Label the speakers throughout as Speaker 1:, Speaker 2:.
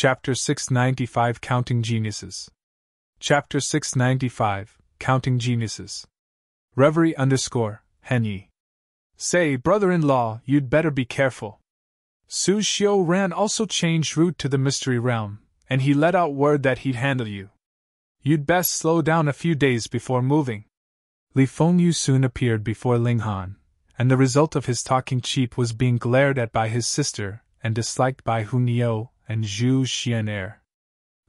Speaker 1: Chapter 695 Counting Geniuses. Chapter 695 Counting Geniuses. Reverie Henyi. Say, brother-in-law, you'd better be careful. Xu Xiu Ran also changed route to the mystery realm, and he let out word that he'd handle you. You'd best slow down a few days before moving. Li Fengyu soon appeared before Ling Han, and the result of his talking cheap was being glared at by his sister and disliked by Hu Niu and Xu Xian.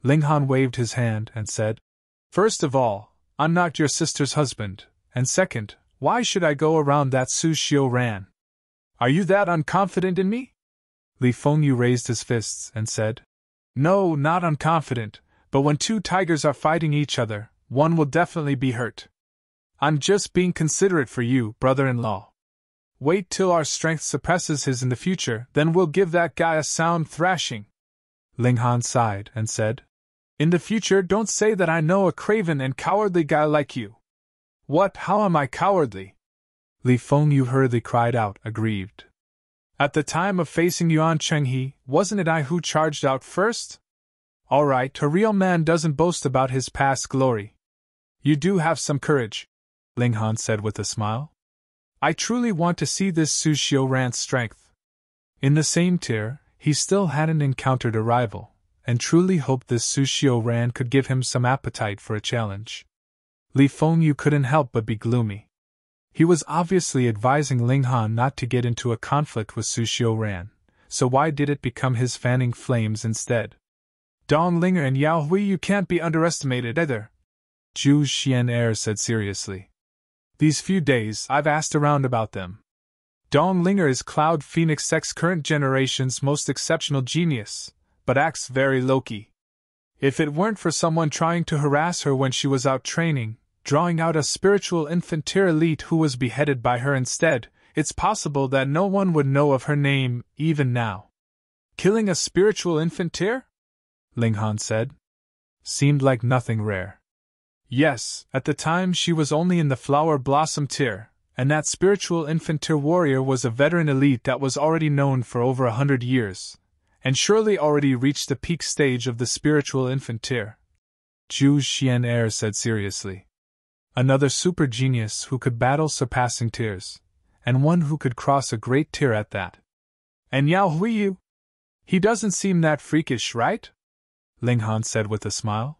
Speaker 1: Ling Han waved his hand and said, "First of all, I'm not your sister's husband, and second, why should I go around that Xu Xiu Ran? Are you that unconfident in me?" Li Fengyu raised his fists and said, "No, not unconfident, but when two tigers are fighting each other, one will definitely be hurt. I'm just being considerate for you, brother-in-law. Wait till our strength suppresses his in the future, then we'll give that guy a sound thrashing." Ling Han sighed and said, "In the future, don't say that I know a craven and cowardly guy like you." "What, how am I cowardly?" Li Fengyu hurriedly cried out, aggrieved. "At the time of facing Yuan Chenghe, wasn't it I who charged out first? All right, a real man doesn't boast about his past glory. You do have some courage," Ling Han said with a smile. "I truly want to see this Xu Xiu Ran's strength." In the same tier, he still hadn't encountered a rival, and truly hoped this Xu Xiu Ran could give him some appetite for a challenge. Li Fengyu couldn't help but be gloomy. He was obviously advising Ling Han not to get into a conflict with Xu Xiu Ran, so why did it become his fanning flames instead? "Dong Linger and Yao Hui can't be underestimated either," Xu Xian said seriously. "These few days, I've asked around about them. Dong Linger is Cloud Phoenix Sect's current generation's most exceptional genius, but acts very low-key. If it weren't for someone trying to harass her when she was out training, drawing out a spiritual infant tier elite who was beheaded by her instead, it's possible that no one would know of her name, even now." "Killing a spiritual infant tier?" Ling Han said. "Seemed like nothing rare." "Yes, at the time she was only in the flower blossom tier, and that spiritual infant tier warrior was a veteran elite that was already known for over 100 years, and surely already reached the peak stage of the spiritual infant tier," Xu Xian said seriously. "Another super genius who could battle surpassing tiers, and one who could cross a great tier at that." "And Yao Huiyu? He doesn't seem that freakish, right?" Ling Han said with a smile.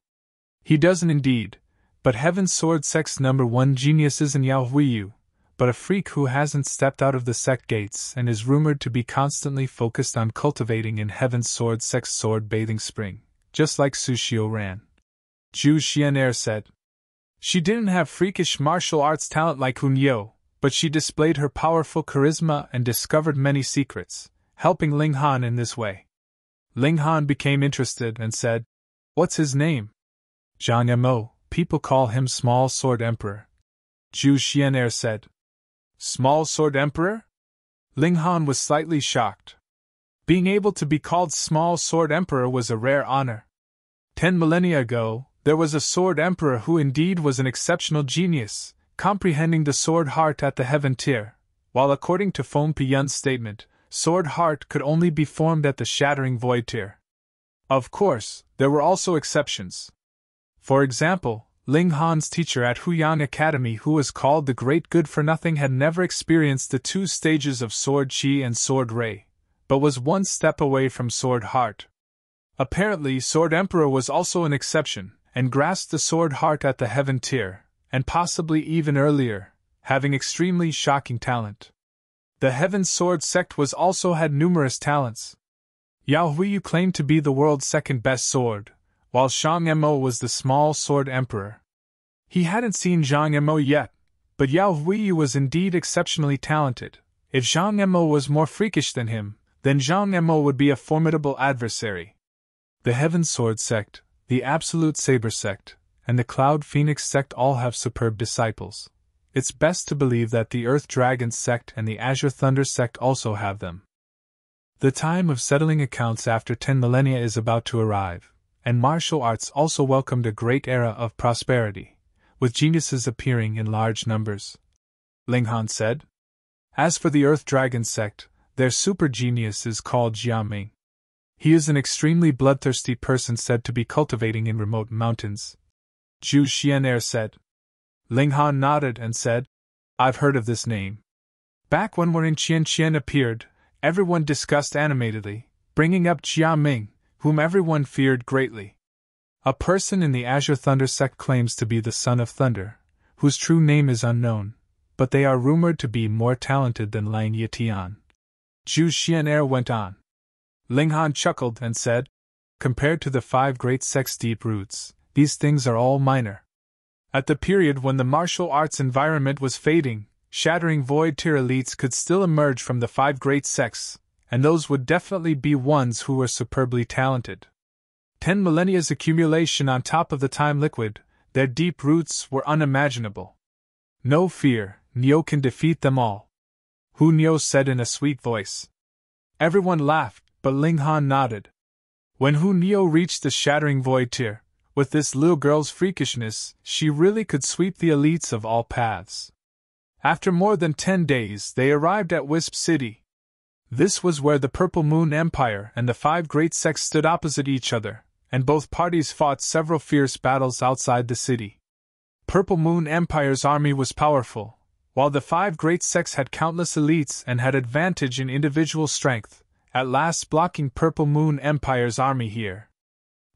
Speaker 1: "He doesn't indeed, but Heaven's Sword Sect's #1 genius isn't Yao Huiyu, but a freak who hasn't stepped out of the sect gates and is rumored to be constantly focused on cultivating in Heaven's Sword Sect's sword bathing spring, just like Xu Xiu Ran," Xu Xian said. "She didn't have freakish martial arts talent like Hun Yo, but she displayed her powerful charisma and discovered many secrets, helping Ling Han in this way." Ling Han became interested and said, "What's his name?" "Zhang Mo, people call him Small Sword Emperor," Xu Xian said. "Small Sword Emperor?" Ling Han was slightly shocked. Being able to be called Small Sword Emperor was a rare honor. 10 millennia ago, there was a Sword Emperor who indeed was an exceptional genius, comprehending the Sword Heart at the Heaven tier, while according to Feng Piyun's statement, Sword Heart could only be formed at the Shattering Void tier. Of course, there were also exceptions. For example, Ling Han's teacher at Huyang Academy, who was called the Great Good-for-Nothing, had never experienced the 2 stages of Sword Chi and Sword Ray, but was one step away from Sword Heart. Apparently, Sword Emperor was also an exception, and grasped the Sword Heart at the Heaven tier, and possibly even earlier, having extremely shocking talent. The Heaven Sword Sect was also had numerous talents. Yao Huiyu claimed to be the world's second best sword, while Zhang Mo was the Small Sword Emperor. He hadn't seen Zhang Mo yet, but Yao Huiyu was indeed exceptionally talented. If Zhang Mo was more freakish than him, then Zhang Mo would be a formidable adversary. The Heaven Sword Sect, the Absolute Saber Sect, and the Cloud Phoenix Sect all have superb disciples. It's best to believe that the Earth Dragon Sect and the Azure Thunder Sect also have them. The time of settling accounts after 10 millennia is about to arrive, and martial arts also welcomed a great era of prosperity, with geniuses appearing in large numbers. Ling Han said. As for the Earth Dragon Sect, their super genius is called Jiaming. He is an extremely bloodthirsty person said to be cultivating in remote mountains, Xu Xiu Ran said. Ling Han nodded and said, I've heard of this name. Back when Wen Qian appeared, everyone discussed animatedly, bringing up Jia Ming, whom everyone feared greatly. A person in the Azure Thunder sect claims to be the son of Thunder, whose true name is unknown, but they are rumored to be more talented than Lang Yitian. Xu Xiu Ran went on. Ling Han chuckled and said, compared to the 5 great sects' deep roots, these things are all minor. At the period when the martial arts environment was fading, shattering void tier elites could still emerge from the 5 great sects, and those would definitely be ones who were superbly talented. 10 millennia's accumulation on top of the time liquid, their deep roots were unimaginable. No fear, Neo can defeat them all. Hu Neo said in a sweet voice. Everyone laughed, but Ling Han nodded. When Hu Neo reached the shattering void tier, with this little girl's freakishness, she really could sweep the elites of all paths. After more than 10 days, they arrived at Wisp City. This was where the Purple Moon Empire and the 5 great sects stood opposite each other, and both parties fought several fierce battles outside the city. Purple Moon Empire's army was powerful, while the 5 great sects had countless elites and had advantage in individual strength, at last blocking Purple Moon Empire's army here.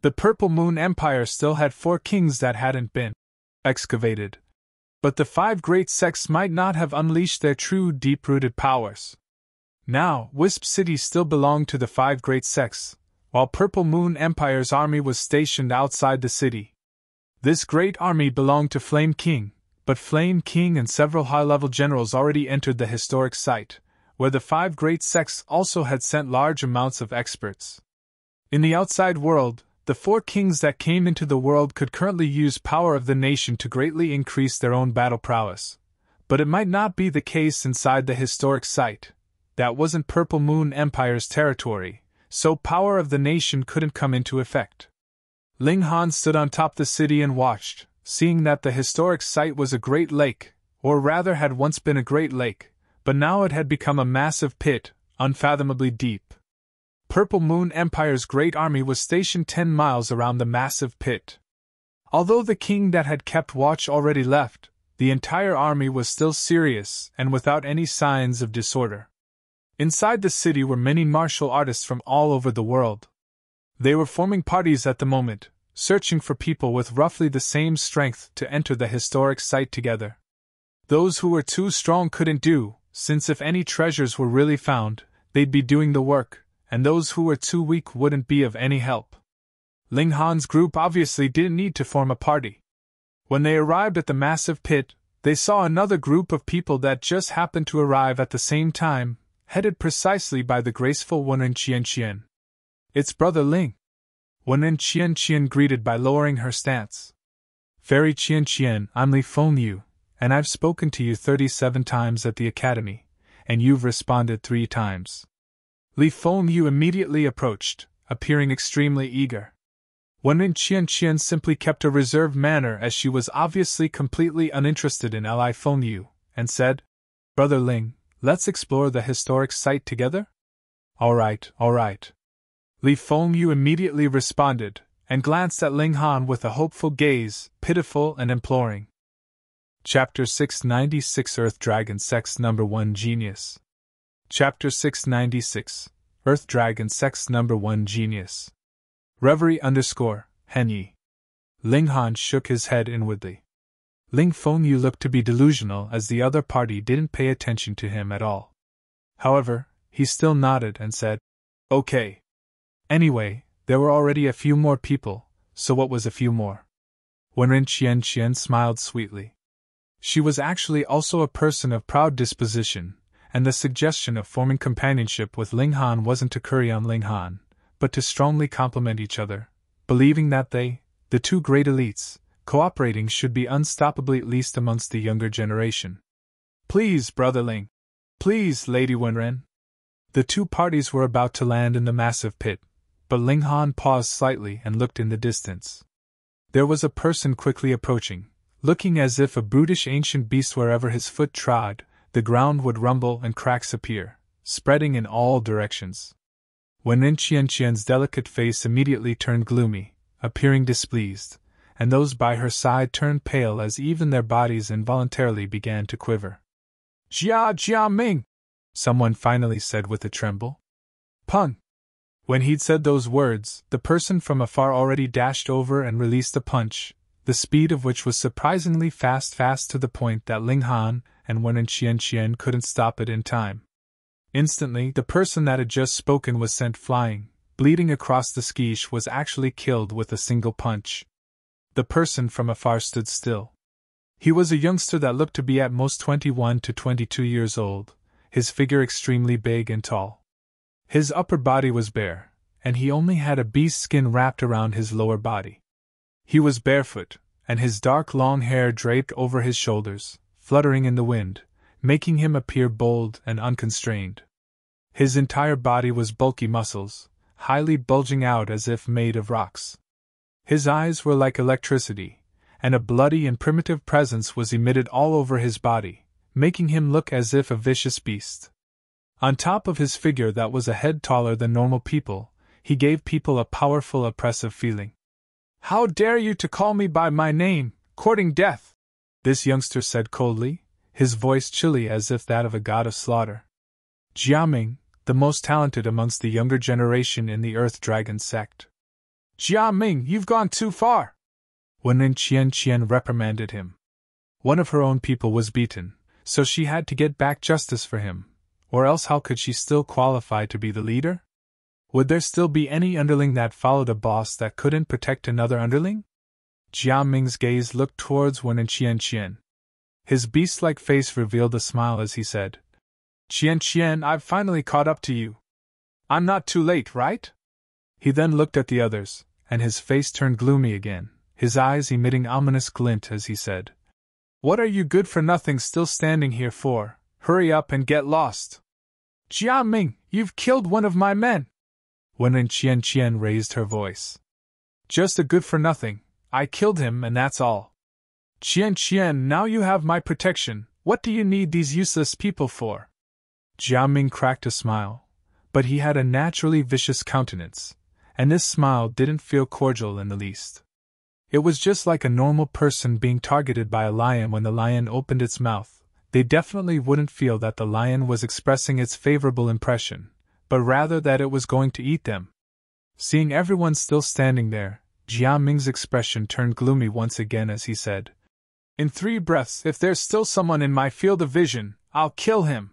Speaker 1: The Purple Moon Empire still had 4 kings that hadn't been excavated, but the 5 great sects might not have unleashed their true deep-rooted powers. Now, Wisp City still belonged to the 5 great sects, while Purple Moon Empire's army was stationed outside the city. This great army belonged to Flame King, but Flame King and several high-level generals already entered the historic site, where the 5 great sects also had sent large amounts of experts. In the outside world, the 4 kings that came into the world could currently use power of the nation to greatly increase their own battle prowess, but it might not be the case inside the historic site. That wasn't Purple Moon Empire's territory, so power of the nation couldn't come into effect. Ling Han stood on top the city and watched, seeing that the historic site was a great lake, or rather had once been a great lake, but now it had become a massive pit, unfathomably deep. Purple Moon Empire's great army was stationed 10 miles around the massive pit. Although the king that had kept watch already left, the entire army was still serious and without any signs of disorder. Inside the city were many martial artists from all over the world. They were forming parties at the moment, searching for people with roughly the same strength to enter the historic site together. Those who were too strong couldn't do, since if any treasures were really found, they'd be doing the work, and those who were too weak wouldn't be of any help. Ling Han's group obviously didn't need to form a party. When they arrived at the massive pit, they saw another group of people that just happened to arrive at the same time, headed precisely by the graceful Wen Qian. It's Brother Ling. Wen Qian greeted by lowering her stance. Fairy Qian, I'm Li Fengyu, and I've spoken to you 37 times at the academy, and you've responded 3 times. Li Fengyu immediately approached, appearing extremely eager. Wen Qian simply kept a reserved manner as she was obviously completely uninterested in Li Fengyu, and said, Brother Ling, let's explore the historic site together? All right. Li Fengyu immediately responded, and glanced at Ling Han with a hopeful gaze, pitiful and imploring. Chapter 696 Earth Dragon Sects No. 1 Genius. Chapter 696 Earth Dragon Sects No. 1 Genius. Reverie _Henyi. Ling Han shook his head inwardly. Ling Fengyu looked to be delusional as the other party didn't pay attention to him at all. However, he still nodded and said, Okay. Anyway, there were already a few more people, so what was a few more? Wen Qian smiled sweetly. She was actually also a person of proud disposition, and the suggestion of forming companionship with Ling Han wasn't to curry on Ling Han, but to strongly complement each other, believing that they, the 2 great elites, cooperating should be unstoppably at least amongst the younger generation. Please, Brother Ling. Please, Lady Wenren. The 2 parties were about to land in the massive pit, but Ling Han paused slightly and looked in the distance. There was a person quickly approaching, looking as if a brutish ancient beast wherever his foot trod, the ground would rumble and cracks appear, spreading in all directions. Wen Qianqian's delicate face immediately turned gloomy, appearing displeased, and those by her side turned pale as even their bodies involuntarily began to quiver. Jia Ming! Someone finally said with a tremble. Pun! When he'd said those words, the person from afar already dashed over and released a punch, the speed of which was surprisingly fast to the point that Ling Han and Wen Qianqian couldn't stop it in time. Instantly, the person that had just spoken was sent flying, bleeding across the skish was actually killed with a single punch. The person from afar stood still. He was a youngster that looked to be at most 21 to 22 years old, his figure extremely big and tall. His upper body was bare, and he only had a beast skin wrapped around his lower body. He was barefoot, and his dark long hair draped over his shoulders, fluttering in the wind, making him appear bold and unconstrained. His entire body was bulky muscles, highly bulging out as if made of rocks. His eyes were like electricity, and a bloody and primitive presence was emitted all over his body, making him look as if a vicious beast. On top of his figure that was a head taller than normal people, he gave people a powerful oppressive feeling. How dare you to call me by my name, courting death? This youngster said coldly, his voice chilly as if that of a god of slaughter. Jiaming, the most talented amongst the younger generation in the Earth Dragon sect. Jiaming, you've gone too far! Wen Qianqian reprimanded him. One of her own people was beaten, so she had to get back justice for him, or else how could she still qualify to be the leader? Would there still be any underling that followed a boss that couldn't protect another underling? Jiaming's gaze looked towards Wen Qianqian. His beast-like face revealed a smile as he said, Qianqian, I've finally caught up to you. I'm not too late, right? He then looked at the others, and his face turned gloomy again, his eyes emitting ominous glint as he said, What are you good-for-nothing still standing here for? Hurry up and get lost! Jiaming, you've killed one of my men! Wen Qianqian raised her voice. Just a good-for-nothing, I killed him and that's all. Qianqian, now you have my protection, what do you need these useless people for? Jiaming cracked a smile, but he had a naturally vicious countenance, and this smile didn't feel cordial in the least. It was just like a normal person being targeted by a lion when the lion opened its mouth. They definitely wouldn't feel that the lion was expressing its favorable impression, but rather that it was going to eat them. Seeing everyone still standing there, Jiaming's expression turned gloomy once again as he said, In 3 breaths, if there's still someone in my field of vision, I'll kill him.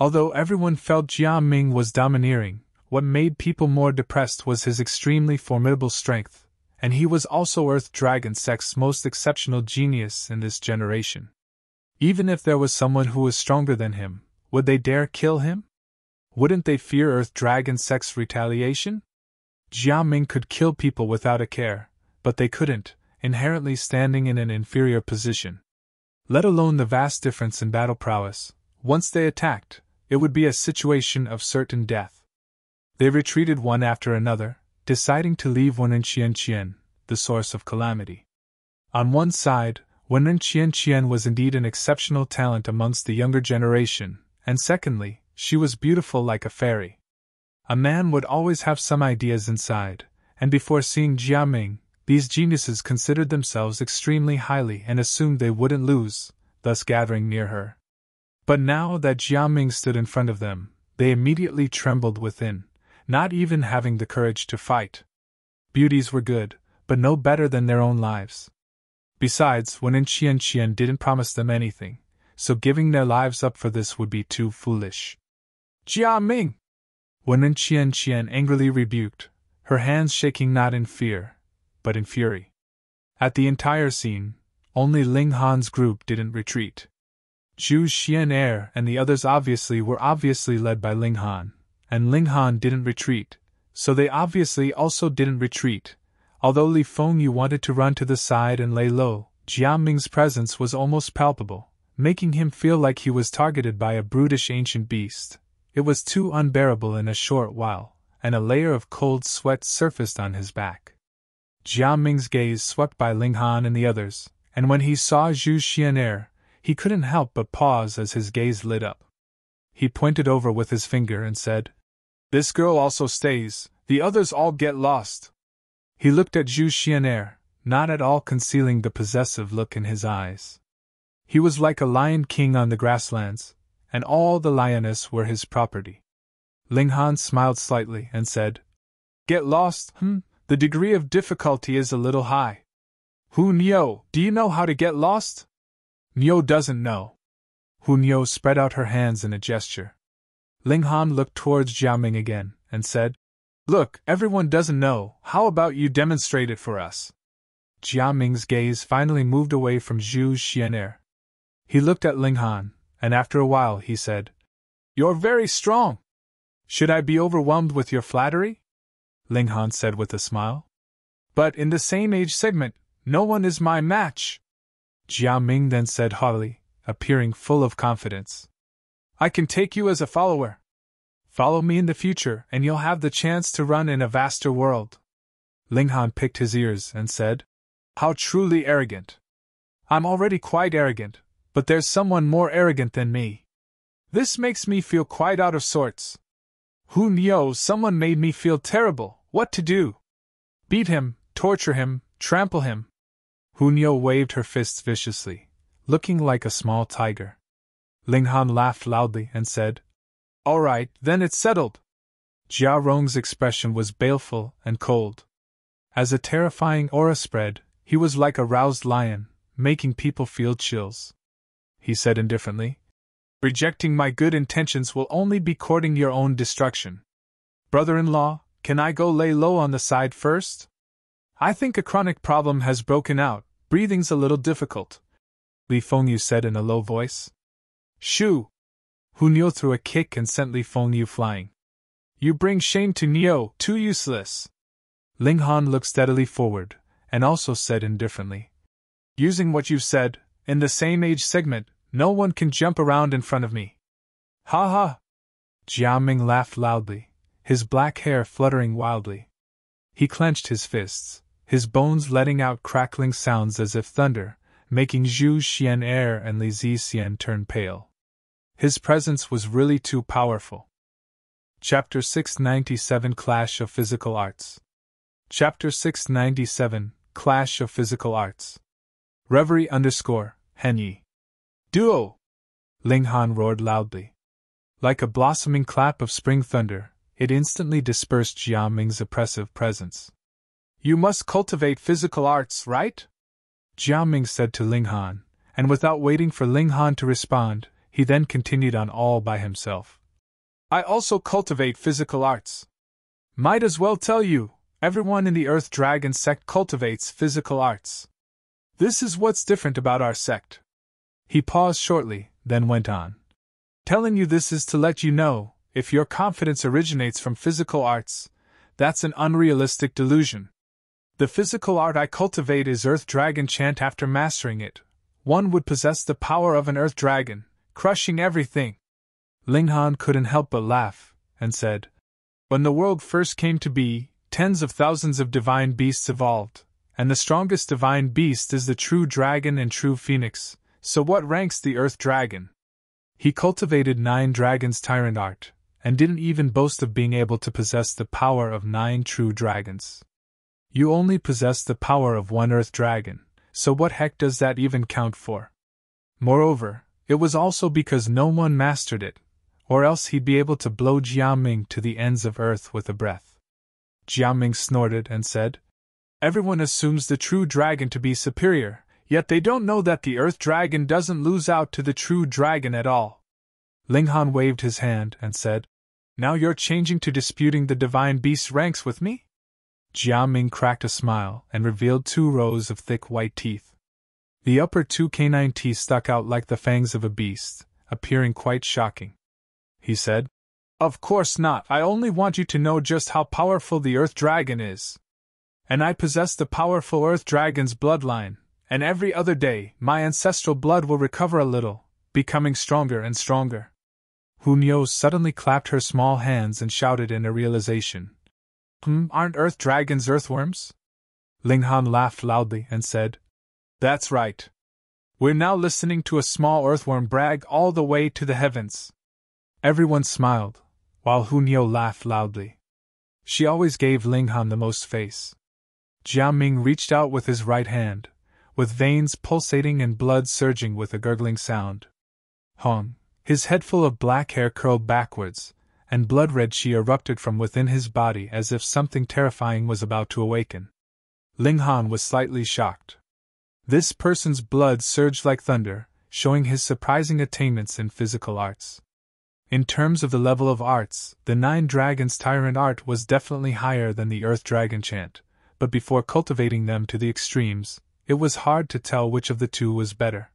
Speaker 1: Although everyone felt Jiaming was domineering, what made people more depressed was his extremely formidable strength, and he was also Earth Dragon Sect's most exceptional genius in this generation. Even if there was someone who was stronger than him, would they dare kill him? Wouldn't they fear Earth Dragon Sect's retaliation? Jiaming could kill people without a care, but they couldn't, inherently standing in an inferior position. Let alone the vast difference in battle prowess, once they attacked, it would be a situation of certain death. They retreated one after another, deciding to leave Wen Qianqian, the source of calamity. On one side, Wen Qianqian was indeed an exceptional talent amongst the younger generation, and secondly, she was beautiful like a fairy. A man would always have some ideas inside, and before seeing Jiaming, these geniuses considered themselves extremely highly and assumed they wouldn't lose, thus gathering near her. But now that Jiaming stood in front of them, they immediately trembled within, not even having the courage to fight. Beauties were good, but no better than their own lives. Besides, Wen Qianqian didn't promise them anything, so giving their lives up for this would be too foolish. Jiaming! Wen Qianqian angrily rebuked, her hands shaking not in fear, but in fury. At the entire scene, only Ling Han's group didn't retreat. Xu Xiu Ran and the others were obviously led by Ling Han, and Ling Han didn't retreat, so they obviously also didn't retreat. Although Li Fengyu wanted to run to the side and lay low, Jiaming's presence was almost palpable, making him feel like he was targeted by a brutish ancient beast. It was too unbearable in a short while, and a layer of cold sweat surfaced on his back. Jiaming's gaze swept by Ling Han and the others, and when he saw Xu Xiu Ran, he couldn't help but pause as his gaze lit up. He pointed over with his finger and said, This girl also stays, the others all get lost. He looked at Xu Xiu Ran, not at all concealing the possessive look in his eyes. He was like a lion king on the grasslands, and all the lioness were his property. Ling Han smiled slightly and said, Get lost, the degree of difficulty is a little high. Hu Niu, do you know how to get lost? Niu doesn't know. Hu Niu spread out her hands in a gesture. Ling Han looked towards Jiaming again, and said, Look, everyone doesn't know, how about you demonstrate it for us? Jiaming's gaze finally moved away from Xu Xiu Ran. He looked at Ling Han, and after a while he said, You're very strong. Should I be overwhelmed with your flattery? Ling Han said with a smile. But in the same age segment, no one is my match. Jiaming then said haughtily, appearing full of confidence. I can take you as a follower. Follow me in the future and you'll have the chance to run in a vaster world. Ling Han picked his ears and said, How truly arrogant. I'm already quite arrogant, but there's someone more arrogant than me. This makes me feel quite out of sorts. Hu Niu, someone made me feel terrible. What to do? Beat him, torture him, trample him. Hu Niu waved her fists viciously, looking like a small tiger. Ling Han laughed loudly and said, All right, then it's settled. Jia Rong's expression was baleful and cold. As a terrifying aura spread, he was like a roused lion, making people feel chills. He said indifferently, Rejecting my good intentions will only be courting your own destruction. Brother-in-law, can I go lay low on the side first? I think a chronic problem has broken out, breathing's a little difficult. Li Fengyu said in a low voice. Shoo! Hu Niu threw a kick and sent Li Fengyu flying. You bring shame to Niu, too useless. Ling Han looked steadily forward, and also said indifferently. Using what you've said, in the same age segment, no one can jump around in front of me. Ha ha! Jiaming laughed loudly, his black hair fluttering wildly. He clenched his fists, his bones letting out crackling sounds as if thunder, making Xu Xiu Ran and Li Zixian turn pale. His presence was really too powerful. Chapter 697 Clash of Physical Arts. Chapter 697 Clash of Physical Arts. Reverie Henyi. Duo! Ling Han roared loudly. Like a blossoming clap of spring thunder, it instantly dispersed Jiaming's oppressive presence. You must cultivate physical arts, right? Jiaming said to Ling Han, and without waiting for Ling Han to respond, he then continued on all by himself. I also cultivate physical arts. Might as well tell you, everyone in the Earth Dragon Sect cultivates physical arts. This is what's different about our sect. He paused shortly, then went on. Telling you this is to let you know, if your confidence originates from physical arts, that's an unrealistic delusion. The physical art I cultivate is Earth Dragon Chant. After mastering it, one would possess the power of an Earth Dragon, crushing everything. Ling Han couldn't help but laugh, and said, When the world first came to be, tens of thousands of divine beasts evolved, and the strongest divine beast is the true dragon and true phoenix, so what ranks the Earth Dragon? He cultivated 9 dragons' tyrant art, and didn't even boast of being able to possess the power of 9 true dragons. You only possess the power of 1 Earth Dragon, so what heck does that even count for? Moreover, it was also because no one mastered it, or else he'd be able to blow Jiaming to the ends of Earth with a breath. Jiaming snorted and said, Everyone assumes the true dragon to be superior, yet they don't know that the Earth Dragon doesn't lose out to the true dragon at all. Ling Han waved his hand and said, Now you're changing to disputing the divine beast's ranks with me? Jiaming cracked a smile and revealed 2 rows of thick white teeth. The upper 2 canine teeth stuck out like the fangs of a beast, appearing quite shocking. He said, Of course not, I only want you to know just how powerful the Earth Dragon is. And I possess the powerful Earth Dragon's bloodline, and every other day my ancestral blood will recover a little, becoming stronger and stronger. Hu Niu suddenly clapped her small hands and shouted in a realization. Aren't Earth Dragons earthworms? Ling Han laughed loudly and said, That's right. We're now listening to a small earthworm brag all the way to the heavens. Everyone smiled, while Hu Niu laughed loudly. She always gave Ling Han the most face. Jia Ming reached out with his right hand, with veins pulsating and blood surging with a gurgling sound. Hong, his head full of black hair curled backwards, and blood-red qi erupted from within his body as if something terrifying was about to awaken. Ling Han was slightly shocked. This person's blood surged like thunder, showing his surprising attainments in physical arts. In terms of the level of arts, the Nine Dragons Tyrant art was definitely higher than the Earth Dragon chant, but before cultivating them to the extremes, it was hard to tell which of the two was better.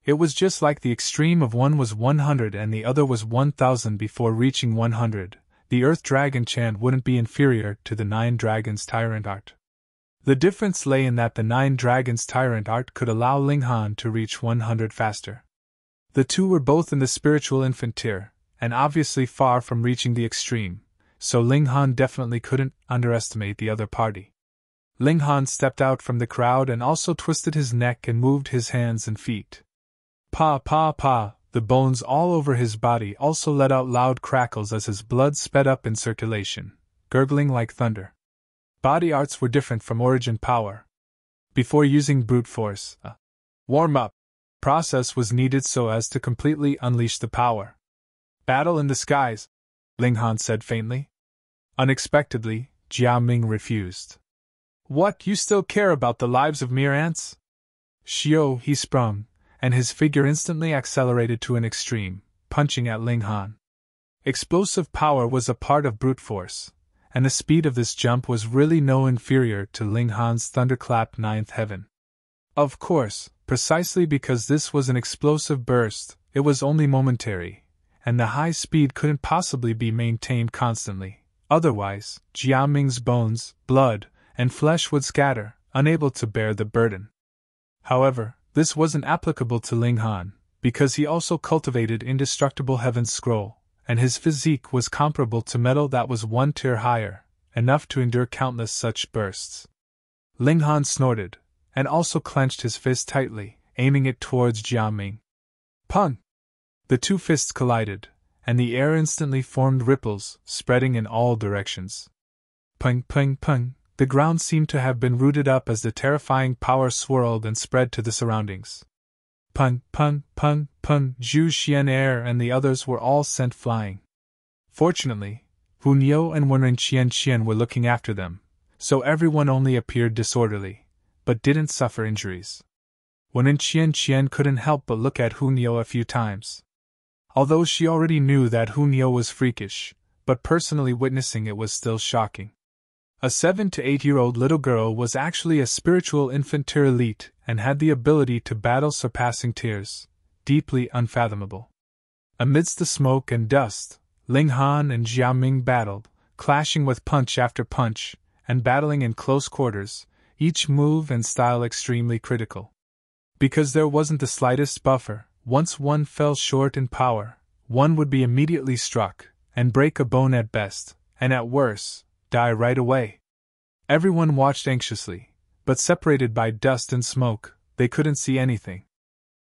Speaker 1: It was just like the extreme of one was 100 and the other was 1000 before reaching 100. The Earth Dragon chant wouldn't be inferior to the Nine Dragons Tyrant art. The difference lay in that the Nine Dragons Tyrant art could allow Ling Han to reach 100 faster. The two were both in the spiritual infant tier, and obviously far from reaching the extreme, so Ling Han definitely couldn't underestimate the other party. Ling Han stepped out from the crowd and also twisted his neck and moved his hands and feet. Pa pa pa, the bones all over his body also let out loud crackles as his blood sped up in circulation, gurgling like thunder. Body arts were different from origin power. Before using brute force, a warm-up process was needed so as to completely unleash the power. Battle in the skies, Ling Han said faintly. Unexpectedly, Jia Ming refused. What, you still care about the lives of mere ants? Xiu, he sprung, and his figure instantly accelerated to an extreme, punching at Ling Han. Explosive power was a part of brute force, and the speed of this jump was really no inferior to Ling Han's thunderclap ninth heaven. Of course, precisely because this was an explosive burst, it was only momentary, and the high speed couldn't possibly be maintained constantly. Otherwise, Jia Ming's bones, blood, and flesh would scatter, unable to bear the burden. However, this wasn't applicable to Ling Han, because he also cultivated Indestructible Heaven's Scroll, and his physique was comparable to metal that was one tier higher, enough to endure countless such bursts. Ling Han snorted, and also clenched his fist tightly, aiming it towards Jia Ming. Pung! The two fists collided, and the air instantly formed ripples, spreading in all directions. Pung pung pung! The ground seemed to have been rooted up as the terrifying power swirled and spread to the surroundings. Pun, pun, pun, pun, Xu Xian and the others were all sent flying. Fortunately, Hu Niu and Wenren Qian were looking after them, so everyone only appeared disorderly, but didn't suffer injuries. Wenren Qian couldn't help but look at Hu Niu a few times. Although she already knew that Hu Niu was freakish, but personally witnessing it was still shocking. A 7 to 8-year-old little girl was actually a spiritual infant tier elite and had the ability to battle surpassing tiers, deeply unfathomable. Amidst the smoke and dust, Ling Han and Jia Ming battled, clashing with punch after punch, and battling in close quarters, each move and style extremely critical. Because there wasn't the slightest buffer, once one fell short in power, one would be immediately struck, and break a bone at best, and at worst, die right away. Everyone watched anxiously, but separated by dust and smoke, they couldn't see anything.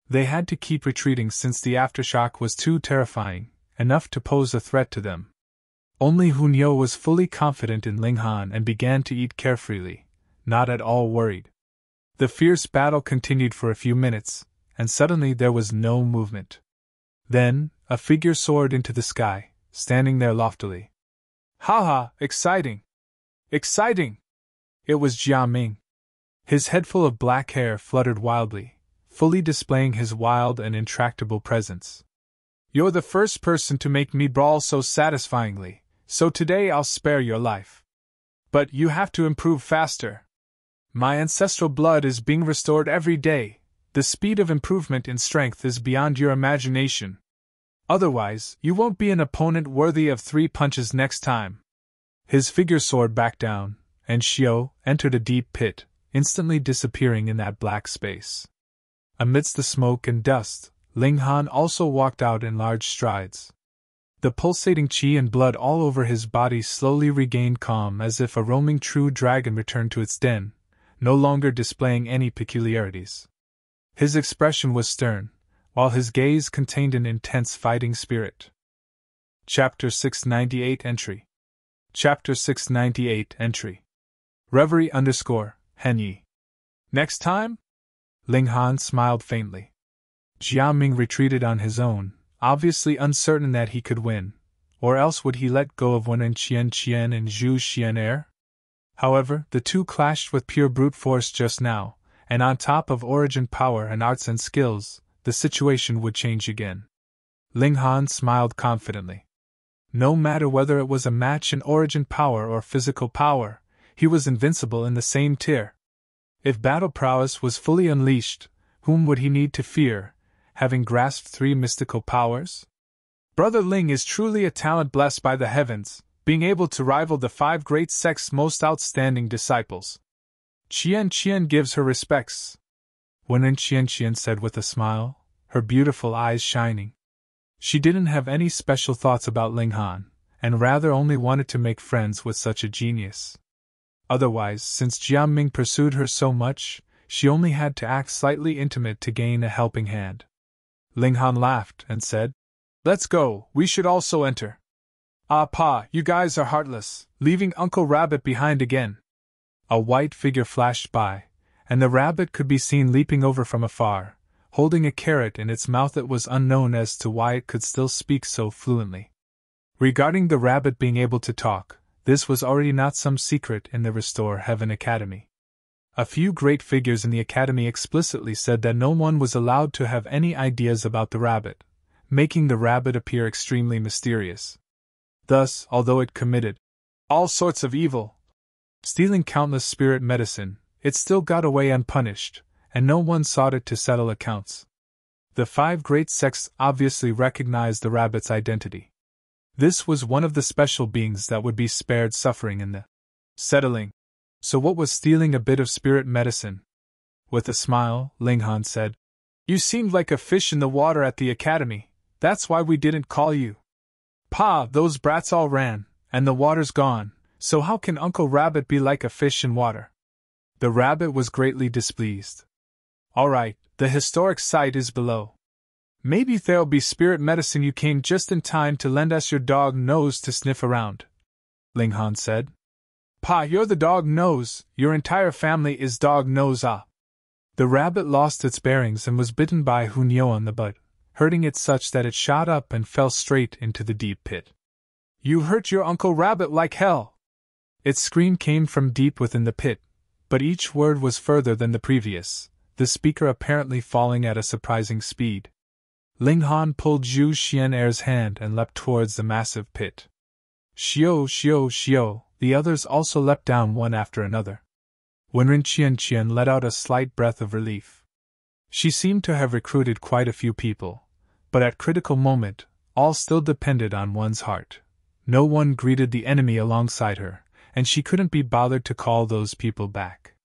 Speaker 1: They had to keep retreating since the aftershock was too terrifying, enough to pose a threat to them. Only Hu Niu was fully confident in Ling Han and began to eat carefreely, not at all worried. The fierce battle continued for a few minutes, and suddenly there was no movement. Then, a figure soared into the sky, standing there loftily. Ha ha, exciting! Exciting! It was Jia Ming. His head full of black hair fluttered wildly, fully displaying his wild and intractable presence. You're the first person to make me brawl so satisfyingly, so today I'll spare your life. But you have to improve faster. My ancestral blood is being restored every day. The speed of improvement in strength is beyond your imagination. Otherwise, you won't be an opponent worthy of 3 punches next time. His figure soared back down, and Xiu entered a deep pit, instantly disappearing in that black space. Amidst the smoke and dust, Ling Han also walked out in large strides. The pulsating qi and blood all over his body slowly regained calm as if a roaming true dragon returned to its den, no longer displaying any peculiarities. His expression was stern, while his gaze contained an intense fighting spirit. Chapter 698 Entry. Chapter 698 Entry. Reverie _Henyi. Next time? Ling Han smiled faintly. Jia Ming retreated on his own, obviously uncertain that he could win, or else would he let go of Wen and Qian and Xu Xiu Ran? However, the two clashed with pure brute force just now, and on top of origin power and arts and skills, the situation would change again. Ling Han smiled confidently. No matter whether it was a match in origin power or physical power, he was invincible in the same tier. If battle prowess was fully unleashed, whom would he need to fear, having grasped 3 mystical powers? Brother Ling is truly a talent blessed by the heavens, being able to rival the 5 great sects' most outstanding disciples. Qian gives her respects. Wen Qian said with a smile, her beautiful eyes shining. She didn't have any special thoughts about Ling Han, and rather only wanted to make friends with such a genius. Otherwise, since Jia Ming pursued her so much, she only had to act slightly intimate to gain a helping hand. Ling Han laughed and said, "Let's go, we should also enter." "Ah Pa, you guys are heartless, leaving Uncle Rabbit behind again." A white figure flashed by, and the rabbit could be seen leaping over from afar, holding a carrot in its mouth. It was unknown as to why it could still speak so fluently. Regarding the rabbit being able to talk, this was already not some secret in the Restore Heaven Academy. A few great figures in the academy explicitly said that no one was allowed to have any ideas about the rabbit, making the rabbit appear extremely mysterious. Thus, although it committed all sorts of evil, stealing countless spirit medicine, it still got away unpunished, and no one sought it to settle accounts. The 5 great sects obviously recognized the rabbit's identity. This was one of the special beings that would be spared suffering in the settling. So what was stealing a bit of spirit medicine? With a smile, Ling Han said, "You seemed like a fish in the water at the academy, that's why we didn't call you." "Pa, those brats all ran, and the water's gone, so how can Uncle Rabbit be like a fish in water?" The rabbit was greatly displeased. "Alright, the historic site is below. Maybe there'll be spirit medicine. You came just in time to lend us your dog nose to sniff around," Ling Han said. "Pa, you're the dog nose, your entire family is dog nose ah." The rabbit lost its bearings and was bitten by Hunyo on the butt, hurting it such that it shot up and fell straight into the deep pit. "You hurt your Uncle Rabbit like hell!" Its scream came from deep within the pit, but each word was further than the previous, the speaker apparently falling at a surprising speed. Ling Han pulled Xu Xiu Ran's hand and leapt towards the massive pit. Xiu, the others also leapt down one after another. Wen Qian let out a slight breath of relief. She seemed to have recruited quite a few people, but at critical moment, all still depended on one's heart. No one greeted the enemy alongside her, and she couldn't be bothered to call those people back.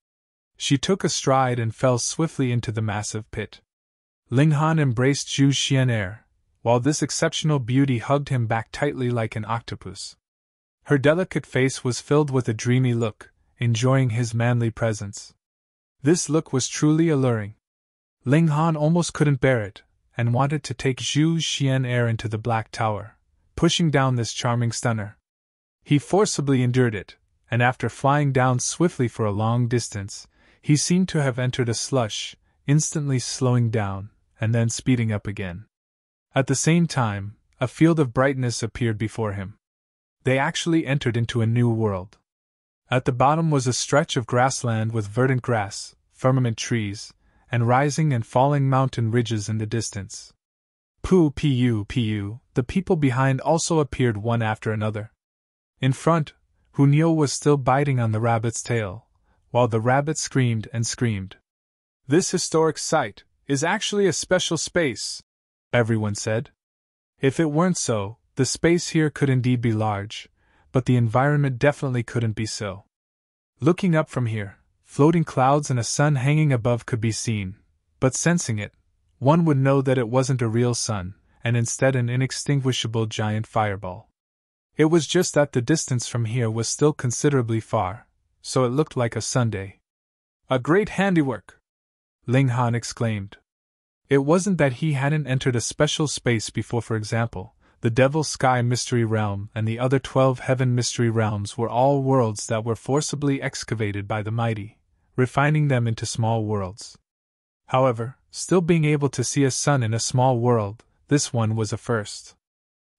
Speaker 1: She took a stride and fell swiftly into the massive pit. Ling Han embraced Xu Xiu Ran, while this exceptional beauty hugged him back tightly like an octopus. Her delicate face was filled with a dreamy look, enjoying his manly presence. This look was truly alluring. Ling Han almost couldn't bear it, and wanted to take Xu Xiu Ran into the Black Tower, pushing down this charming stunner. He forcibly endured it, and after flying down swiftly for a long distance, he seemed to have entered a slush, instantly slowing down, and then speeding up again. At the same time, a field of brightness appeared before him. They actually entered into a new world. At the bottom was a stretch of grassland with verdant grass, firmament trees, and rising and falling mountain ridges in the distance. Pu, the people behind also appeared one after another. In front, Hunyo was still biting on the rabbit's tail, while the rabbit screamed and screamed. "This historic site is actually a special space," everyone said. If it weren't so, the space here could indeed be large, but the environment definitely couldn't be so. Looking up from here, floating clouds and a sun hanging above could be seen, but sensing it, one would know that it wasn't a real sun, and instead an inextinguishable giant fireball. It was just that the distance from here was still considerably far, so it looked like a sundae. "A great handiwork!" Ling Han exclaimed. It wasn't that he hadn't entered a special space before. For example, The Devil's Sky Mystery Realm and the other 12 Heaven Mystery Realms were all worlds that were forcibly excavated by the mighty, refining them into small worlds. However, still being able to see a sun in a small world, this one was a first.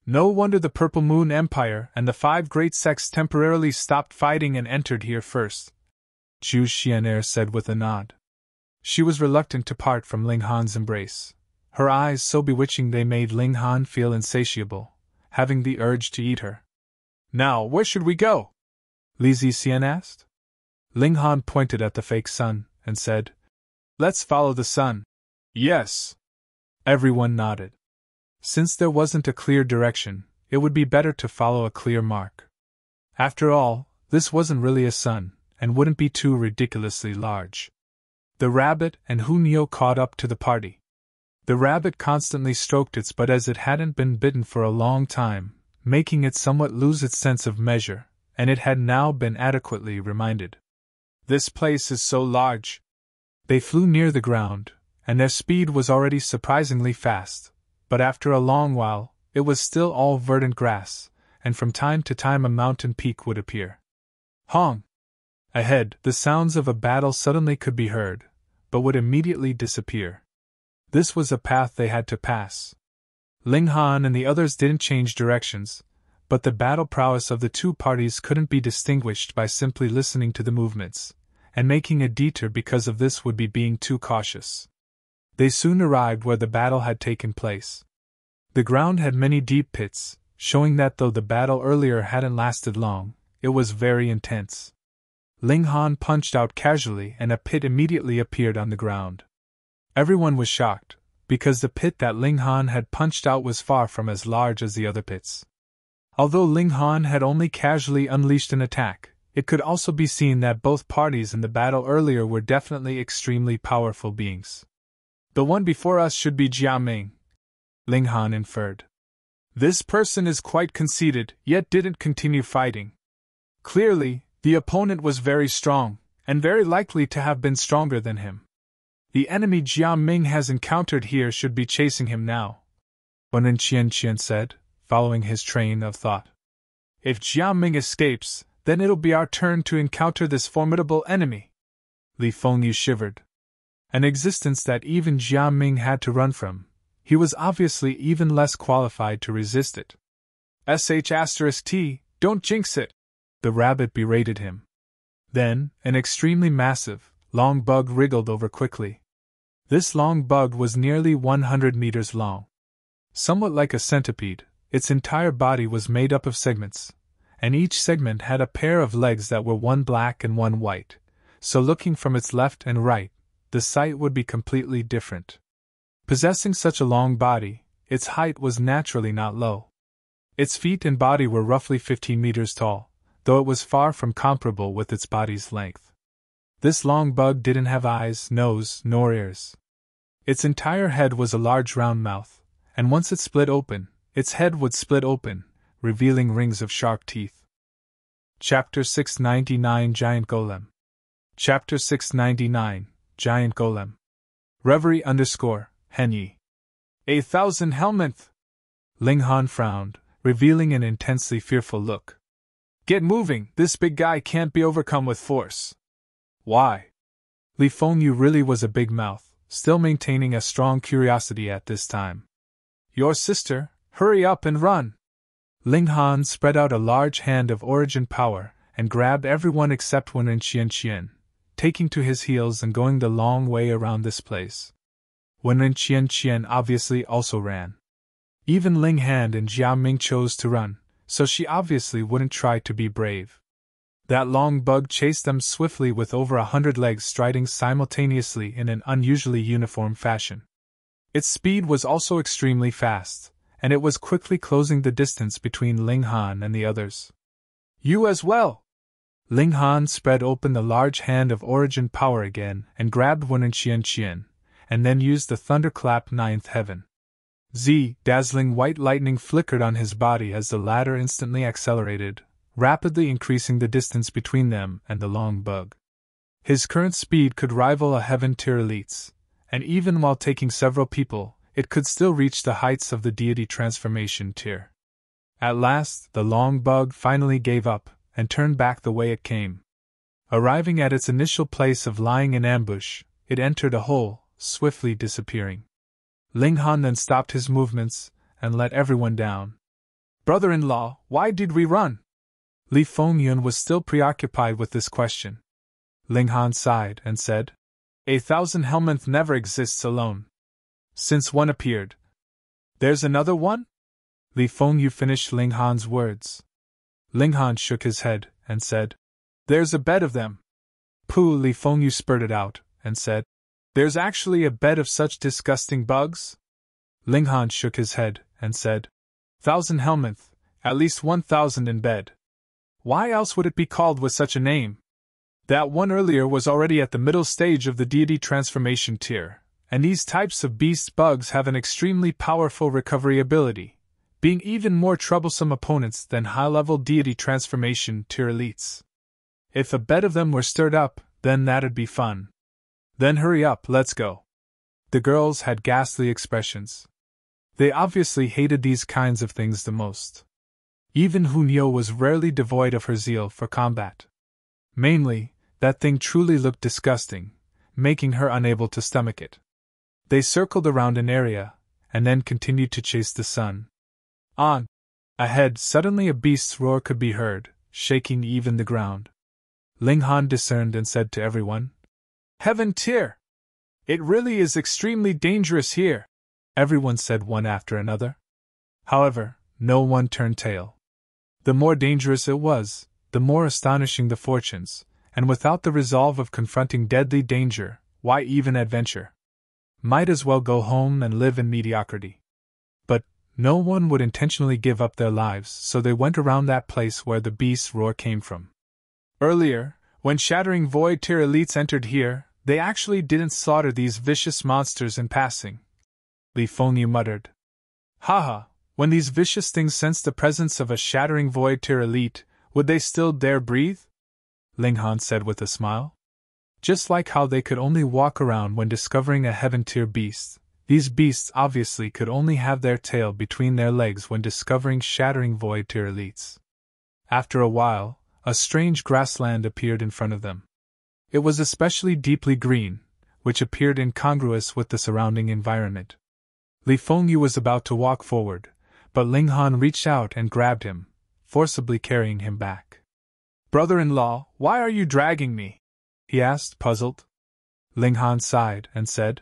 Speaker 1: No wonder the Purple Moon Empire and the 5 great sects temporarily stopped fighting and entered here first, Xu Xiu Ran said with a nod. She was reluctant to part from Ling Han's embrace, her eyes so bewitching they made Ling Han feel insatiable, having the urge to eat her. Now, where should we go? Li Zixian asked. Ling Han pointed at the fake sun and said, Let's follow the sun. Yes. Everyone nodded. Since there wasn't a clear direction, it would be better to follow a clear mark. After all, this wasn't really a sun, and wouldn't be too ridiculously large. The rabbit and Hunyo caught up to the party. The rabbit constantly stroked its butt as it hadn't been bitten for a long time, making it somewhat lose its sense of measure, and it had now been adequately reminded. This place is so large. They flew near the ground, and their speed was already surprisingly fast, but after a long while, it was still all verdant grass, and from time to time a mountain peak would appear. Hong! Ahead, the sounds of a battle suddenly could be heard, but would immediately disappear. This was a path they had to pass. Ling Han and the others didn't change directions, but the battle prowess of the two parties couldn't be distinguished by simply listening to the movements, and making a detour because of this would be being too cautious. They soon arrived where the battle had taken place. The ground had many deep pits, showing that though the battle earlier hadn't lasted long, it was very intense. Ling Han punched out casually and a pit immediately appeared on the ground. Everyone was shocked, because the pit that Ling Han had punched out was far from as large as the other pits. Although Ling Han had only casually unleashed an attack, it could also be seen that both parties in the battle earlier were definitely extremely powerful beings. The one before us should be Jia Ming, Ling Han inferred. This person is quite conceited, yet didn't continue fighting. Clearly, the opponent was very strong, and very likely to have been stronger than him. The enemy Jia Ming has encountered here should be chasing him now, Wen Qian said, following his train of thought. If Jia Ming escapes, then it'll be our turn to encounter this formidable enemy. Li Fengyu shivered. An existence that even Jia Ming had to run from, he was obviously even less qualified to resist it. *T, don't jinx it, the rabbit berated him. Then, an extremely massive, long bug wriggled over quickly. This long bug was nearly 100 meters long. Somewhat like a centipede, its entire body was made up of segments, and each segment had a pair of legs that were one black and one white, so looking from its left and right, the sight would be completely different. Possessing such a long body, its height was naturally not low. Its feet and body were roughly 15 meters tall, though it was far from comparable with its body's length. This long bug didn't have eyes, nose, nor ears. Its entire head was a large round mouth, and once it split open, its head would split open, revealing rings of sharp teeth. Chapter 699 Giant Golem. Chapter 699 Giant Golem. Reverie _Henyi. 1,000 helminth! Ling Han frowned, revealing an intensely fearful look. Get moving, this big guy can't be overcome with force. Why? Li Fengyu really was a big mouth, still maintaining a strong curiosity at this time. Your sister, hurry up and run! Ling Han spread out a large hand of origin power and grabbed everyone except Wen Qian, taking to his heels and going the long way around this place. Wen Qian obviously also ran. Even Ling Han and Jia Ming chose to run, so she obviously wouldn't try to be brave. That long bug chased them swiftly with over 100 legs striding simultaneously in an unusually uniform fashion. Its speed was also extremely fast, and it was quickly closing the distance between Ling Han and the others. You as well! Ling Han spread open the large hand of origin power again and grabbed Wen Qian, and then used the thunderclap 9th heaven. Dazzling white lightning flickered on his body as the latter instantly accelerated, rapidly increasing the distance between them and the long bug. His current speed could rival a heaven-tier elite's, and even while taking several people, it could still reach the heights of the deity transformation tier. At last, the long bug finally gave up, and turned back the way it came. Arriving at its initial place of lying in ambush, it entered a hole, swiftly disappearing. Ling Han then stopped his movements, and let everyone down. "Brother-in-law, why did we run?" Li Fengyun was still preoccupied with this question. Ling Han sighed and said, "A 1,000 helminth never exists alone. Since one appeared, there's another one?" Li Fengyu finished Ling Han's words. Ling Han shook his head and said, "There's a bed of them." "Pooh," Li Fengyu spurted out and said, "There's actually a bed of such disgusting bugs?" Ling Han shook his head and said, "1,000 helminth, at least 1,000 in bed. Why else would it be called with such a name? That one earlier was already at the middle stage of the deity transformation tier, and these types of beast bugs have an extremely powerful recovery ability, being even more troublesome opponents than high-level deity transformation tier elites. If a bed of them were stirred up, then that'd be fun. Then hurry up, let's go." The girls had ghastly expressions. They obviously hated these kinds of things the most. Even Hunyo was rarely devoid of her zeal for combat. Mainly, that thing truly looked disgusting, making her unable to stomach it. They circled around an area, and then continued to chase the sun. On ahead, suddenly a beast's roar could be heard, shaking even the ground. Ling Han discerned and said to everyone, "Heaven tier! It really is extremely dangerous here," everyone said one after another. However, no one turned tail. The more dangerous it was, the more astonishing the fortunes, and without the resolve of confronting deadly danger, why even adventure? Might as well go home and live in mediocrity. But no one would intentionally give up their lives, so they went around that place where the beast's roar came from. Earlier, when Shattering Void tier elites entered here, they actually didn't slaughter these vicious monsters in passing. Li Fengyu muttered. "Haha, when these vicious things sensed the presence of a Shattering Void tier elite, would they still dare breathe?" Ling Han said with a smile. Just like how they could only walk around when discovering a heaven tier beast, these beasts obviously could only have their tail between their legs when discovering Shattering Void tier elites. After a while, a strange grassland appeared in front of them. It was especially deeply green, which appeared incongruous with the surrounding environment. Li Fengyu was about to walk forward, but Ling Han reached out and grabbed him, forcibly carrying him back. "Brother-in-law, why are you dragging me?" he asked, puzzled. Ling Han sighed and said,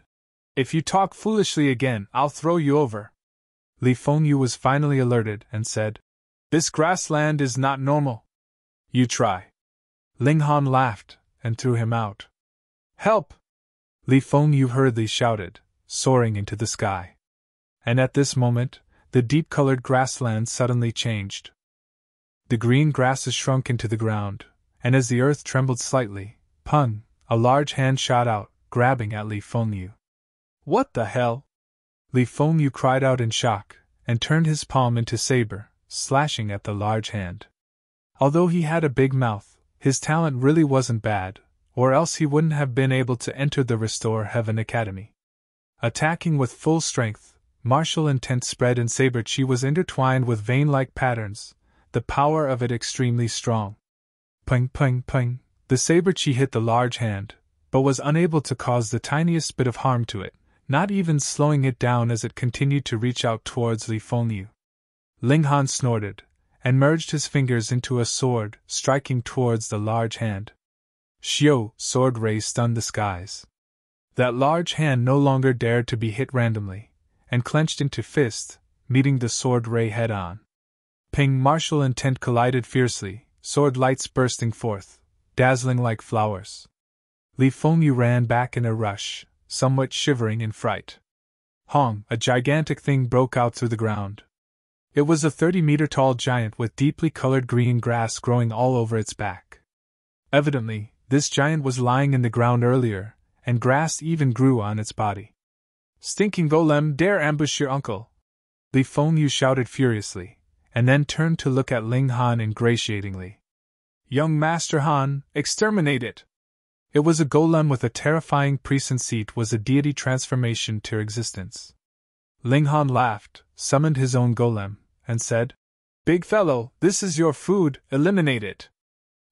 Speaker 1: "If you talk foolishly again, I'll throw you over." Li Fengyu was finally alerted and said, "This grassland is not normal. You try." Ling Han laughed and threw him out. "Help!" Li Fengyu hurriedly shouted, soaring into the sky. And at this moment, the deep-colored grassland suddenly changed. The green grasses shrunk into the ground, and as the earth trembled slightly, Pung, a large hand shot out, grabbing at Li Fengyu. "What the hell?" Li Fengyu cried out in shock, and turned his palm into Saber, slashing at the large hand. Although he had a big mouth, his talent really wasn't bad, or else he wouldn't have been able to enter the Restore Heaven Academy. Attacking with full strength, martial intent spread in Saber Chi was intertwined with vein-like patterns, the power of it extremely strong. Ping, ping, ping, the Saber Chi hit the large hand, but was unable to cause the tiniest bit of harm to it, not even slowing it down as it continued to reach out towards Li Fengyu. Ling Han snorted, and merged his fingers into a sword, striking towards the large hand. Xiu, sword ray stunned the skies. That large hand no longer dared to be hit randomly, and clenched into fist, meeting the sword ray head-on. Ping, martial intent collided fiercely, sword lights bursting forth, dazzling like flowers. Li Fengyu ran back in a rush, somewhat shivering in fright. Hong, a gigantic thing broke out through the ground. It was a 30-meter-tall giant with deeply colored green grass growing all over its back. Evidently, this giant was lying in the ground earlier, and grass even grew on its body. "Stinking Golem, dare ambush your uncle!" Li Fengyu shouted furiously, and then turned to look at Ling Han ingratiatingly. "Young Master Han, exterminate it!" It was a golem with a terrifying preconceit was a deity transformation to existence. Ling Han laughed, summoned his own golem, and said, Big fellow, this is your food, eliminate it.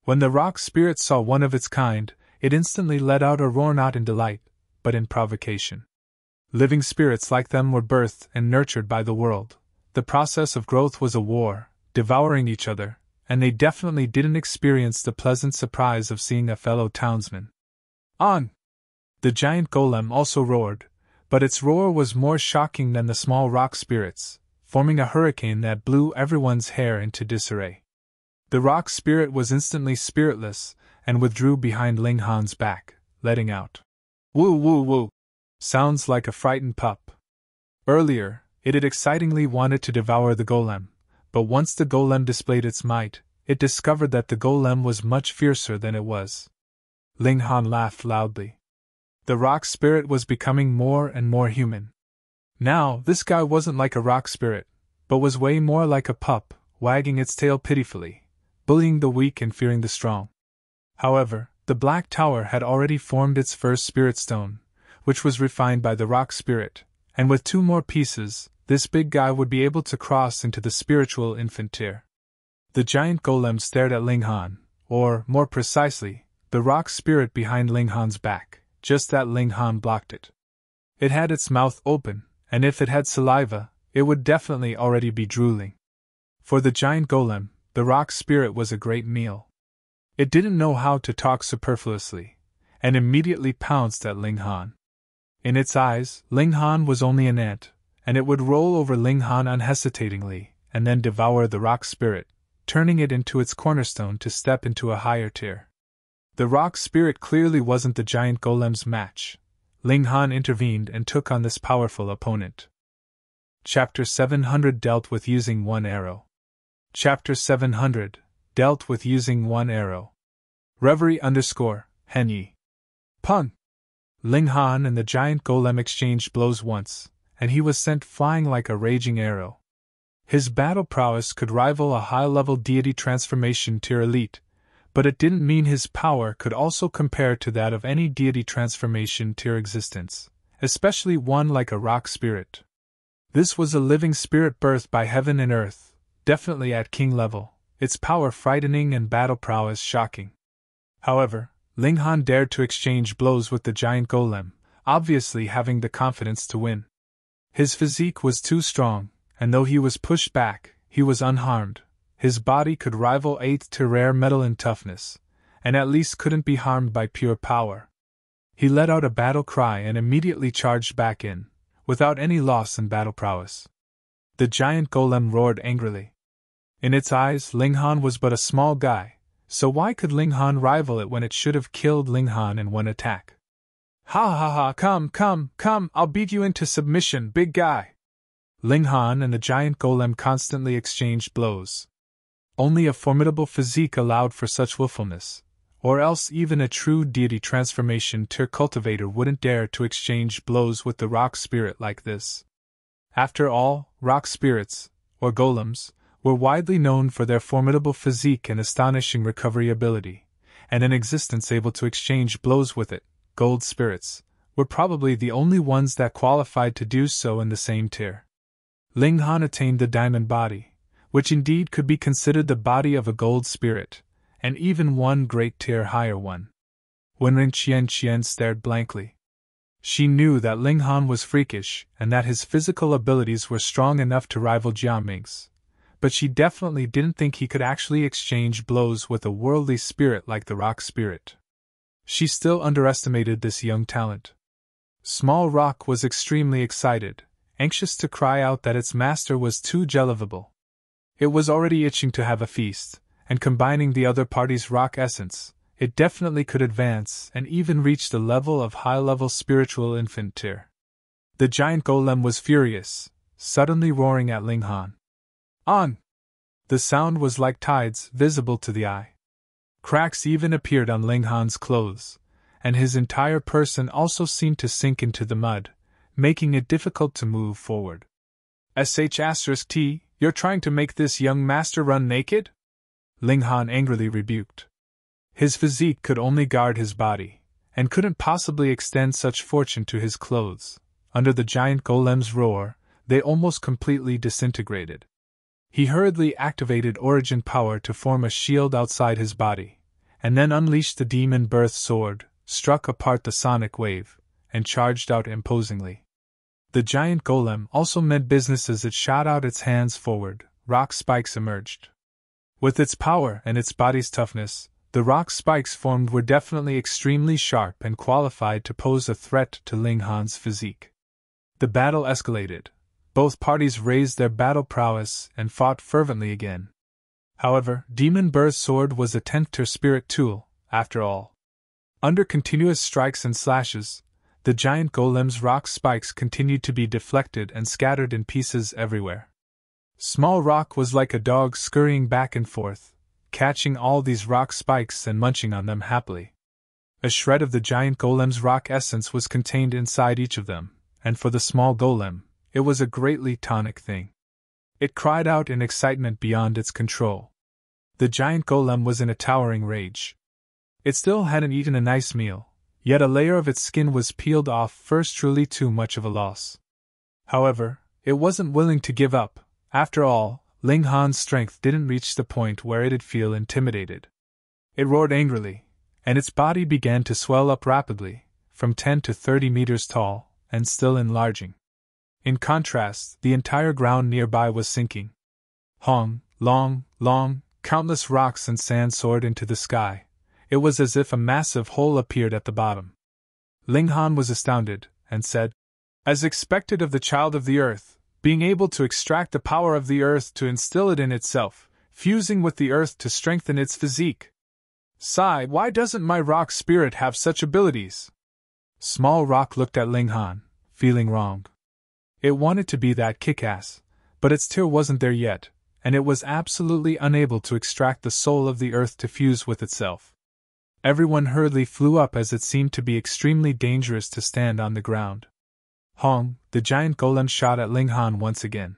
Speaker 1: When the rock spirit saw one of its kind, it instantly let out a roar not in delight, but in provocation. Living spirits like them were birthed and nurtured by the world. The process of growth was a war, devouring each other, and they definitely didn't experience the pleasant surprise of seeing a fellow townsman. On! The giant golem also roared, but its roar was more shocking than the small rock spirits, forming a hurricane that blew everyone's hair into disarray. The rock spirit was instantly spiritless, and withdrew behind Ling Han's back, letting out woo woo woo sounds like a frightened pup. Earlier, it had excitingly wanted to devour the golem, but once the golem displayed its might, it discovered that the golem was much fiercer than it was. Ling Han laughed loudly. The rock spirit was becoming more and more human. Now, this guy wasn't like a rock spirit, but was way more like a pup, wagging its tail pitifully, bullying the weak and fearing the strong. However, the Black Tower had already formed its first spirit stone, which was refined by the rock spirit, and with 2 more pieces, this big guy would be able to cross into the spiritual infant tier. The giant golem stared at Ling Han, or, more precisely, the rock spirit behind Ling Han's back, just that Ling Han blocked it. It had its mouth open, and if it had saliva, it would definitely already be drooling. For the giant golem, the rock spirit was a great meal. It didn't know how to talk superfluously, and immediately pounced at Ling Han. In its eyes, Ling Han was only an ant, and it would roll over Ling Han unhesitatingly, and then devour the rock spirit, turning it into its cornerstone to step into a higher tier. The rock spirit clearly wasn't the giant golem's match. Ling Han intervened and took on this powerful opponent. Chapter 700 dealt with using 1 arrow. Chapter 700 dealt with using 1 arrow. Reverie _Henyi. Pun! Ling Han and the giant golem exchanged blows once, and he was sent flying like a raging arrow. His battle prowess could rival a high-level deity transformation tier elite, but it didn't mean his power could also compare to that of any deity transformation tier existence, especially one like a rock spirit. This was a living spirit birthed by heaven and earth, definitely at king level, its power frightening and battle prowess shocking. However, Ling Han dared to exchange blows with the giant golem, obviously having the confidence to win. His physique was too strong, and though he was pushed back, he was unharmed. His body could rival 8th to rare metal in toughness, and at least couldn't be harmed by pure power. He let out a battle cry and immediately charged back in, without any loss in battle prowess. The giant golem roared angrily. In its eyes, Ling Han was but a small guy, so why could Ling Han rival it when it should have killed Ling Han in one attack? Ha ha ha, come, I'll beat you into submission, big guy! Ling Han and the giant golem constantly exchanged blows. Only a formidable physique allowed for such willfulness, or else even a true deity transformation tier cultivator wouldn't dare to exchange blows with the rock spirit like this. After all, rock spirits, or golems, were widely known for their formidable physique and astonishing recovery ability, and in existence able to exchange blows with it. Gold spirits were probably the only ones that qualified to do so in the same tier. Ling Han attained the diamond body, which indeed could be considered the body of a gold spirit, and even one great tier higher one. When Ren Qian stared blankly, she knew that Ling Han was freakish and that his physical abilities were strong enough to rival Jiaming's, but she definitely didn't think he could actually exchange blows with a worldly spirit like the rock spirit. She still underestimated this young talent. Small Rock was extremely excited, anxious to cry out that its master was too jellyable. It was already itching to have a feast, and combining the other party's rock essence, it definitely could advance and even reach the level of high-level spiritual infant tier. The giant golem was furious, suddenly roaring at Ling Han. On! The sound was like tides, visible to the eye. Cracks even appeared on Ling Han's clothes, and his entire person also seemed to sink into the mud, making it difficult to move forward. *T, you're trying to make this young master run naked? Ling Han angrily rebuked. His physique could only guard his body, and couldn't possibly extend such fortune to his clothes. Under the giant golem's roar, they almost completely disintegrated. He hurriedly activated origin power to form a shield outside his body, and then unleashed the demon birth sword, struck apart the sonic wave, and charged out imposingly. The giant golem also meant business as it shot out its hands forward. Rock spikes emerged. With its power and its body's toughness, the rock spikes formed were definitely extremely sharp and qualified to pose a threat to Ling Han's physique. The battle escalated. Both parties raised their battle prowess and fought fervently again. However, Demon Birth's sword was a 10th-tier spirit tool, after all. Under continuous strikes and slashes, the giant golem's rock spikes continued to be deflected and scattered in pieces everywhere. Small Rock was like a dog scurrying back and forth, catching all these rock spikes and munching on them happily. A shred of the giant golem's rock essence was contained inside each of them, and for the small golem, it was a greatly tonic thing. It cried out in excitement beyond its control. The giant golem was in a towering rage. It still hadn't eaten a nice meal, yet a layer of its skin was peeled off first, truly too much of a loss. However, it wasn't willing to give up. After all, Ling Han's strength didn't reach the point where it'd feel intimidated. It roared angrily, and its body began to swell up rapidly, from 10 to 30 meters tall, and still enlarging. In contrast, the entire ground nearby was sinking. Long, countless rocks and sand soared into the sky. It was as if a massive hole appeared at the bottom. Ling Han was astounded, and said, "As expected of the child of the earth, being able to extract the power of the earth to instill it in itself, fusing with the earth to strengthen its physique. Sigh, why doesn't my rock spirit have such abilities?" Small Rock looked at Ling Han, feeling wrong. It wanted to be that kick-ass, but its tier wasn't there yet, and it was absolutely unable to extract the soul of the earth to fuse with itself. Everyone hurriedly flew up as it seemed to be extremely dangerous to stand on the ground. The giant golem shot at Ling Han once again.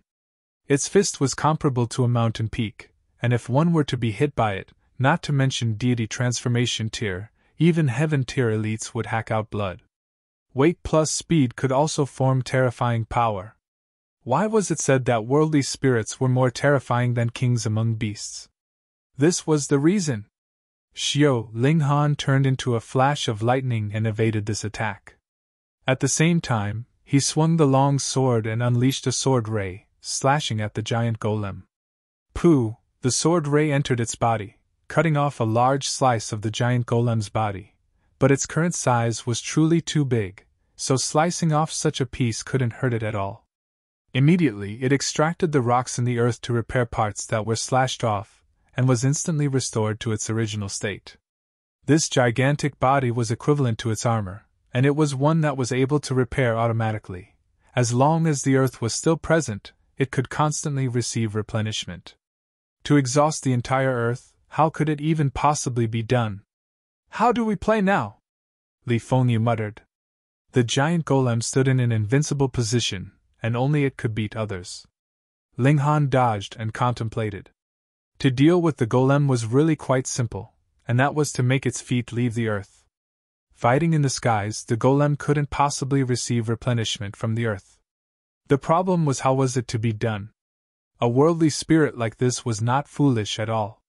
Speaker 1: Its fist was comparable to a mountain peak, and if one were to be hit by it, not to mention deity transformation tier, even heaven tier elites would hack out blood. Weight plus speed could also form terrifying power. Why was it said that worldly spirits were more terrifying than kings among beasts? This was the reason. Ling Han turned into a flash of lightning and evaded this attack. At the same time, he swung the long sword and unleashed a sword ray, slashing at the giant golem. Pooh! The sword ray entered its body, cutting off a large slice of the giant golem's body. But its current size was truly too big, so slicing off such a piece couldn't hurt it at all. Immediately it extracted the rocks in the earth to repair parts that were slashed off, and was instantly restored to its original state. This gigantic body was equivalent to its armor, and it was one that was able to repair automatically. As long as the earth was still present, it could constantly receive replenishment. To exhaust the entire earth, how could it even possibly be done? "How do we play now?" Li Fengyu muttered. The giant golem stood in an invincible position, and only it could beat others. Ling Han dodged and contemplated. To deal with the golem was really quite simple, and that was to make its feet leave the earth. Fighting in the skies, the golem couldn't possibly receive replenishment from the earth. The problem was, how was it to be done? A worldly spirit like this was not foolish at all.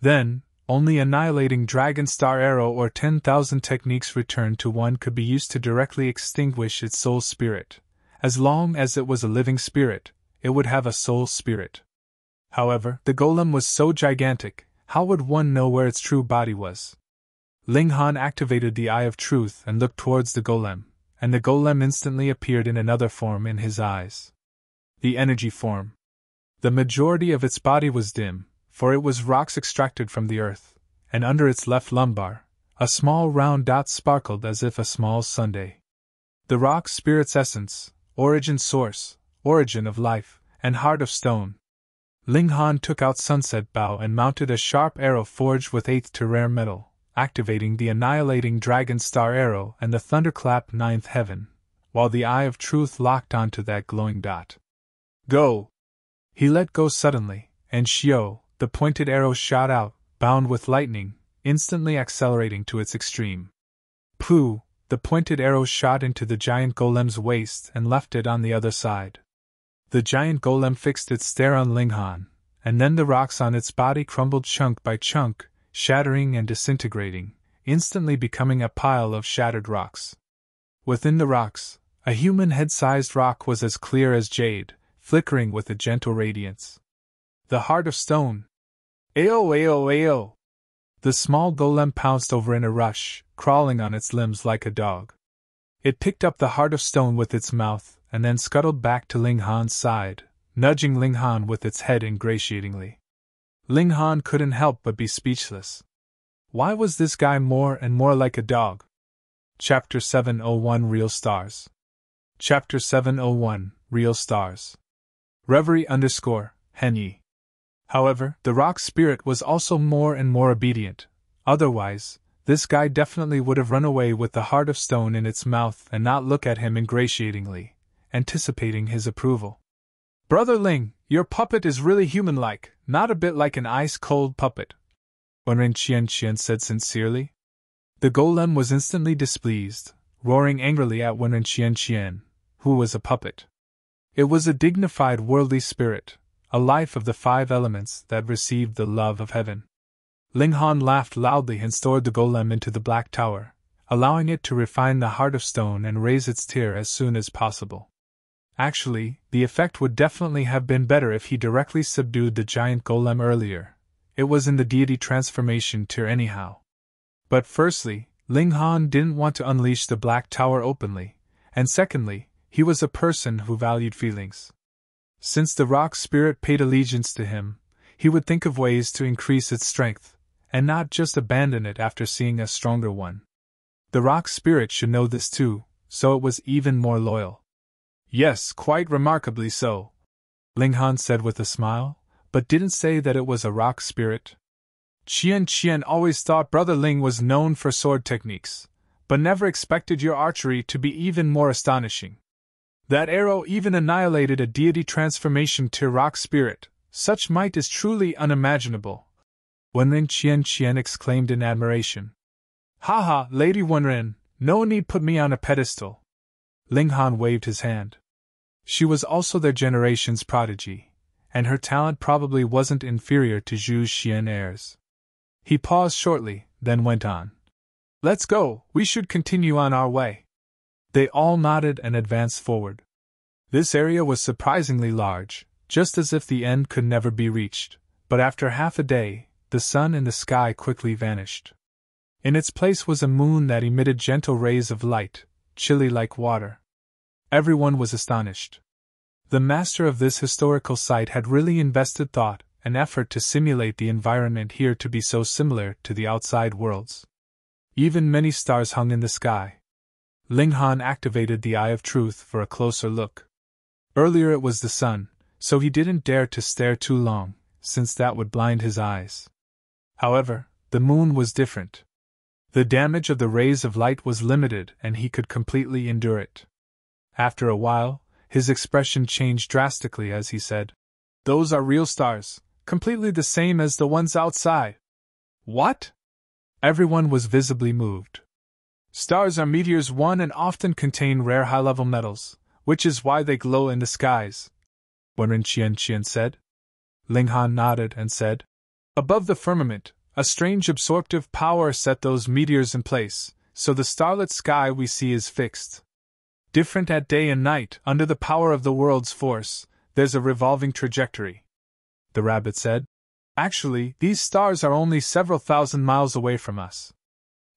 Speaker 1: Then, only annihilating Dragon Star Arrow or 10,000 techniques returned to one could be used to directly extinguish its soul spirit. As long as it was a living spirit, it would have a soul spirit. However, the golem was so gigantic, how would one know where its true body was? Ling Han activated the Eye of Truth and looked towards the golem, and the golem instantly appeared in another form in his eyes. The energy form. The majority of its body was dim, for it was rocks extracted from the earth, and under its left lumbar, a small round dot sparkled as if a small sundae. The rock spirit's essence, origin source, origin of life, and heart of stone. Ling Han took out Sunset Bow and mounted a sharp arrow forged with 8th to rare metal, activating the annihilating Dragon Star Arrow and the Thunderclap 9th Heaven, while the Eye of Truth locked onto that glowing dot. "Go!" He let go suddenly, and Xiu, the pointed arrow shot out, bound with lightning, instantly accelerating to its extreme. Pooh! The pointed arrow shot into the giant golem's waist and left it on the other side. The giant golem fixed its stare on Ling Han, and then the rocks on its body crumbled chunk by chunk, shattering and disintegrating, instantly becoming a pile of shattered rocks. Within the rocks, a human head-sized rock was as clear as jade, flickering with a gentle radiance. The heart of stone. Ayo, ayo, ayo! The small golem pounced over in a rush, crawling on its limbs like a dog. It picked up the heart of stone with its mouth, and then scuttled back to Ling Han's side, nudging Ling Han with its head ingratiatingly. Ling Han couldn't help but be speechless. Why was this guy more and more like a dog? Chapter 701 Real Stars. Chapter 701 Real Stars. Reverie _Henyi. However, the rock spirit was also more and more obedient. Otherwise, this guy definitely would have run away with the heart of stone in its mouth and not look at him ingratiatingly, anticipating his approval. Brother Ling, your puppet is really human-like, not a bit like an ice-cold puppet, Wenren Qian said sincerely. The golem was instantly displeased, roaring angrily at Wenren Qian, who was a puppet. It was a dignified worldly spirit, a life of the 5 elements that received the love of heaven. Ling Han laughed loudly and stored the golem into the Black Tower, allowing it to refine the heart of stone and raise its tier as soon as possible. Actually, the effect would definitely have been better if he directly subdued the giant golem earlier. It was in the deity transformation tier anyhow. But firstly, Ling Han didn't want to unleash the Black Tower openly, and secondly, he was a person who valued feelings. Since the rock spirit paid allegiance to him, he would think of ways to increase its strength, and not just abandon it after seeing a stronger one. The rock spirit should know this too, so it was even more loyal. Yes, quite remarkably so, Ling Han said with a smile, but didn't say that it was a rock spirit. Qian always thought Brother Ling was known for sword techniques, but never expected your archery to be even more astonishing. That arrow even annihilated a deity transformation tier rock spirit. Such might is truly unimaginable. Wenren Qian exclaimed in admiration. Haha, Lady Wenren, no need put me on a pedestal. Ling Han waved his hand. She was also their generation's prodigy, and her talent probably wasn't inferior to Xu Xiu Ran's. He paused shortly, then went on. Let's go, we should continue on our way. They all nodded and advanced forward. This area was surprisingly large, just as if the end could never be reached, but after half a day, the sun in the sky quickly vanished. In its place was a moon that emitted gentle rays of light, chilly like water. Everyone was astonished. The master of this historical site had really invested thought and effort to simulate the environment here to be so similar to the outside worlds. Even many stars hung in the sky. Ling Han activated the Eye of Truth for a closer look. Earlier it was the sun, so he didn't dare to stare too long, since that would blind his eyes. However, the moon was different. The damage of the rays of light was limited and he could completely endure it. After a while, his expression changed drastically as he said, Those are real stars, completely the same as the ones outside. What? Everyone was visibly moved. Stars are meteors and often contain rare high-level metals, which is why they glow in the skies, Wenren Qian said. Ling Han nodded and said, Above the firmament, a strange absorptive power set those meteors in place, so the starlit sky we see is fixed. Different at day and night, under the power of the world's force, there's a revolving trajectory. The rabbit said, Actually, these stars are only several thousand miles away from us.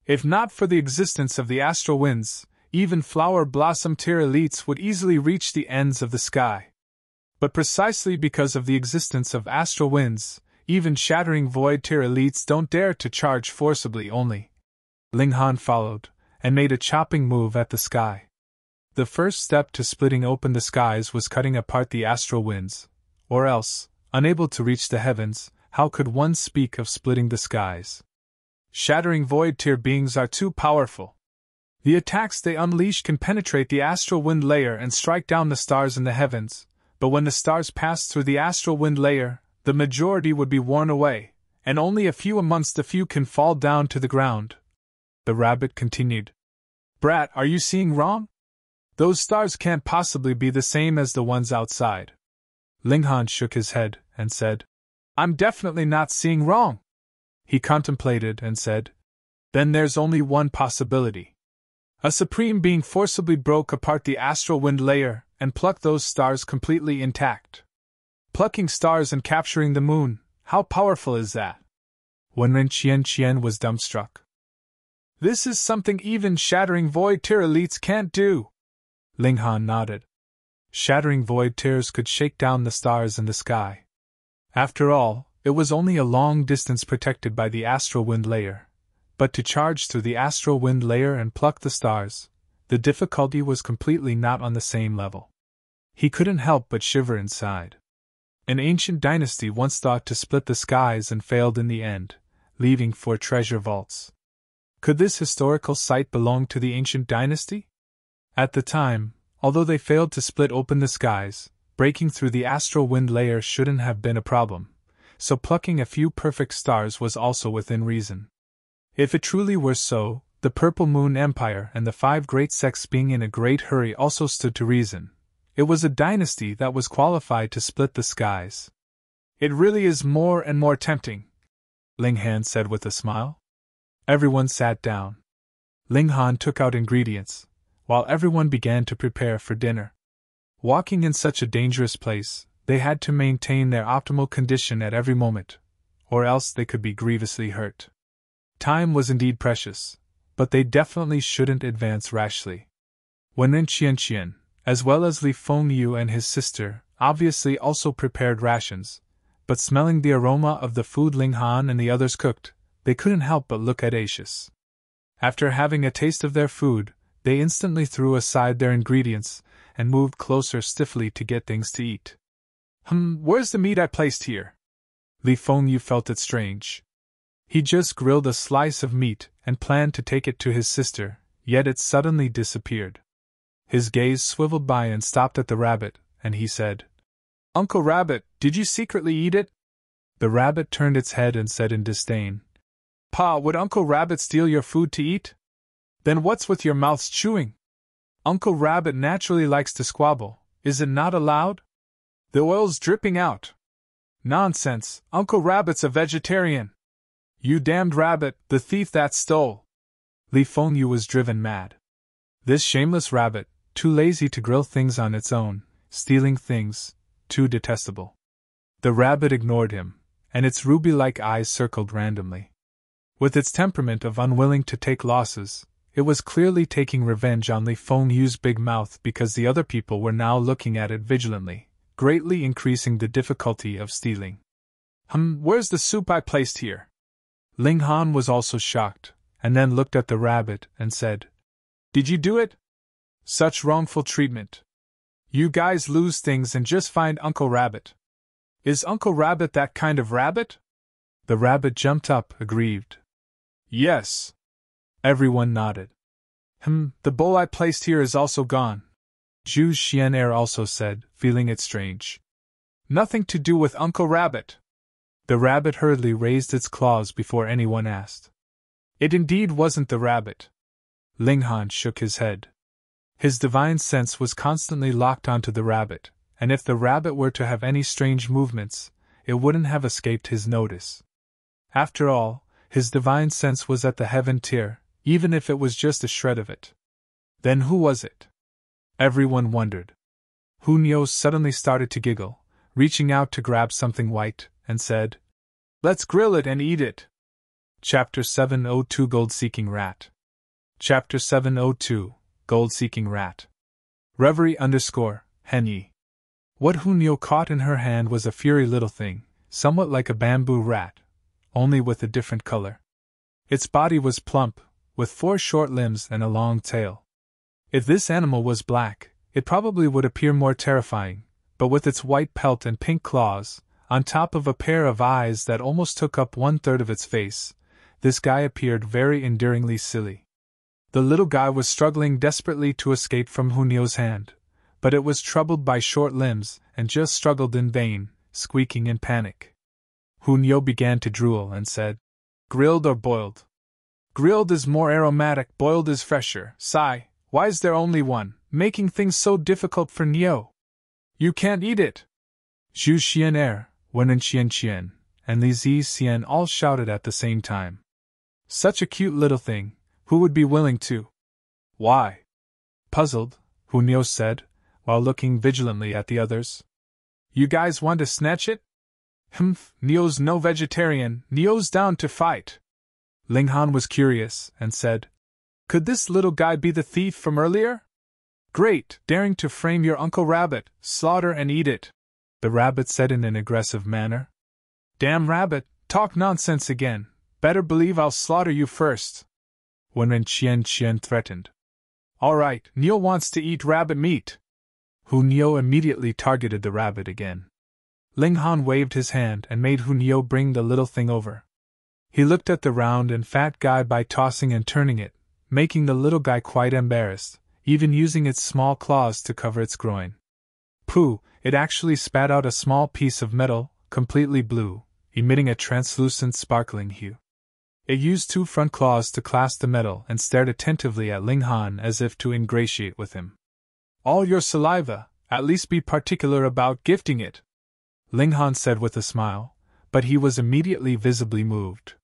Speaker 1: If not for the existence of the astral winds, even flower blossom tier elites would easily reach the ends of the sky. But precisely because of the existence of astral winds, even shattering void tier elites don't dare to charge forcibly only. Ling Han followed, and made a chopping move at the sky. The first step to splitting open the skies was cutting apart the astral winds, or else, unable to reach the heavens, how could one speak of splitting the skies? Shattering void tier beings are too powerful. The attacks they unleash can penetrate the astral wind layer and strike down the stars in the heavens, but when the stars pass through the astral wind layer, the majority would be worn away, and only a few amongst the few can fall down to the ground. The rabbit continued. Brat, are you seeing wrong? Those stars can't possibly be the same as the ones outside. Ling Han shook his head and said, I'm definitely not seeing wrong. He contemplated and said, Then there's only one possibility. A supreme being forcibly broke apart the astral wind layer and plucked those stars completely intact. Plucking stars and capturing the moon, how powerful is that? Wenren Qian was dumbstruck. This is something even shattering void tear elites can't do. Ling Han nodded. Shattering void tears could shake down the stars in the sky. After all, it was only a long distance protected by the astral wind layer. But to charge through the astral wind layer and pluck the stars, the difficulty was completely not on the same level. He couldn't help but shiver inside. An ancient dynasty once thought to split the skies and failed in the end, leaving 4 treasure vaults. Could this historical site belong to the ancient dynasty? At the time, although they failed to split open the skies, breaking through the astral wind layer shouldn't have been a problem, so plucking a few perfect stars was also within reason. If it truly were so, the Purple Moon Empire and the 5 great sects being in a great hurry also stood to reason. It was a dynasty that was qualified to split the skies. It really is more and more tempting, Ling Han said with a smile. Everyone sat down. Ling Han took out ingredients, while everyone began to prepare for dinner. Walking in such a dangerous place, they had to maintain their optimal condition at every moment, or else they could be grievously hurt. Time was indeed precious, but they definitely shouldn't advance rashly. Wenren Qian, as well as Li Fengyu and his sister, obviously also prepared rations, but smelling the aroma of the food Ling Han and the others cooked, they couldn't help but look audacious. After having a taste of their food, they instantly threw aside their ingredients and moved closer stiffly to get things to eat. Where's the meat I placed here? Li Fengyu felt it strange. He just grilled a slice of meat and planned to take it to his sister, yet it suddenly disappeared. His gaze swiveled by and stopped at the rabbit, and he said, Uncle Rabbit, did you secretly eat it? The rabbit turned its head and said in disdain, Pa, would Uncle Rabbit steal your food to eat? Then what's with your mouths chewing? Uncle Rabbit naturally likes to squabble, is it not allowed? The oil's dripping out. Nonsense, Uncle Rabbit's a vegetarian. You damned rabbit, the thief that stole. Li Fengyu was driven mad. This shameless rabbit, too lazy to grill things on its own, stealing things, too detestable. The rabbit ignored him, and its ruby-like eyes circled randomly. With its temperament of unwilling to take losses, it was clearly taking revenge on Li Fengyu's big mouth because the other people were now looking at it vigilantly, greatly increasing the difficulty of stealing. Where's the soup I placed here? Ling Han was also shocked, and then looked at the rabbit and said, Did you do it? Such wrongful treatment. You guys lose things and just find Uncle Rabbit. Is Uncle Rabbit that kind of rabbit? The rabbit jumped up, aggrieved. Yes. Everyone nodded. The bowl I placed here is also gone. Xu Xiu Ran also said, feeling it strange. Nothing to do with Uncle Rabbit. The rabbit hurriedly raised its claws before anyone asked. It indeed wasn't the rabbit. Ling Han shook his head. His divine sense was constantly locked onto the rabbit, and if the rabbit were to have any strange movements, it wouldn't have escaped his notice. After all, his divine sense was at the heaven tier, even if it was just a shred of it. Then who was it? Everyone wondered. Hu Niu suddenly started to giggle, reaching out to grab something white, and said, Let's grill it and eat it. Chapter 702 Gold-Seeking Rat. Chapter 702 Gold-Seeking Rat. Reverie _Henyi. What Hu Niu caught in her hand was a furry little thing, somewhat like a bamboo rat, only with a different color. Its body was plump, with 4 short limbs and a long tail. If this animal was black, it probably would appear more terrifying, but with its white pelt and pink claws, on top of a pair of eyes that almost took up 1/3 of its face, this guy appeared very endearingly silly. The little guy was struggling desperately to escape from Hu Niu's hand, but it was troubled by short limbs and just struggled in vain, squeaking in panic. Hu Niu began to drool and said, Grilled or boiled? Grilled is more aromatic, boiled is fresher. Sigh, why is there only one, making things so difficult for Niu? You can't eat it! Xu Xiu Ran, Wenren Qian, and Li Zixian all shouted at the same time. Such a cute little thing, who would be willing to? Why? Puzzled, Hu Niu said, while looking vigilantly at the others. You guys want to snatch it? Nio's no vegetarian, Nio's down to fight. Ling Han was curious, and said, Could this little guy be the thief from earlier? Great, daring to frame your Uncle Rabbit, slaughter and eat it, the rabbit said in an aggressive manner. Damn rabbit, talk nonsense again, better believe I'll slaughter you first. Wenren Qian threatened. All right, Nio wants to eat rabbit meat. Hu Niu immediately targeted the rabbit again. Ling Han waved his hand and made Hu Niu bring the little thing over. He looked at the round and fat guy by tossing and turning it, making the little guy quite embarrassed, even using its small claws to cover its groin. Pooh, it actually spat out a small piece of metal, completely blue, emitting a translucent sparkling hue. It used 2 front claws to clasp the metal and stared attentively at Ling Han as if to ingratiate with him. All your saliva, at least be particular about gifting it, Ling Han said with a smile, but he was immediately visibly moved.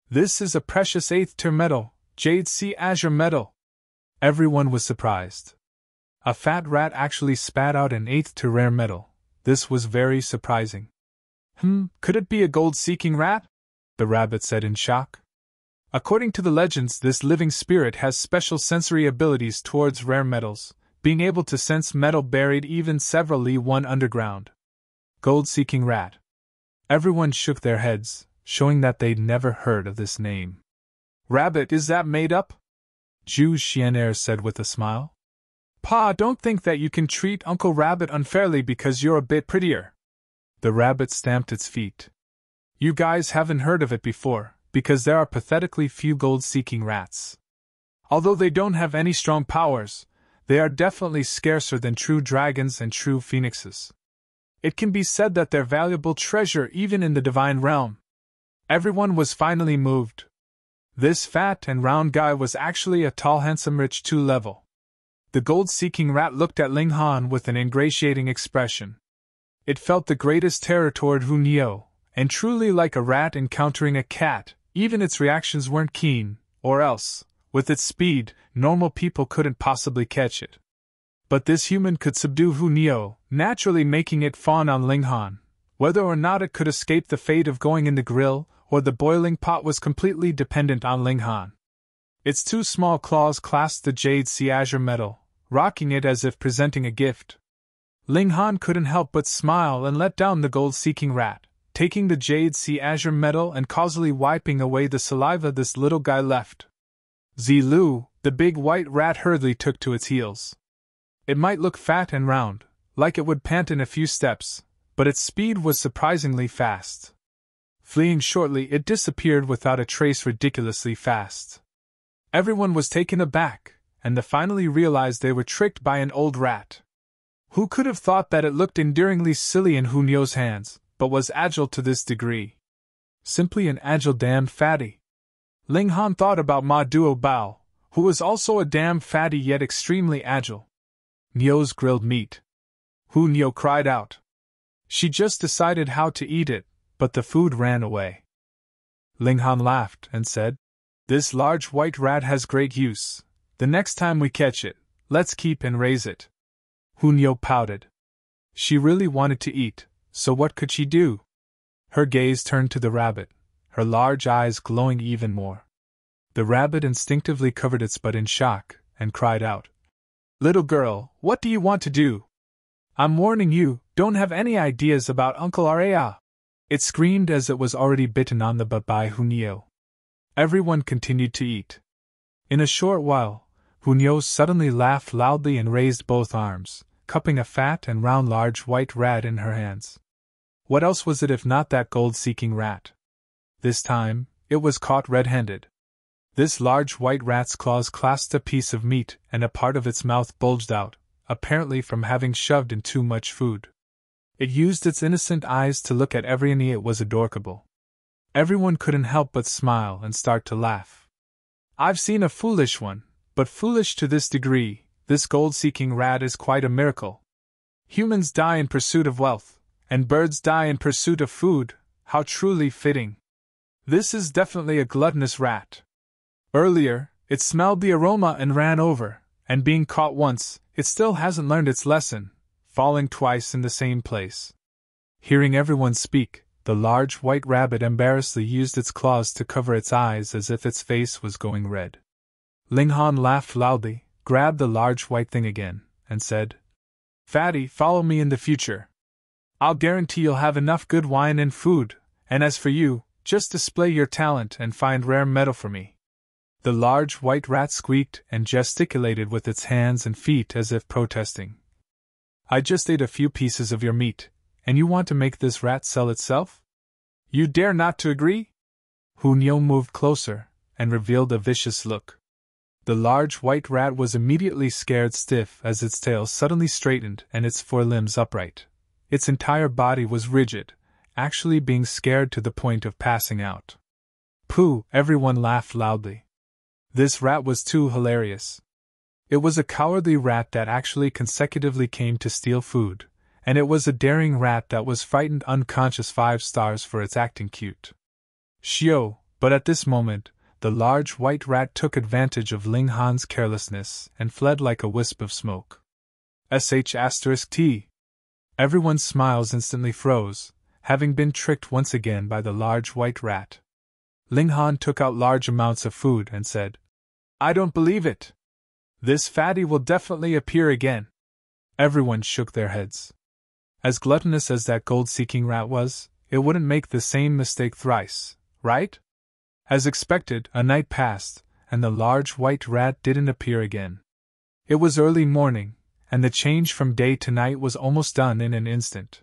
Speaker 1: This is a precious 8th tier metal, Jade Sea Azure metal. Everyone was surprised. A fat rat actually spat out an 8th tier rare metal. This was very surprising. Could it be a gold-seeking rat? The rabbit said in shock. According to the legends, this living spirit has special sensory abilities towards rare metals, being able to sense metal buried even several li one underground. Gold-seeking rat. Everyone shook their heads, showing that they'd never heard of this name. Rabbit, is that made up? Xu Xiu said with a smile. Pa, don't think that you can treat Uncle Rabbit unfairly because you're a bit prettier. The rabbit stamped its feet. You guys haven't heard of it before, because there are pathetically few gold-seeking rats. Although they don't have any strong powers, they are definitely scarcer than true dragons and true phoenixes. It can be said that they're valuable treasure even in the divine realm. Everyone was finally moved. This fat and round guy was actually a tall, handsome, rich 2 level. The gold-seeking rat looked at Ling Han with an ingratiating expression. It felt the greatest terror toward Hu Niu, and truly like a rat encountering a cat, even its reactions weren't keen, or else, with its speed, normal people couldn't possibly catch it. But this human could subdue Hu Niu, naturally making it fawn on Ling Han. Whether or not it could escape the fate of going in the grill or the boiling pot was completely dependent on Ling Han. Its 2 small claws clasped the Jade Sea Azure metal, rocking it as if presenting a gift. Ling Han couldn't help but smile and let down the gold-seeking rat, taking the Jade Sea Azure metal and causally wiping away the saliva this little guy left. Zilu, the big white rat, hurriedly took to its heels. It might look fat and round, like it would pant in a few steps, but its speed was surprisingly fast. Fleeing shortly, it disappeared without a trace, ridiculously fast. Everyone was taken aback, and they finally realized they were tricked by an old rat. Who could have thought that it looked endearingly silly in Hu Niu's hands, but was agile to this degree? Simply an agile damn fatty. Ling Han thought about Ma Duo Bao, who was also a damn fatty yet extremely agile. Niu's grilled meat. Hu Niu cried out. She just decided how to eat it, but the food ran away. Ling Han laughed and said, This large white rat has great use. The next time we catch it, let's keep and raise it. Hu Niu pouted. She really wanted to eat, so what could she do? Her gaze turned to the rabbit, her large eyes glowing even more. The rabbit instinctively covered its butt in shock, and cried out, Little girl, what do you want to do? I'm warning you, don't have any ideas about Uncle Rea. It screamed as it was already bitten on the butt by Hu Niu. Everyone continued to eat. In a short while, Hu Niu suddenly laughed loudly and raised both arms, cupping a fat and round large white rat in her hands. What else was it if not that gold-seeking rat? This time, it was caught red-handed. This large white rat's claws clasped a piece of meat and a part of its mouth bulged out, apparently from having shoved in too much food. It used its innocent eyes to look at everyone. It was adorable. Everyone couldn't help but smile and start to laugh. I've seen a foolish one, but foolish to this degree, this gold-seeking rat is quite a miracle. Humans die in pursuit of wealth, and birds die in pursuit of food, How truly fitting. This is definitely a gluttonous rat. Earlier, it smelled the aroma and ran over, and being caught once, it still hasn't learned its lesson, falling twice in the same place. Hearing everyone speak, the large white rabbit embarrassedly used its claws to cover its eyes as if its face was going red. Ling Han laughed loudly, grabbed the large white thing again, and said, "Fatty, follow me in the future. I'll guarantee you'll have enough good wine and food, and as for you, just display your talent and find rare metal for me." The large white rat squeaked and gesticulated with its hands and feet as if protesting. "I just ate a few pieces of your meat, and you want to make this rat sell itself? You dare not to agree?" Hu Niu moved closer and revealed a vicious look. The large white rat was immediately scared stiff as its tail suddenly straightened and its forelimbs upright. Its entire body was rigid, actually being scared to the point of passing out. Pooh! Everyone laughed loudly. This rat was too hilarious. It was a cowardly rat that actually consecutively came to steal food, and it was a daring rat that was frightened unconscious 5 stars for its acting cute. Shio, but at this moment, the large white rat took advantage of Ling Han's carelessness and fled like a wisp of smoke. *T. Everyone's smiles instantly froze, having been tricked once again by the large white rat. Ling Han took out large amounts of food and said, "I don't believe it. This fatty will definitely appear again." Everyone shook their heads. As gluttonous as that gold-seeking rat was, it wouldn't make the same mistake thrice, right? As expected, a night passed, and the large white rat didn't appear again. It was early morning, and the change from day to night was almost done in an instant.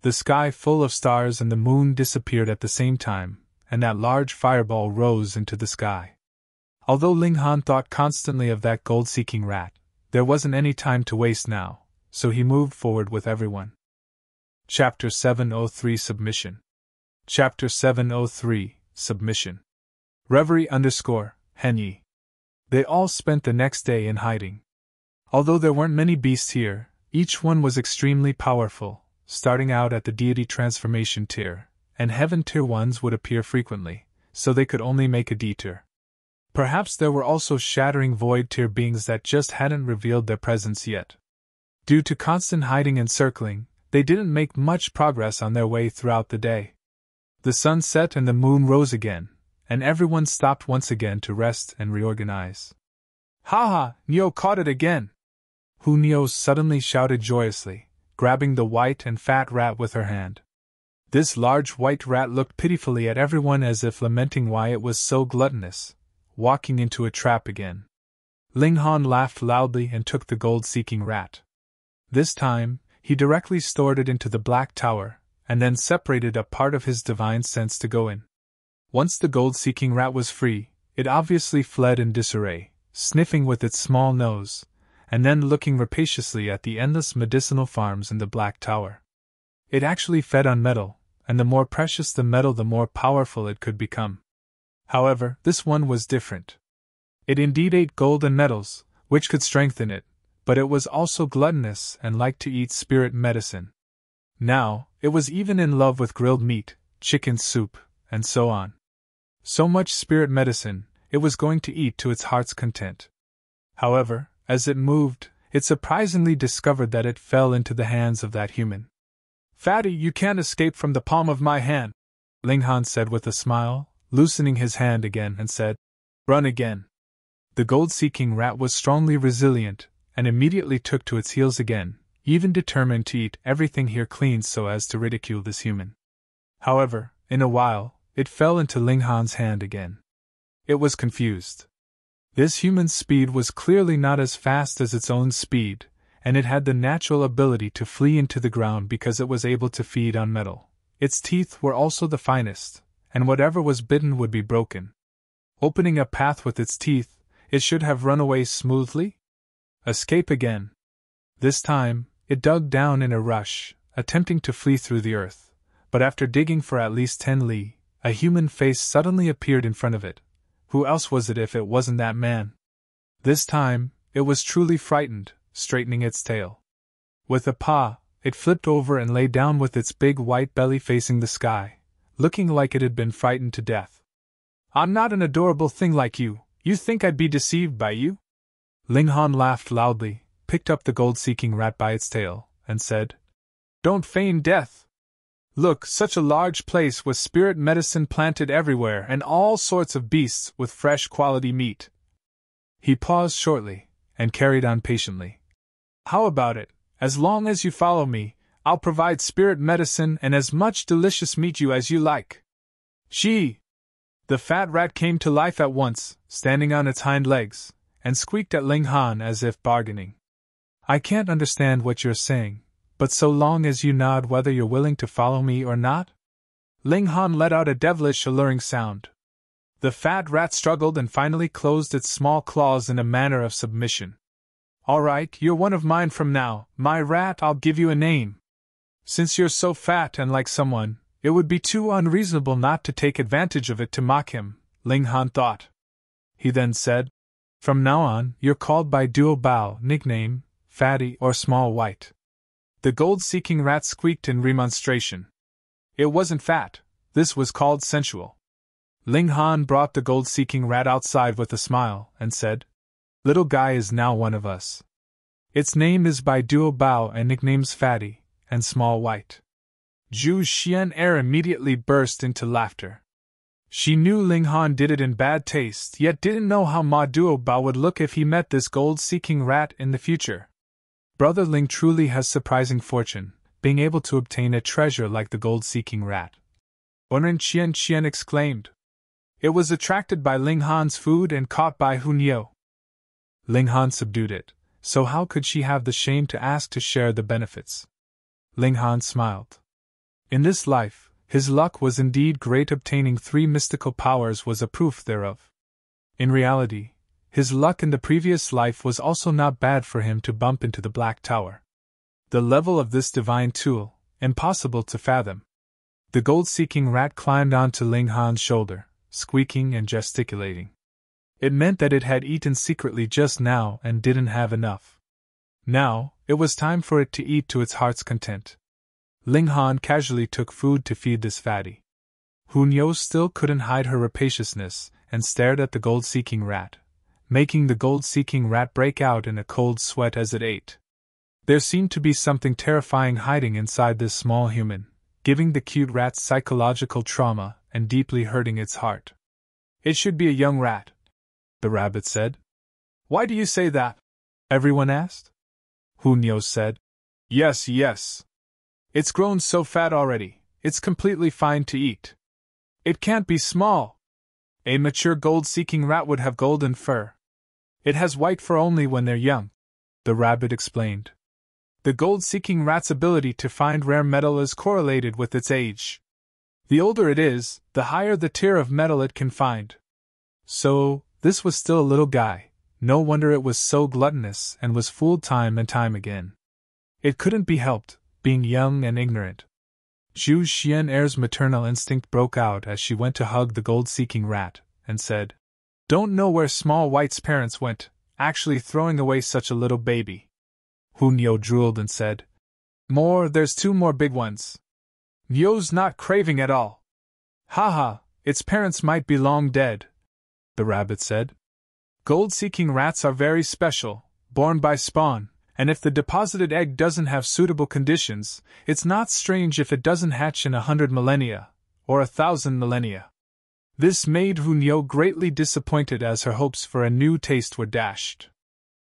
Speaker 1: The sky full of stars and the moon disappeared at the same time, and that large fireball rose into the sky. Although Ling Han thought constantly of that gold-seeking rat, there wasn't any time to waste now, so he moved forward with everyone. Chapter 703 Submission. Chapter 703 Submission. Reverie _Henyi. They all spent the next day in hiding. Although there weren't many beasts here, each one was extremely powerful, starting out at the deity transformation tier, and heaven tier ones would appear frequently, so they could only make a detour. Perhaps there were also shattering void tier beings that just hadn't revealed their presence yet. Due to constant hiding and circling, they didn't make much progress on their way throughout the day. The sun set and the moon rose again, and everyone stopped once again to rest and reorganize. "Ha! Nio caught it again!" Hu Niu suddenly shouted joyously, grabbing the white and fat rat with her hand. This large white rat looked pitifully at everyone as if lamenting why it was so gluttonous, walking into a trap again. Ling Han laughed loudly and took the gold-seeking rat. This time, he directly stored it into the black tower, and then separated a part of his divine sense to go in. Once the gold-seeking rat was free, it obviously fled in disarray, sniffing with its small nose, and then looking rapaciously at the endless medicinal farms in the black tower. It actually fed on metal, and the more precious the metal the more powerful it could become. However, this one was different. It indeed ate gold and metals, which could strengthen it, but it was also gluttonous and liked to eat spirit medicine. Now, it was even in love with grilled meat, chicken soup, and so on. So much spirit medicine, it was going to eat to its heart's content. However, as it moved, it surprisingly discovered that it fell into the hands of that human. "Fatty, you can't escape from the palm of my hand," Ling Han said with a smile, loosening his hand again and said, "Run again." The gold-seeking rat was strongly resilient, and immediately took to its heels again, even determined to eat everything here clean so as to ridicule this human. However, in a while, it fell into Ling Han's hand again. It was confused. This human's speed was clearly not as fast as its own speed, and it had the natural ability to flee into the ground because it was able to feed on metal. Its teeth were also the finest, and whatever was bitten would be broken. Opening a path with its teeth, it should have run away smoothly? Escape again. This time, it dug down in a rush, attempting to flee through the earth, but after digging for at least 10 li, a human face suddenly appeared in front of it. Who else was it if it wasn't that man? This time, it was truly frightened, straightening its tail. With a paw, it flipped over and lay down with its big white belly facing the sky, looking like it had been frightened to death. I'm not an adorable thing like you. You think I'd be deceived by you? Ling Han laughed loudly, picked up the gold-seeking rat by its tail, and said, Don't feign death. Look, such a large place with spirit medicine planted everywhere and all sorts of beasts with fresh quality meat. He paused shortly, and carried on patiently. How about it? As long as you follow me, I'll provide spirit medicine and as much delicious meat you as you like. Gee! The fat rat came to life at once, standing on its hind legs, and squeaked at Ling Han as if bargaining. I can't understand what you're saying, but so long as you nod whether you're willing to follow me or not? Ling Han let out a devilish alluring sound. The fat rat struggled and finally closed its small claws in a manner of submission. All right, you're one of mine from now, my rat. I'll give you a name. Since you're so fat and like someone, it would be too unreasonable not to take advantage of it to mock him, Ling Han thought. He then said, From now on, you're called by Duo Bao, nickname, Fatty or Small White. The gold-seeking rat squeaked in remonstration. It wasn't fat, this was called sensual. Ling Han brought the gold-seeking rat outside with a smile, and said, Little guy is now one of us. Its name is by Duo Bao and nicknames Fatty and Small White. Xu Xiu Ran immediately burst into laughter. She knew Ling Han did it in bad taste, yet didn't know how Ma Duo Bao would look if he met this gold-seeking rat in the future. Brother Ling truly has surprising fortune, being able to obtain a treasure like the gold-seeking rat. Onren Qian exclaimed. It was attracted by Ling Han's food and caught by Hunyo. Ling Han subdued it, so how could she have the shame to ask to share the benefits? Ling Han smiled. In this life, his luck was indeed great. Obtaining 3 mystical powers was a proof thereof. In reality, his luck in the previous life was also not bad for him to bump into the Black Tower. The level of this divine tool, impossible to fathom. The gold-seeking rat climbed onto Ling Han's shoulder, squeaking and gesticulating. It meant that it had eaten secretly just now and didn't have enough. Now, it was time for it to eat to its heart's content. Ling Han casually took food to feed this fatty. Hunyo still couldn't hide her rapaciousness and stared at the gold-seeking rat, making the gold-seeking rat break out in a cold sweat as it ate. There seemed to be something terrifying hiding inside this small human, giving the cute rat psychological trauma and deeply hurting its heart. It should be a young rat, the rabbit said. Why do you say that? Everyone asked. Hunyo said. Yes. It's grown so fat already, it's completely fine to eat. It can't be small. A mature gold-seeking rat would have golden fur. It has white fur only when they're young, the rabbit explained. The gold-seeking rat's ability to find rare metal is correlated with its age. The older it is, the higher the tier of metal it can find. So, this was still a little guy. No wonder it was so gluttonous and was fooled time and time again. It couldn't be helped, being young and ignorant. Xu Xiu Ran's maternal instinct broke out as she went to hug the gold-seeking rat, and said, Don't know where Small White's parents went, actually throwing away such a little baby. Hunyo drooled and said, There's 2 more big ones. Nyo's not craving at all. Haha, its parents might be long dead, the rabbit said. Gold-seeking rats are very special, born by spawn, and if the deposited egg doesn't have suitable conditions, it's not strange if it doesn't hatch in 100 millennia, or 1,000 millennia. This made Hunyo greatly disappointed as her hopes for a new taste were dashed.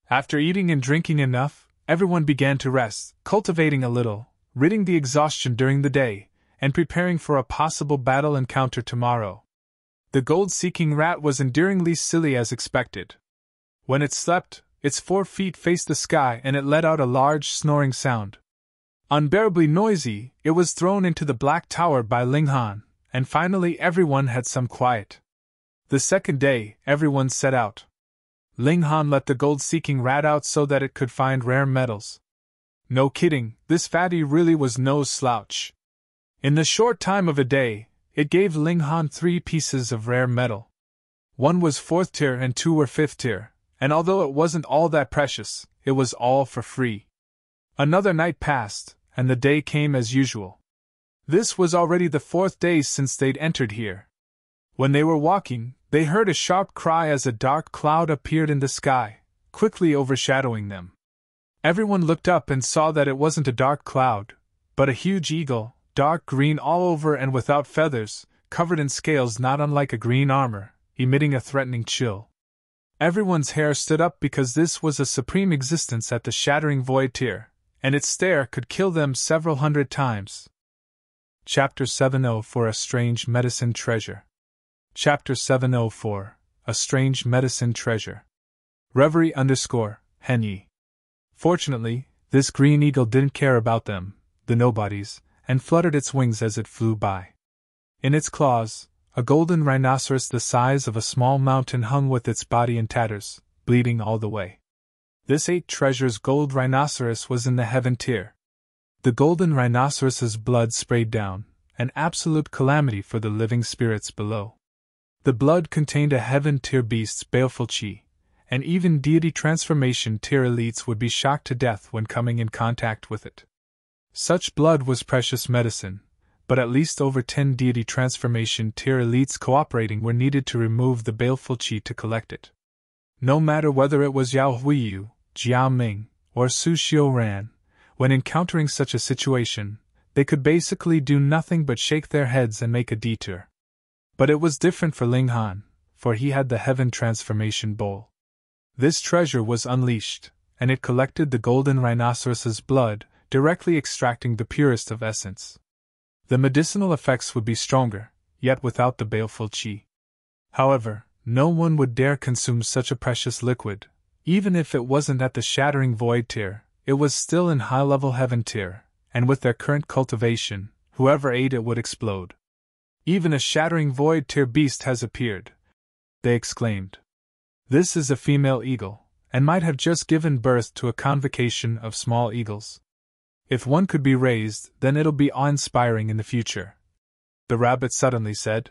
Speaker 1: After eating and drinking enough, everyone began to rest, cultivating a little, ridding the exhaustion during the day, and preparing for a possible battle encounter tomorrow. The gold-seeking rat was endearingly silly as expected. When it slept, its 4 feet faced the sky and it let out a large snoring sound. Unbearably noisy, it was thrown into the Black Tower by Ling Han, and finally everyone had some quiet. The second day, everyone set out. Ling Han let the gold-seeking rat out so that it could find rare metals. No kidding, this fatty really was no slouch. In the short time of a day, it gave Ling Han 3 pieces of rare metal. 1 was 4th tier and 2 were 5th tier. And although it wasn't all that precious, it was all for free. Another night passed, and the day came as usual. This was already the 4th day since they'd entered here. When they were walking, they heard a sharp cry as a dark cloud appeared in the sky, quickly overshadowing them. Everyone looked up and saw that it wasn't a dark cloud, but a huge eagle, dark green all over and without feathers, covered in scales not unlike a green armor, emitting a threatening chill. Everyone's hair stood up because this was a supreme existence at the shattering void tier, and its stare could kill them several hundred times. Chapter 704 A Strange Medicine Treasure. Chapter 704 A Strange Medicine Treasure. Reverie _Henyi. Fortunately, this green eagle didn't care about them, the nobodies, and fluttered its wings as it flew by. In its claws, a golden rhinoceros the size of a small mountain hung with its body in tatters, bleeding all the way. This 8 treasures gold rhinoceros was in the heaven tier. The golden rhinoceros's blood sprayed down, an absolute calamity for the living spirits below. The blood contained a heaven tier beast's baleful chi, and even deity transformation tier elites would be shocked to death when coming in contact with it. Such blood was precious medicine, but at least over 10 deity transformation tier elites cooperating were needed to remove the baleful chi to collect it. No matter whether it was Yao Huiyu, Jiao Ming, or Xu Xiu Ran, when encountering such a situation, they could basically do nothing but shake their heads and make a detour. But it was different for Ling Han, for he had the heaven transformation bowl. This treasure was unleashed, and it collected the golden rhinoceros's blood, directly extracting the purest of essence. The medicinal effects would be stronger, yet without the baleful chi. However, no one would dare consume such a precious liquid. Even if it wasn't at the shattering void tier, it was still in high-level heaven tier, and with their current cultivation, whoever ate it would explode. Even a shattering void tier beast has appeared, they exclaimed. This is a female eagle, and might have just given birth to a convocation of small eagles. If one could be raised, then it'll be awe-inspiring in the future, the rabbit suddenly said.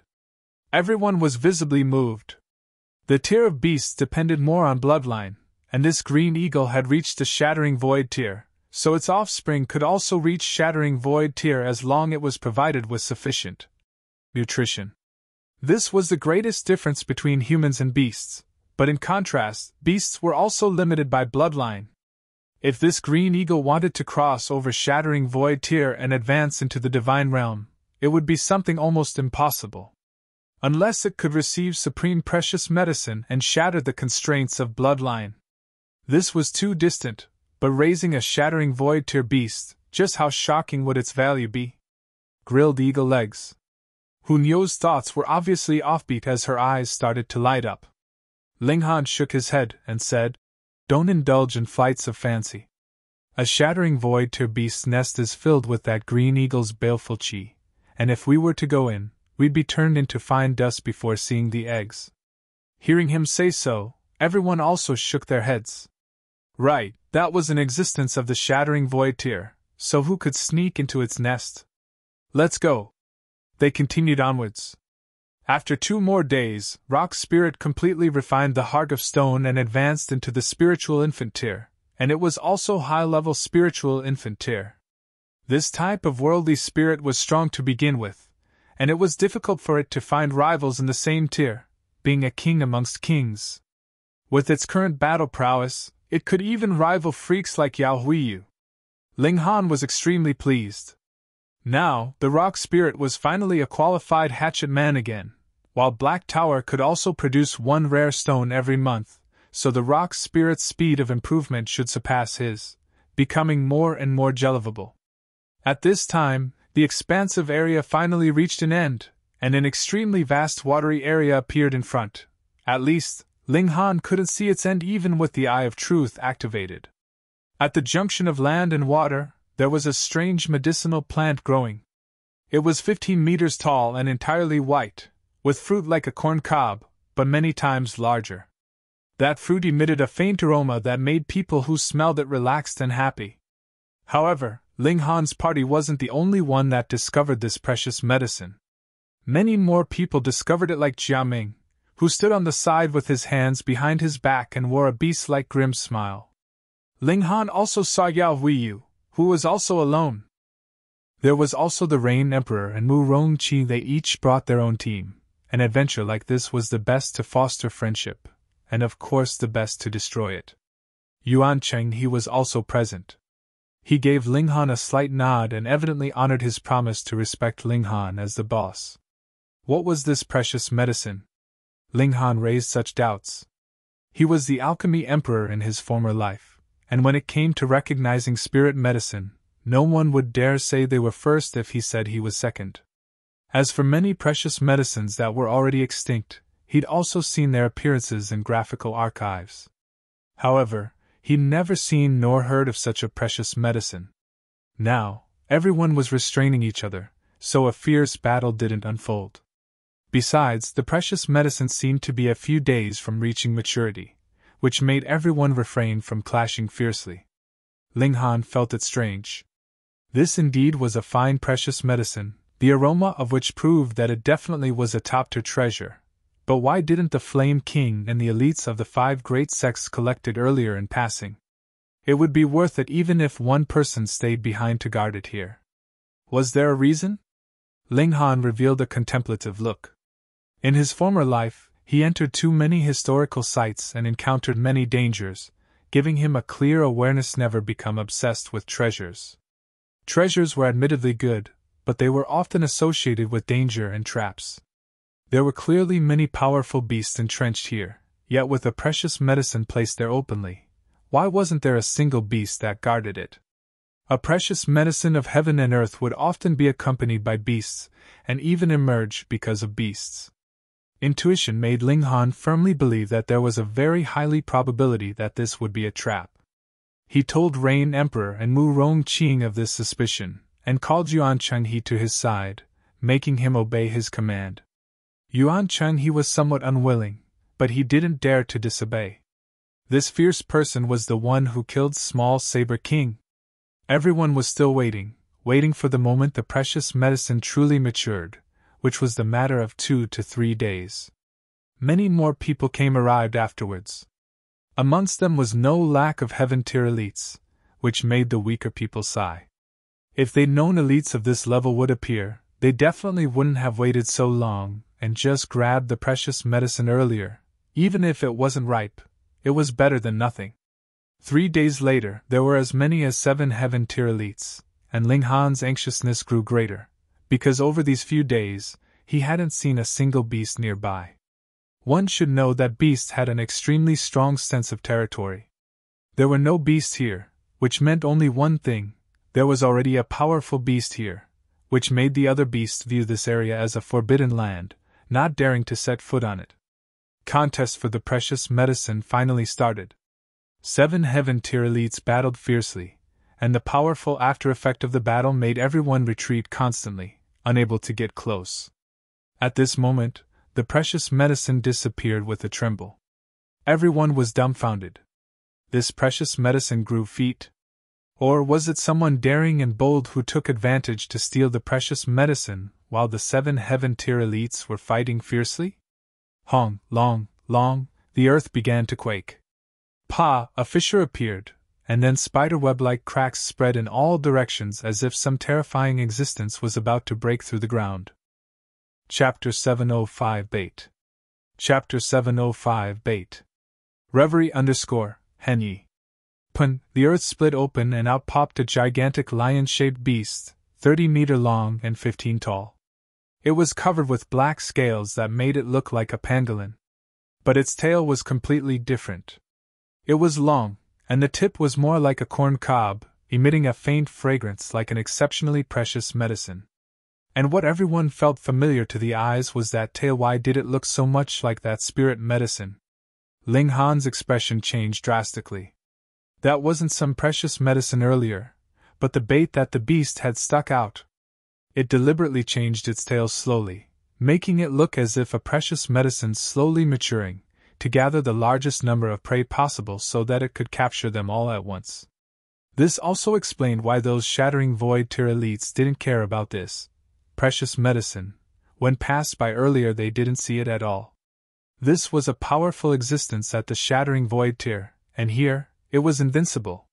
Speaker 1: Everyone was visibly moved. The tier of beasts depended more on bloodline, and this green eagle had reached the shattering void tier, so its offspring could also reach shattering void tier as long it was provided with sufficient nutrition. This was the greatest difference between humans and beasts. But in contrast, beasts were also limited by bloodline. If this green eagle wanted to cross over shattering void tier and advance into the divine realm, it would be something almost impossible. Unless it could receive supreme precious medicine and shatter the constraints of bloodline. This was too distant, but raising a shattering void tier beast, just how shocking would its value be? Grilled eagle legs. Hunyo's thoughts were obviously offbeat as her eyes started to light up. Ling Han shook his head and said, "Don't indulge in flights of fancy. A shattering void tier beast's nest is filled with that green eagle's baleful chi, and if we were to go in, we'd be turned into fine dust before seeing the eggs." Hearing him say so, everyone also shook their heads. Right, that was an existence of the shattering void tier, so who could sneak into its nest? Let's go. They continued onwards. After 2 more days, Rock Spirit completely refined the Heart of Stone and advanced into the Spiritual Infant tier, and it was also high-level Spiritual Infant tier. This type of worldly spirit was strong to begin with, and it was difficult for it to find rivals in the same tier, being a king amongst kings. With its current battle prowess, it could even rival freaks like Yao Huiyu. Ling Han was extremely pleased. Now, the Rock Spirit was finally a qualified hatchet man again, while Black Tower could also produce 1 rare stone every month, so the Rock Spirit's speed of improvement should surpass his, becoming more and more gelivable. At this time, the expansive area finally reached an end, and an extremely vast watery area appeared in front. At least, Ling Han couldn't see its end even with the Eye of Truth activated. At the junction of land and water, there was a strange medicinal plant growing. It was 15 meters tall and entirely white, with fruit like a corn cob, but many times larger. That fruit emitted a faint aroma that made people who smelled it relaxed and happy. However, Ling Han's party wasn't the only one that discovered this precious medicine. Many more people discovered it, like Jia Ming, who stood on the side with his hands behind his back and wore a beast-like grim smile. Ling Han also saw Yao Huiyu, who was also alone. There was also the Rain Emperor and Mu Rongqi. They each brought their own team. An adventure like this was the best to foster friendship, and of course the best to destroy it. Yuan Cheng he was also present. He gave Ling Han a slight nod and evidently honored his promise to respect Ling Han as the boss. What was this precious medicine? Ling Han raised such doubts. He was the Alchemy Emperor in his former life, and when it came to recognizing spirit medicine, no one would dare say they were first if he said he was second. As for many precious medicines that were already extinct, he'd also seen their appearances in graphical archives. However, he'd never seen nor heard of such a precious medicine. Now, everyone was restraining each other, so a fierce battle didn't unfold. Besides, the precious medicine seemed to be a few days from reaching maturity, which made everyone refrain from clashing fiercely. Ling Han felt it strange. This indeed was a fine precious medicine, the aroma of which proved that it definitely was a top-tier treasure. But why didn't the Flame King and the elites of the 5 great sects collected earlier in passing? It would be worth it even if one person stayed behind to guard it here. Was there a reason? Ling Han revealed a contemplative look. In his former life, he entered too many historical sites and encountered many dangers, giving him a clear awareness never become obsessed with treasures. Treasures were admittedly good, but they were often associated with danger and traps. There were clearly many powerful beasts entrenched here, yet with a precious medicine placed there openly, why wasn't there a single beast that guarded it? A precious medicine of heaven and earth would often be accompanied by beasts, and even emerge because of beasts. Intuition made Ling Han firmly believe that there was a very highly probability that this would be a trap. He told Rain Emperor and Mu Rongqi of this suspicion, and called Yuan Chenghe to his side, making him obey his command. Yuan Chenghe was somewhat unwilling, but he didn't dare to disobey. This fierce person was the one who killed small Saber King. Everyone was still waiting for the moment the precious medicine truly matured, which was the matter of 2 to 3 days. Many more people arrived afterwards. Amongst them was no lack of heaven-tier elites, which made the weaker people sigh. If they'd known elites of this level would appear, they definitely wouldn't have waited so long and just grabbed the precious medicine earlier. Even if it wasn't ripe, it was better than nothing. 3 days later, there were as many as 7 heaven-tier elites, and Ling Han's anxiousness grew greater, because over these few days, he hadn't seen a single beast nearby. One should know that beasts had an extremely strong sense of territory. There were no beasts here, which meant only one thing: there was already a powerful beast here, which made the other beasts view this area as a forbidden land, not daring to set foot on it. Contest for the precious medicine finally started. 7 heaven-tier elites battled fiercely, and the powerful after-effect of the battle made everyone retreat constantly, unable to get close. At this moment, the precious medicine disappeared with a tremble. Everyone was dumbfounded. This precious medicine grew feet? Or was it someone daring and bold who took advantage to steal the precious medicine while the 7 heaven-tier elites were fighting fiercely? Hong, long, the earth began to quake. A fissure appeared, and then spiderweb-like cracks spread in all directions as if some terrifying existence was about to break through the ground. Chapter 705 Bait. Chapter 705 Bait. Reverie _Henyi. The earth split open and out popped a gigantic lion-shaped beast, 30 meters long and 15 tall. It was covered with black scales that made it look like a pangolin. But its tail was completely different. It was long, and the tip was more like a corn cob, emitting a faint fragrance like an exceptionally precious medicine. And what everyone felt familiar to the eyes was that tail. Why did it look so much like that spirit medicine? Ling Han's expression changed drastically. That wasn't some precious medicine earlier, but the bait that the beast had stuck out. It deliberately changed its tail slowly, making it look as if a precious medicine slowly maturing, to gather the largest number of prey possible so that it could capture them all at once. This also explained why those shattering void-tier elites didn't care about this precious medicine. When passed by earlier, they didn't see it at all. This was a powerful existence at the shattering void tier, and here, it was invincible.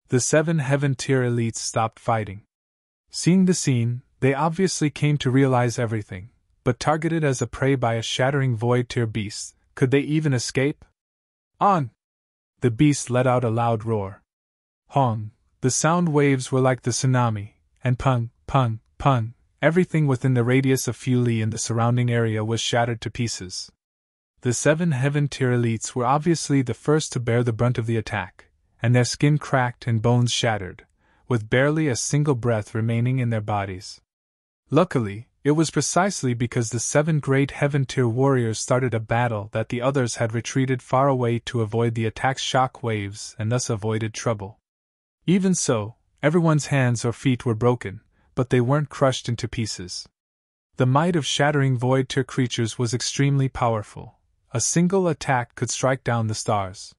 Speaker 1: The 7 heaven tier elites stopped fighting. Seeing the scene, they obviously came to realize everything, but targeted as a prey by a shattering void tier beast, could they even escape? On! The beast let out a loud roar. Hong! The sound waves were like the tsunami, and pung, pung, pung, everything within the radius of few li in the surrounding area was shattered to pieces. The 7 heaven tier elites were obviously the first to bear the brunt of the attack, and their skin cracked and bones shattered, with barely a single breath remaining in their bodies. Luckily, it was precisely because the 7 great heaven tier warriors started a battle that the others had retreated far away to avoid the attack's shock waves and thus avoided trouble. Even so, everyone's hands or feet were broken, but they weren't crushed into pieces. The might of shattering void tier creatures was extremely powerful. A single attack could strike down the stars.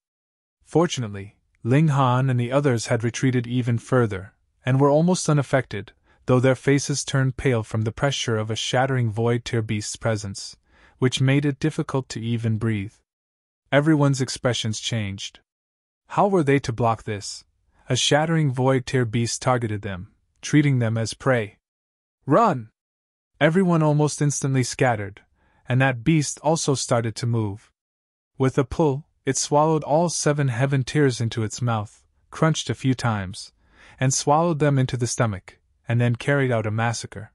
Speaker 1: Fortunately, Ling Han and the others had retreated even further, and were almost unaffected, though their faces turned pale from the pressure of a shattering void tier beast's presence, which made it difficult to even breathe. Everyone's expressions changed. How were they to block this? A shattering void tier beast targeted them, treating them as prey. Run! Everyone almost instantly scattered, and that beast also started to move. With a pull, it swallowed all 7 heaven tiers into its mouth, crunched a few times, and swallowed them into the stomach, and then carried out a massacre.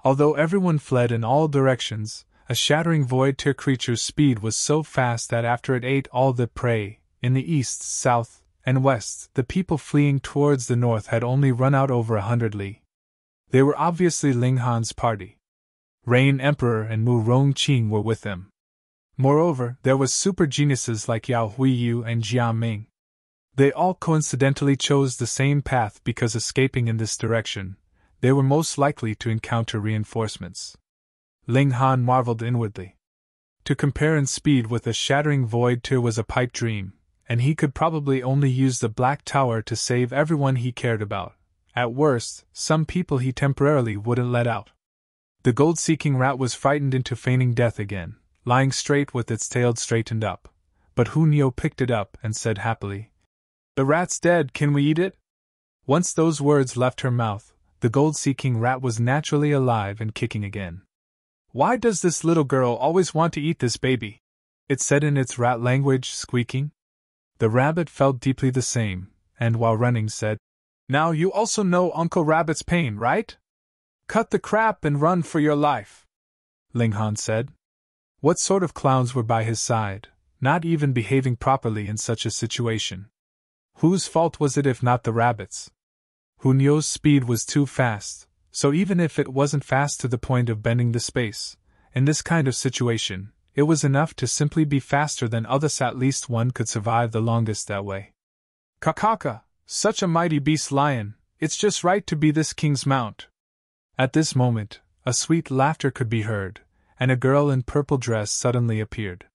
Speaker 1: Although everyone fled in all directions, a shattering void tier creature's speed was so fast that after it ate all the prey, in the east, south, and west, the people fleeing towards the north had only run out over 100 li. They were obviously Ling Han's party. Rain Emperor and Mu Rongqing were with them. Moreover, there was super geniuses like Yao Huiyu and Jia Ming. They all coincidentally chose the same path because escaping in this direction, they were most likely to encounter reinforcements. Ling Han marveled inwardly. To compare in speed with a shattering void tier was a pipe dream, and he could probably only use the Black Tower to save everyone he cared about. At worst, some people he temporarily wouldn't let out. The gold-seeking rat was frightened into feigning death again, lying straight with its tail straightened up, but Hunyo picked it up and said happily, "The rat's dead, can we eat it?" Once those words left her mouth, the gold-seeking rat was naturally alive and kicking again. "Why does this little girl always want to eat this baby?" it said in its rat language, squeaking. The rabbit felt deeply the same, and while running said, "Now you also know Uncle Rabbit's pain, right? Cut the crap and run for your life," Ling Han said. What sort of clowns were by his side, not even behaving properly in such a situation? Whose fault was it if not the rabbit's? Hunyo's speed was too fast, so even if it wasn't fast to the point of bending the space, in this kind of situation, it was enough to simply be faster than others. At least one could survive the longest that way. "Kakaka, such a mighty beast lion, it's just right to be this king's mount." At this moment, a sweet laughter could be heard, and a girl in purple dress suddenly appeared.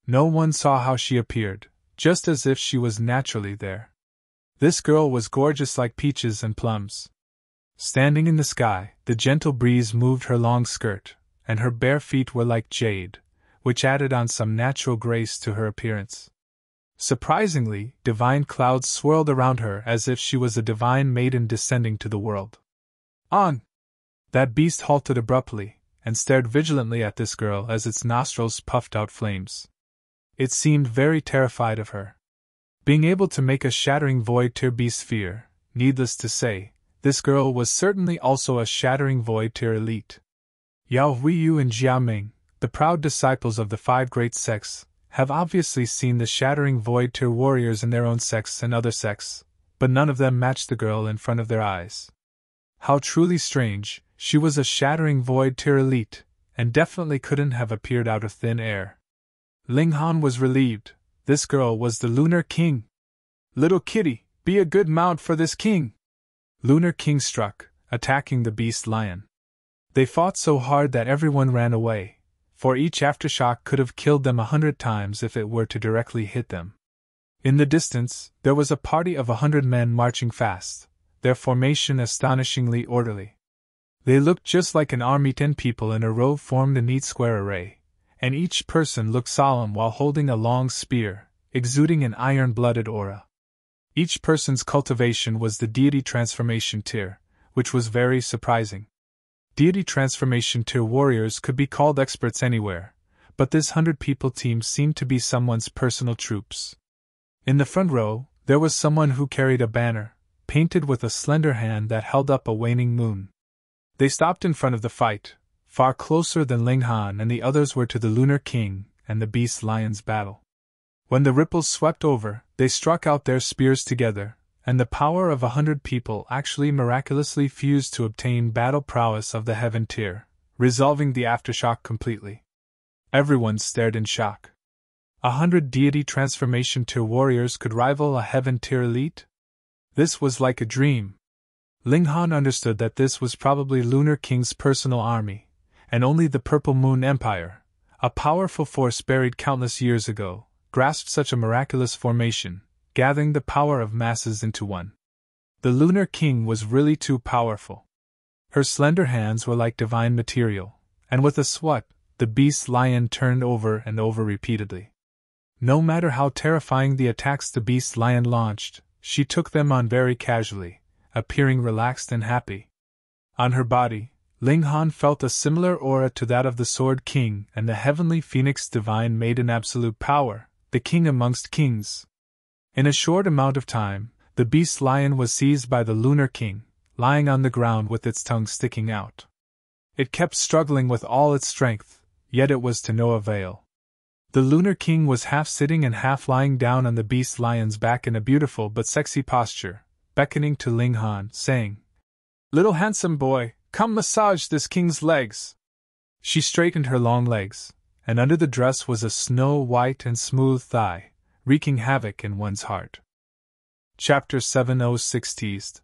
Speaker 1: No one saw how she appeared, just as if she was naturally there. This girl was gorgeous like peaches and plums. Standing in the sky, the gentle breeze moved her long skirt, and her bare feet were like jade, which added on some natural grace to her appearance. Surprisingly, divine clouds swirled around her as if she was a divine maiden descending to the world. On! That beast halted abruptly, and stared vigilantly at this girl as its nostrils puffed out flames. It seemed very terrified of her. Being able to make a shattering void tier beast fear, needless to say, this girl was certainly also a shattering void tier elite. Yao Huiyu and Jia Ming, the proud disciples of the 5 great sects, have obviously seen the shattering void tier warriors in their own sects and other sects, but none of them matched the girl in front of their eyes. How truly strange, she was a shattering void tier elite, and definitely couldn't have appeared out of thin air. Ling Han was relieved. This girl was the Lunar King. "Little kitty, be a good mount for this king." Lunar King struck, attacking the beast lion. They fought so hard that everyone ran away, for each aftershock could have killed them 100 times if it were to directly hit them. In the distance, there was a party of 100 men marching fast, their formation astonishingly orderly. They looked just like an army. 10 people in a row formed a neat square array, and each person looked solemn while holding a long spear, exuding an iron-blooded aura. Each person's cultivation was the deity transformation tier, which was very surprising. Deity transformation tier warriors could be called experts anywhere, but this 100-people team seemed to be someone's personal troops. In the front row, there was someone who carried a banner, painted with a slender hand that held up a waning moon. They stopped in front of the fight, far closer than Ling Han and the others were to the Lunar King and the Beast Lion's battle. When the ripples swept over, they struck out their spears together, and the power of 100 people actually miraculously fused to obtain battle prowess of the Heaven tier, resolving the aftershock completely. Everyone stared in shock. 100 deity transformation tier warriors could rival a Heaven tier elite? This was like a dream. Ling Han understood that this was probably Lunar King's personal army, and only the Purple Moon Empire, a powerful force buried countless years ago, grasped such a miraculous formation, gathering the power of masses into one. The Lunar King was really too powerful. Her slender hands were like divine material, and with a swat, the Beast Lion turned over and over repeatedly. No matter how terrifying the attacks the Beast Lion launched, she took them on very casually, appearing relaxed and happy. On her body, Ling Han felt a similar aura to that of the Sword King and the Heavenly Phoenix Divine Maiden Absolute Power, the king amongst kings. In a short amount of time, the Beast Lion was seized by the Lunar King, lying on the ground with its tongue sticking out. It kept struggling with all its strength, yet it was to no avail. The Lunar King was half sitting and half lying down on the Beast Lion's back in a beautiful but sexy posture, beckoning to Ling Han, saying, "Little handsome boy, come massage this king's legs." She straightened her long legs, and under the dress was a snow-white and smooth thigh, wreaking havoc in one's heart. Chapter 706 Teased.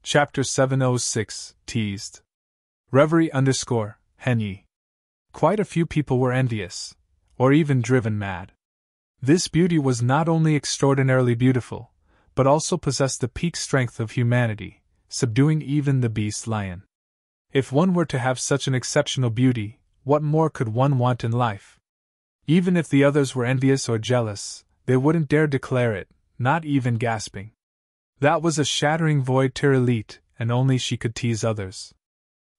Speaker 1: Chapter 706 Teased. Reverie _Henyi. Quite a few people were envious, or even driven mad. This beauty was not only extraordinarily beautiful, but also possessed the peak strength of humanity, subduing even the Beast Lion. If one were to have such an exceptional beauty, what more could one want in life? Even if the others were envious or jealous, they wouldn't dare declare it, not even gasping. That was a shattering void tier elite, and only she could tease others.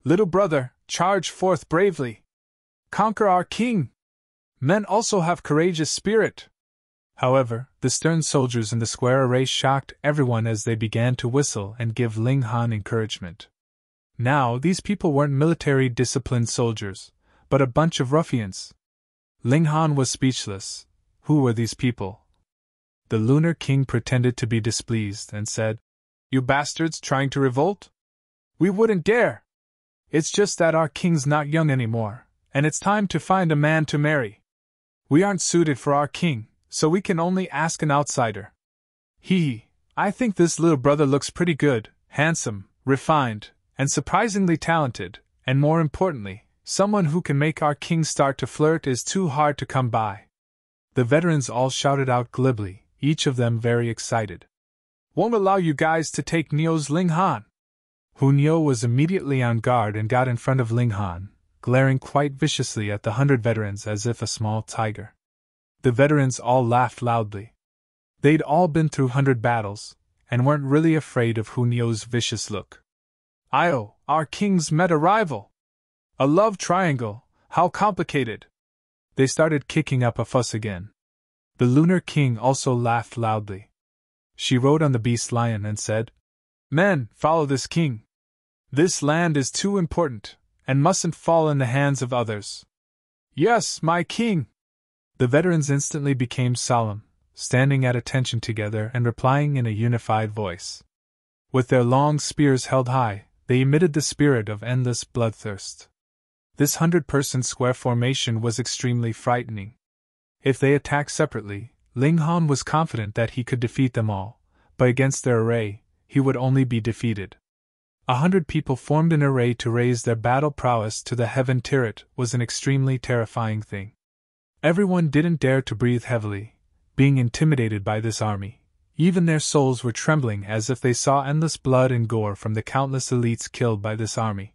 Speaker 1: "Little brother, charge forth bravely! Conquer our king! Men also have courageous spirit!" However, the stern soldiers in the square array shocked everyone as they began to whistle and give Ling Han encouragement. Now, these people weren't military disciplined soldiers, but a bunch of ruffians. Ling Han was speechless. Who were these people? The Lunar King pretended to be displeased and said, "You bastards trying to revolt? We wouldn't dare! It's just that our king's not young anymore, and it's time to find a man to marry. We aren't suited for our king, so we can only ask an outsider. I think this little brother looks pretty good, handsome, refined, and surprisingly talented, and more importantly, someone who can make our king start to flirt is too hard to come by." The veterans all shouted out glibly, each of them very excited. "Won't allow you guys to take Nio's Ling Han." Hu Nio was immediately on guard and got in front of Ling Han, glaring quite viciously at the 100 veterans as if a small tiger. The veterans all laughed loudly. They'd all been through 100 battles, and weren't really afraid of Hu Nio's vicious look. "Io, our king's met a rival! A love triangle, how complicated!" They started kicking up a fuss again. The Lunar King also laughed loudly. She rode on the Beast Lion and said, "Men, follow this king. This land is too important, and mustn't fall in the hands of others." "Yes, my king!" The veterans instantly became solemn, standing at attention together and replying in a unified voice. With their long spears held high, they emitted the spirit of endless bloodthirst. This 100-person square formation was extremely frightening. If they attacked separately, Ling Han was confident that he could defeat them all, but against their array, he would only be defeated. 100 people formed an array to raise their battle prowess to the heaven turret was an extremely terrifying thing. Everyone didn't dare to breathe heavily, being intimidated by this army. Even their souls were trembling as if they saw endless blood and gore from the countless elites killed by this army.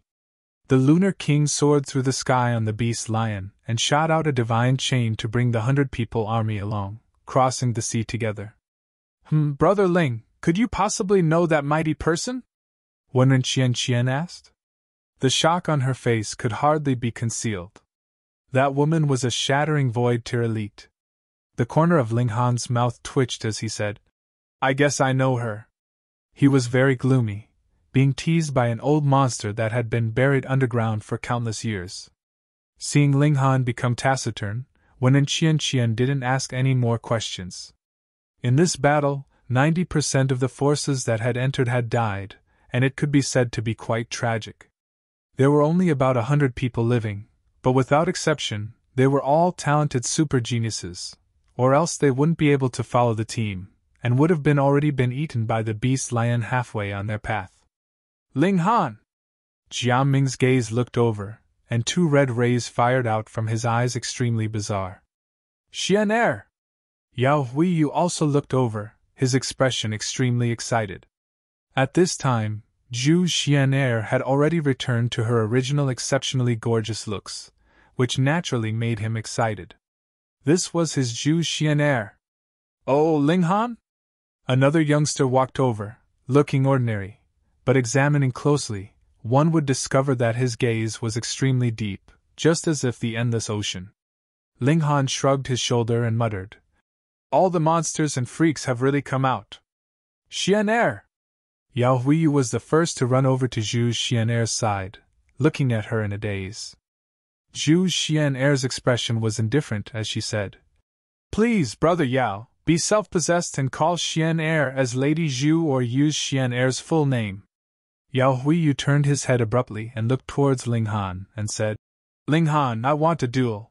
Speaker 1: The Lunar King soared through the sky on the Beast Lion and shot out a divine chain to bring the 100-people army along, crossing the sea together. Brother Ling, could you possibly know that mighty person?" Wen Qian asked. The shock on her face could hardly be concealed. That woman was a shattering void to elite. The corner of Ling Han's mouth twitched as he said, I guess I know her. He was very gloomy, being teased by an old monster that had been buried underground for countless years. Seeing Ling Han become taciturn, Wen Qian didn't ask any more questions. In this battle, 90% of the forces that had entered had died, and it could be said to be quite tragic. There were only about 100 people living, but without exception, they were all talented super geniuses, or else they wouldn't be able to follow the team, and would have already been eaten by the beast lion halfway on their path. Ling Han! Jia Ming's gaze looked over, and 2 red rays fired out from his eyes extremely bizarre. Xian! Yao Huiyu also looked over, his expression extremely excited. At this time, Xu Xian had already returned to her original exceptionally gorgeous looks, which naturally made him excited. This was his Xu Xian. Oh, Ling Han? Another youngster walked over, looking ordinary, but examining closely, one would discover that his gaze was extremely deep, just as if the endless ocean. Ling Han shrugged his shoulder and muttered, All the monsters and freaks have really come out. Xian! Yao Huiyu was the first to run over to Xu Xian's side, looking at her in a daze. Xu Xian's expression was indifferent as she said, Please, Brother Yao, be self-possessed and call Xian as Lady Xu or use Xian's full name. Yao Huiyu turned his head abruptly and looked towards Ling Han and said, Ling Han, I want a duel.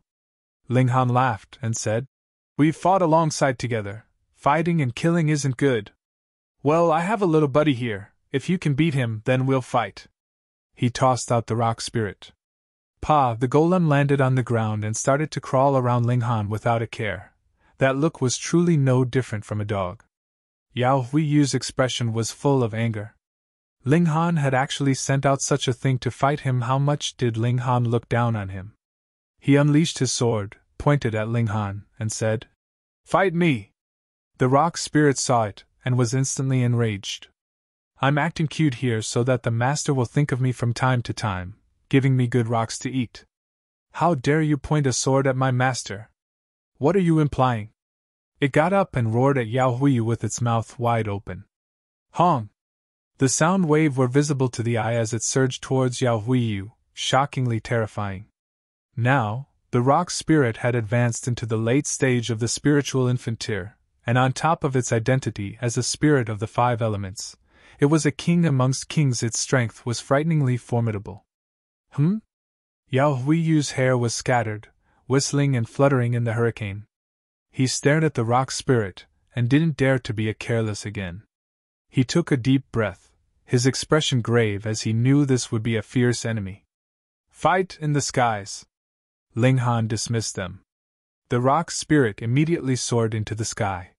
Speaker 1: Ling Han laughed and said, We've fought alongside together. Fighting and killing isn't good. Well, I have a little buddy here. If you can beat him, then we'll fight. He tossed out the rock spirit. The golem landed on the ground and started to crawl around Ling Han without a care. That look was truly no different from a dog. Yao Huiyu's expression was full of anger. Ling Han had actually sent out such a thing to fight him. How much did Ling Han look down on him? He unleashed his sword, pointed at Ling Han, and said, Fight me! The rock spirit saw it, and was instantly enraged. I'm acting cute here so that the master will think of me from time to time, giving me good rocks to eat. How dare you point a sword at my master? What are you implying? It got up and roared at Yao Huiyu with its mouth wide open. Hong! The sound wave were visible to the eye as it surged towards Yao Huiyu, shockingly terrifying. Now, the rock spirit had advanced into the late stage of the spiritual infant tier, and on top of its identity as a spirit of the 5 elements, it was a king amongst kings. Its strength was frighteningly formidable. Yao Huiyu's hair was scattered, whistling and fluttering in the hurricane. He stared at the rock spirit, and didn't dare to be careless again. He took a deep breath, his expression grave as he knew this would be a fierce enemy. Fight in the skies! Ling Han dismissed them. The rock spirit immediately soared into the sky.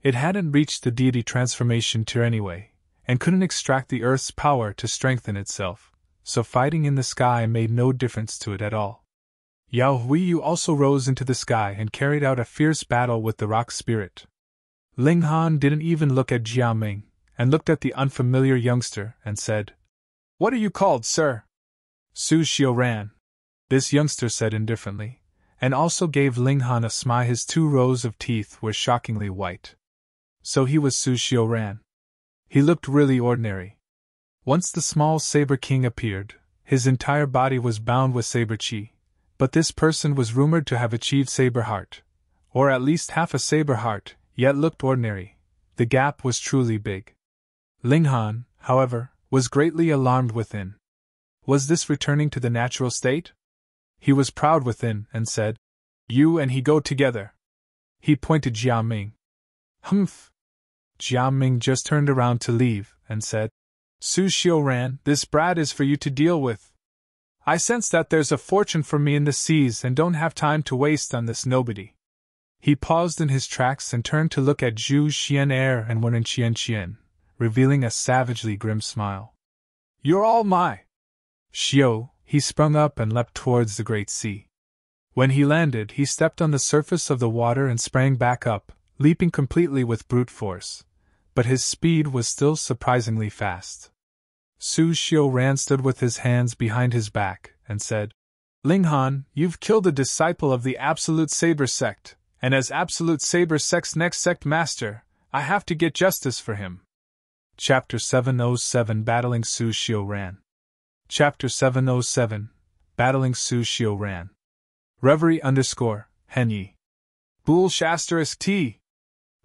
Speaker 1: It hadn't reached the deity transformation tier anyway, and couldn't extract the earth's power to strengthen itself, so fighting in the sky made no difference to it at all. Yao Huiyu also rose into the sky and carried out a fierce battle with the rock spirit. Ling Han didn't even look at Jia Ming, and looked at the unfamiliar youngster and said, What are you called, sir? Xu Xiu Ran. This youngster said indifferently, and also gave Ling Han a smile. His 2 rows of teeth were shockingly white. So he was Xu Xiu Ran. He looked really ordinary. Once the small Saber King appeared, his entire body was bound with Saber Chi, but this person was rumored to have achieved Saber Heart, or at least half a Saber Heart, yet looked ordinary. The gap was truly big. Ling Han, however, was greatly alarmed within. Was this returning to the natural state? He was proud within and said, You and he go together. He pointed Jia Ming. Humph! Jia Ming just turned around to leave and said, Xu Xiu Ran, this brat is for you to deal with. I sense that there's a fortune for me in the seas and don't have time to waste on this nobody. He paused in his tracks and turned to look at Xu Xian and Wen Qian, revealing a savagely grim smile. You're all my. Xiu, he sprung up and leapt towards the great sea. When he landed, he stepped on the surface of the water and sprang back up, leaping completely with brute force, but his speed was still surprisingly fast. Xu Xiu Ran stood with his hands behind his back, and said, Ling Han, you've killed a disciple of the Absolute Saber Sect, and as Absolute Saber Sect's next sect master, I have to get justice for him. Chapter 707 Battling Xu Xiu Ran. Chapter 707 Battling Xu Xiu Ran. Reverie _ Henyi. Boolsh * T.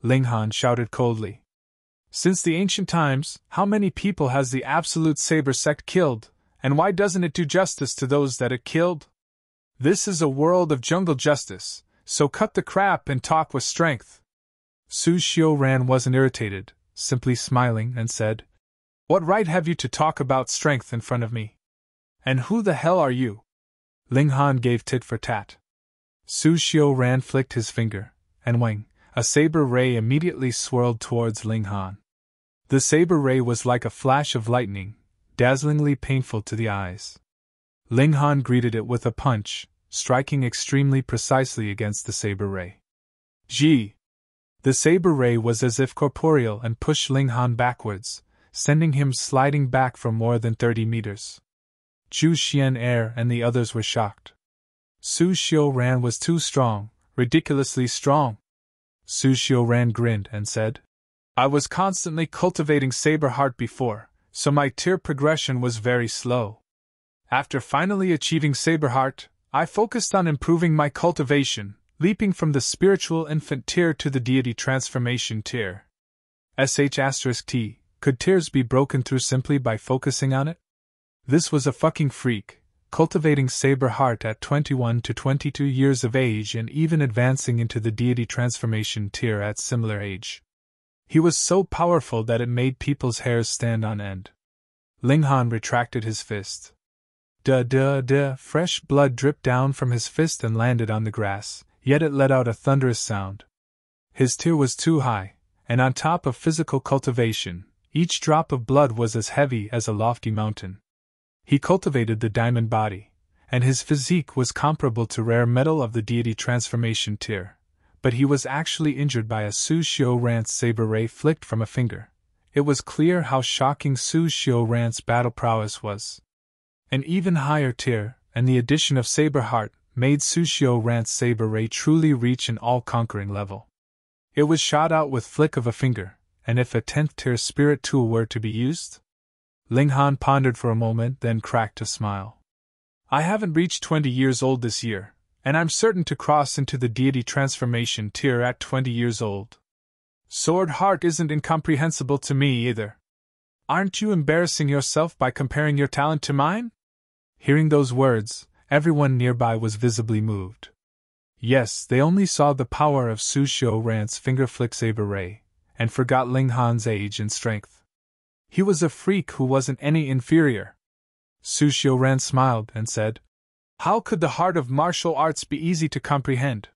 Speaker 1: Ling Han shouted coldly. Since the ancient times, how many people has the Absolute Saber Sect killed, and why doesn't it do justice to those that it killed? This is a world of jungle justice, so cut the crap and talk with strength. Xu Xiu Ran wasn't irritated, simply smiling, and said, What right have you to talk about strength in front of me? And who the hell are you? Ling Han gave tit for tat. Xu Xiu Ran flicked his finger, and wang, a saber ray immediately swirled towards Ling Han. The saber ray was like a flash of lightning, dazzlingly painful to the eyes. Ling Han greeted it with a punch, striking extremely precisely against the saber ray. Ji! The saber ray was as if corporeal and pushed Ling Han backwards, sending him sliding back for more than 30 meters. Zhu Xian Er and the others were shocked. Xu Xiu Ran was too strong, ridiculously strong. Xu Xiu Ran grinned and said, I was constantly cultivating Saber Heart before, so my tier progression was very slow. After finally achieving Saber Heart, I focused on improving my cultivation, leaping from the spiritual infant tier to the deity transformation tier. *T. Could tiers be broken through simply by focusing on it? This was a fucking freak, cultivating Saber Heart at 21 to 22 years of age and even advancing into the deity transformation tier at similar age. He was so powerful that it made people's hairs stand on end. Ling Han retracted his fist. Fresh blood dripped down from his fist and landed on the grass, yet it let out a thunderous sound. His tier was too high, and on top of physical cultivation, each drop of blood was as heavy as a lofty mountain. He cultivated the diamond body, and his physique was comparable to rare metal of the deity transformation tier. But he was actually injured by a Xu Xiu Ran's saber ray flicked from a finger. It was clear how shocking Xu Xiu Ran's battle prowess was. An even higher tier, and the addition of Saber Heart, made Xu Xiu Ran's saber ray truly reach an all-conquering level. It was shot out with flick of a finger, and if a 10th tier spirit tool were to be used? Ling Han pondered for a moment, then cracked a smile. I haven't reached 20 years old this year, and I'm certain to cross into the deity transformation tier at 20 years old. Sword Heart isn't incomprehensible to me either. Aren't you embarrassing yourself by comparing your talent to mine? Hearing those words, everyone nearby was visibly moved. Yes, they only saw the power of Xu Xiu Ran's finger flick saber ray, and forgot Ling Han's age and strength. He was a freak who wasn't any inferior. Xu Xiu Ran smiled and said, How could the heart of martial arts be easy to comprehend?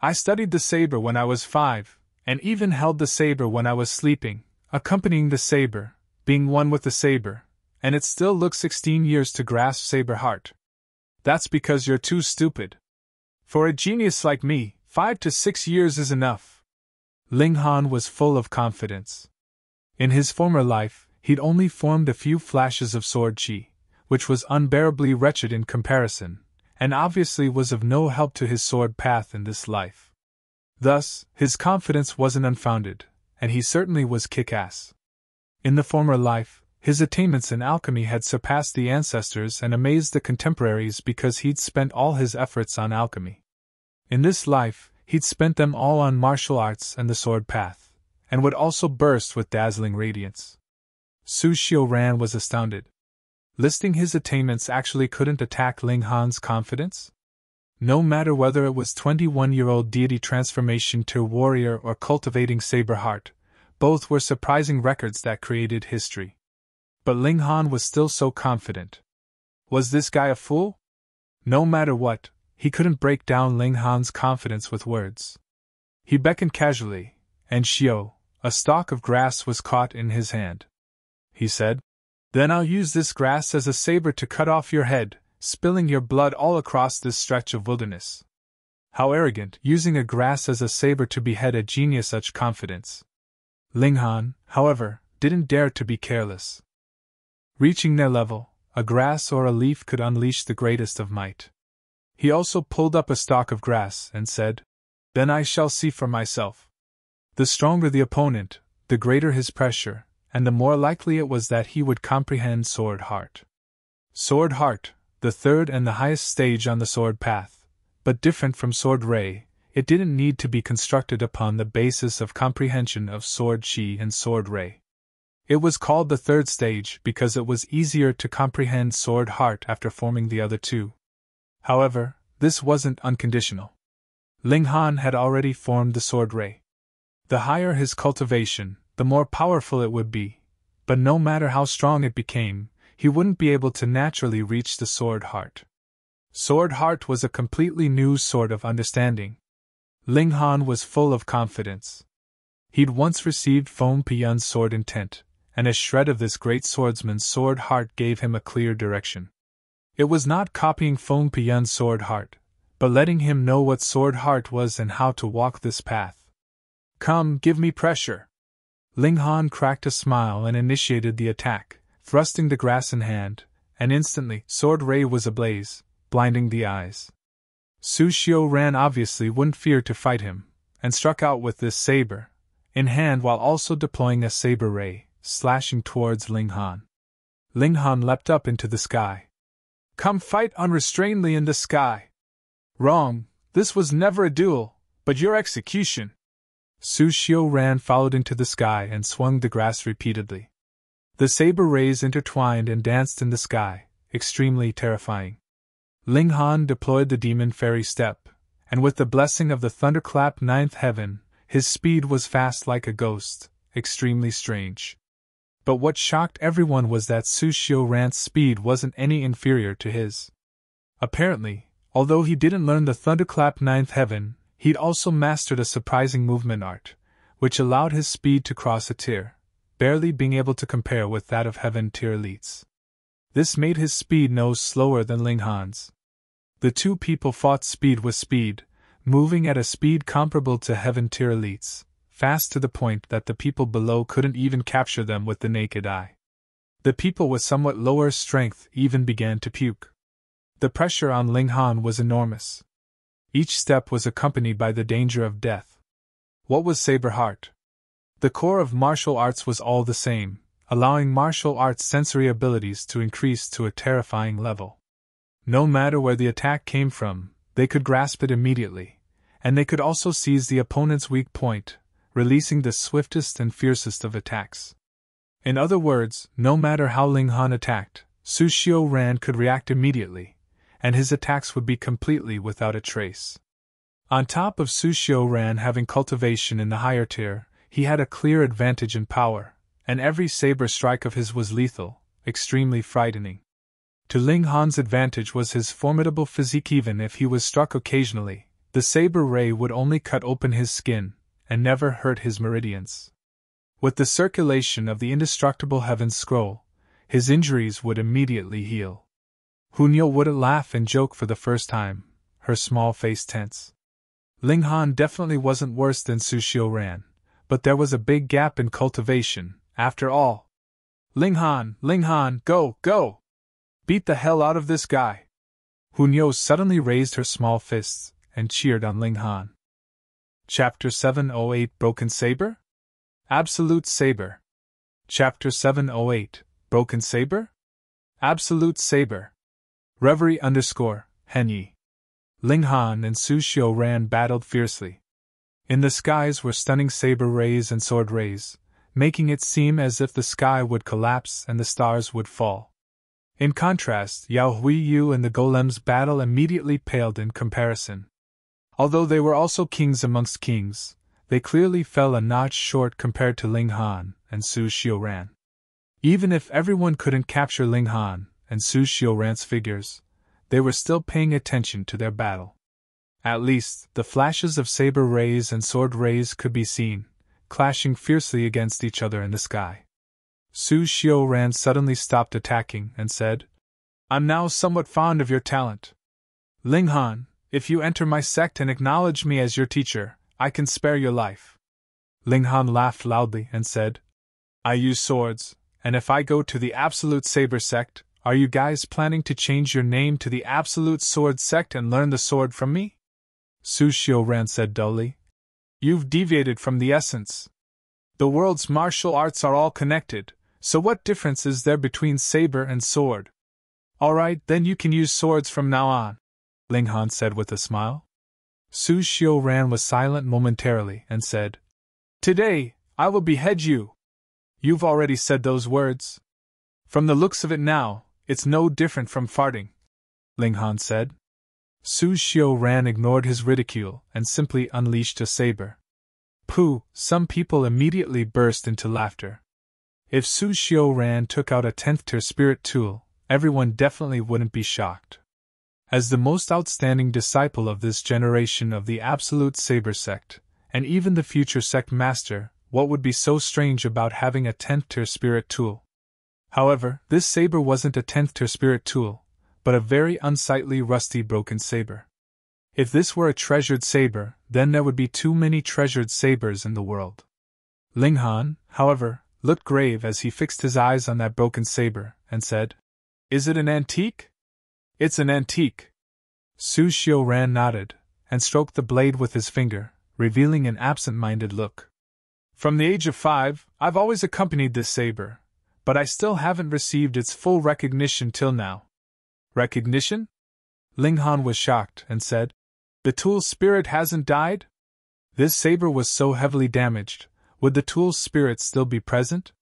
Speaker 1: I studied the saber when I was 5, and even held the saber when I was sleeping, accompanying the saber, being one with the saber, and it still looks 16 years to grasp Saber Heart. That's because you're too stupid. For a genius like me, 5 to 6 years is enough. Ling Han was full of confidence. In his former life, he'd only formed a few flashes of sword chi, which was unbearably wretched in comparison, and obviously was of no help to his sword path in this life. Thus, his confidence wasn't unfounded, and he certainly was kick-ass. In the former life, his attainments in alchemy had surpassed the ancestors and amazed the contemporaries because he'd spent all his efforts on alchemy. In this life, he'd spent them all on martial arts and the sword path, and would also burst with dazzling radiance. Xu Xiu Ran was astounded. Listing his attainments actually couldn't attack Ling Han's confidence? No matter whether it was 21-year-old deity transformation tier warrior or cultivating Saber Heart, both were surprising records that created history. But Ling Han was still so confident. Was this guy a fool? No matter what, he couldn't break down Ling Han's confidence with words. He beckoned casually, and Xiu, a stalk of grass, was caught in his hand. He said, Then I'll use this grass as a saber to cut off your head, spilling your blood all across this stretch of wilderness. How arrogant, using a grass as a saber to behead a genius such confidence. Ling Han, however, didn't dare to be careless. Reaching their level, a grass or a leaf could unleash the greatest of might. He also pulled up a stalk of grass and said, "Then I shall see for myself." The stronger the opponent, the greater his pressure, and the more likely it was that he would comprehend Sword Heart. Sword Heart, the third and the highest stage on the sword path, but different from Sword Ray, it didn't need to be constructed upon the basis of comprehension of Sword Chi and Sword Ray. It was called the third stage because it was easier to comprehend Sword Heart after forming the other two. However, this wasn't unconditional. Ling Han had already formed the Sword Ray. The higher his cultivation, the more powerful it would be, but no matter how strong it became, he wouldn't be able to naturally reach the Sword Heart. Sword Heart was a completely new sort of understanding. Ling Han was full of confidence. He'd once received Feng Piyun's sword intent, and a shred of this great swordsman's Sword Heart gave him a clear direction. It was not copying Feng Piyun's Sword Heart, but letting him know what Sword Heart was and how to walk this path. "Come, give me pressure." Ling Han cracked a smile and initiated the attack, thrusting the grass in hand, and instantly Sword Ray was ablaze, blinding the eyes. Xu Xiu Ran obviously wouldn't fear to fight him, and struck out with this saber in hand while also deploying a saber ray, slashing towards Ling Han. Ling Han leapt up into the sky. "Come fight unrestrainedly in the sky." "Wrong, this was never a duel, but your execution." Xu Xiu Ran followed into the sky and swung the grass repeatedly. The saber rays intertwined and danced in the sky, extremely terrifying. Ling Han deployed the demon fairy step, and with the blessing of the thunderclap ninth heaven, his speed was fast like a ghost, extremely strange. But what shocked everyone was that Xu Xiu Ran's speed wasn't any inferior to his. Apparently, although he didn't learn the thunderclap ninth heaven, he'd also mastered a surprising movement art, which allowed his speed to cross a tier, barely being able to compare with that of heaven tier elites. This made his speed no slower than Ling Han's. The two people fought speed with speed, moving at a speed comparable to heaven tier elites, fast to the point that the people below couldn't even capture them with the naked eye. The people with somewhat lower strength even began to puke. The pressure on Ling Han was enormous. Each step was accompanied by the danger of death. What was Saber Heart? The core of martial arts was all the same, allowing martial arts sensory abilities to increase to a terrifying level. No matter where the attack came from, they could grasp it immediately, and they could also seize the opponent's weak point, releasing the swiftest and fiercest of attacks. In other words, no matter how Ling Han attacked, Xu Xiu Ran could react immediately, and his attacks would be completely without a trace. On top of Xu Xiu Ran having cultivation in the higher tier, he had a clear advantage in power, and every saber strike of his was lethal, extremely frightening. To Ling Han's advantage was his formidable physique. Even if he was struck occasionally, the saber ray would only cut open his skin, and never hurt his meridians. With the circulation of the indestructible Heaven Scroll, his injuries would immediately heal. Hunyo wouldn't laugh and joke for the first time, her small face tense. Ling Han definitely wasn't worse than Xu Xiu Ran, but there was a big gap in cultivation, after all. Ling Han, go, go! Beat the hell out of this guy! Hunyo suddenly raised her small fists and cheered on Ling Han. Chapter 708 Broken Saber? Absolute Saber. Chapter 708 Broken Saber? Absolute Saber. Reverie _Henyi. Ling Han and Xu Xiu Ran battled fiercely. In the skies were stunning saber rays and sword rays, making it seem as if the sky would collapse and the stars would fall. In contrast, Yao Huiyu and the Golem's battle immediately paled in comparison. Although they were also kings amongst kings, they clearly fell a notch short compared to Ling Han and Xu Xiu Ran. Even if everyone couldn't capture Ling Han and Xu Xiu Ran's figures, they were still paying attention to their battle. At least, the flashes of saber rays and sword rays could be seen, clashing fiercely against each other in the sky. Xu Xiu Ran suddenly stopped attacking and said, "I'm now somewhat fond of your talent. Ling Han, if you enter my sect and acknowledge me as your teacher, I can spare your life." Ling Han laughed loudly and said, "I use swords, And if I go to the Absolute Saber Sect, are you guys planning to change your name to the Absolute Sword Sect and learn the sword from me? Xu Xiu Ran said dully. You've deviated from the essence. The world's martial arts are all connected, so what difference is there between saber and sword? Alright, then you can use swords from now on, Ling Han said with a smile. Xu Xiu Ran was silent momentarily and said, Today, I will behead you. You've already said those words. From the looks of it now, it's no different from farting, Ling Han said. Xu Xiu Ran ignored his ridicule and simply unleashed a saber. Pooh, some people immediately burst into laughter. If Xu Xiu Ran took out a 10th tier spirit tool, everyone definitely wouldn't be shocked. As the most outstanding disciple of this generation of the Absolute Saber Sect, and even the future sect master, what would be so strange about having a 10th tier spirit tool? However, this saber wasn't a 10th tier spirit tool, but a very unsightly rusty broken saber. If this were a treasured saber, then there would be too many treasured sabers in the world. Ling Han, however, looked grave as he fixed his eyes on that broken saber, and said, Is it an antique? It's an antique. Xu Xiu Ran nodded, and stroked the blade with his finger, revealing an absent-minded look. From the age of 5, I've always accompanied this saber, but I still haven't received its full recognition till now. Recognition? Ling Han was shocked and said, The tool's spirit hasn't died? This saber was so heavily damaged, would the tool's spirit still be present?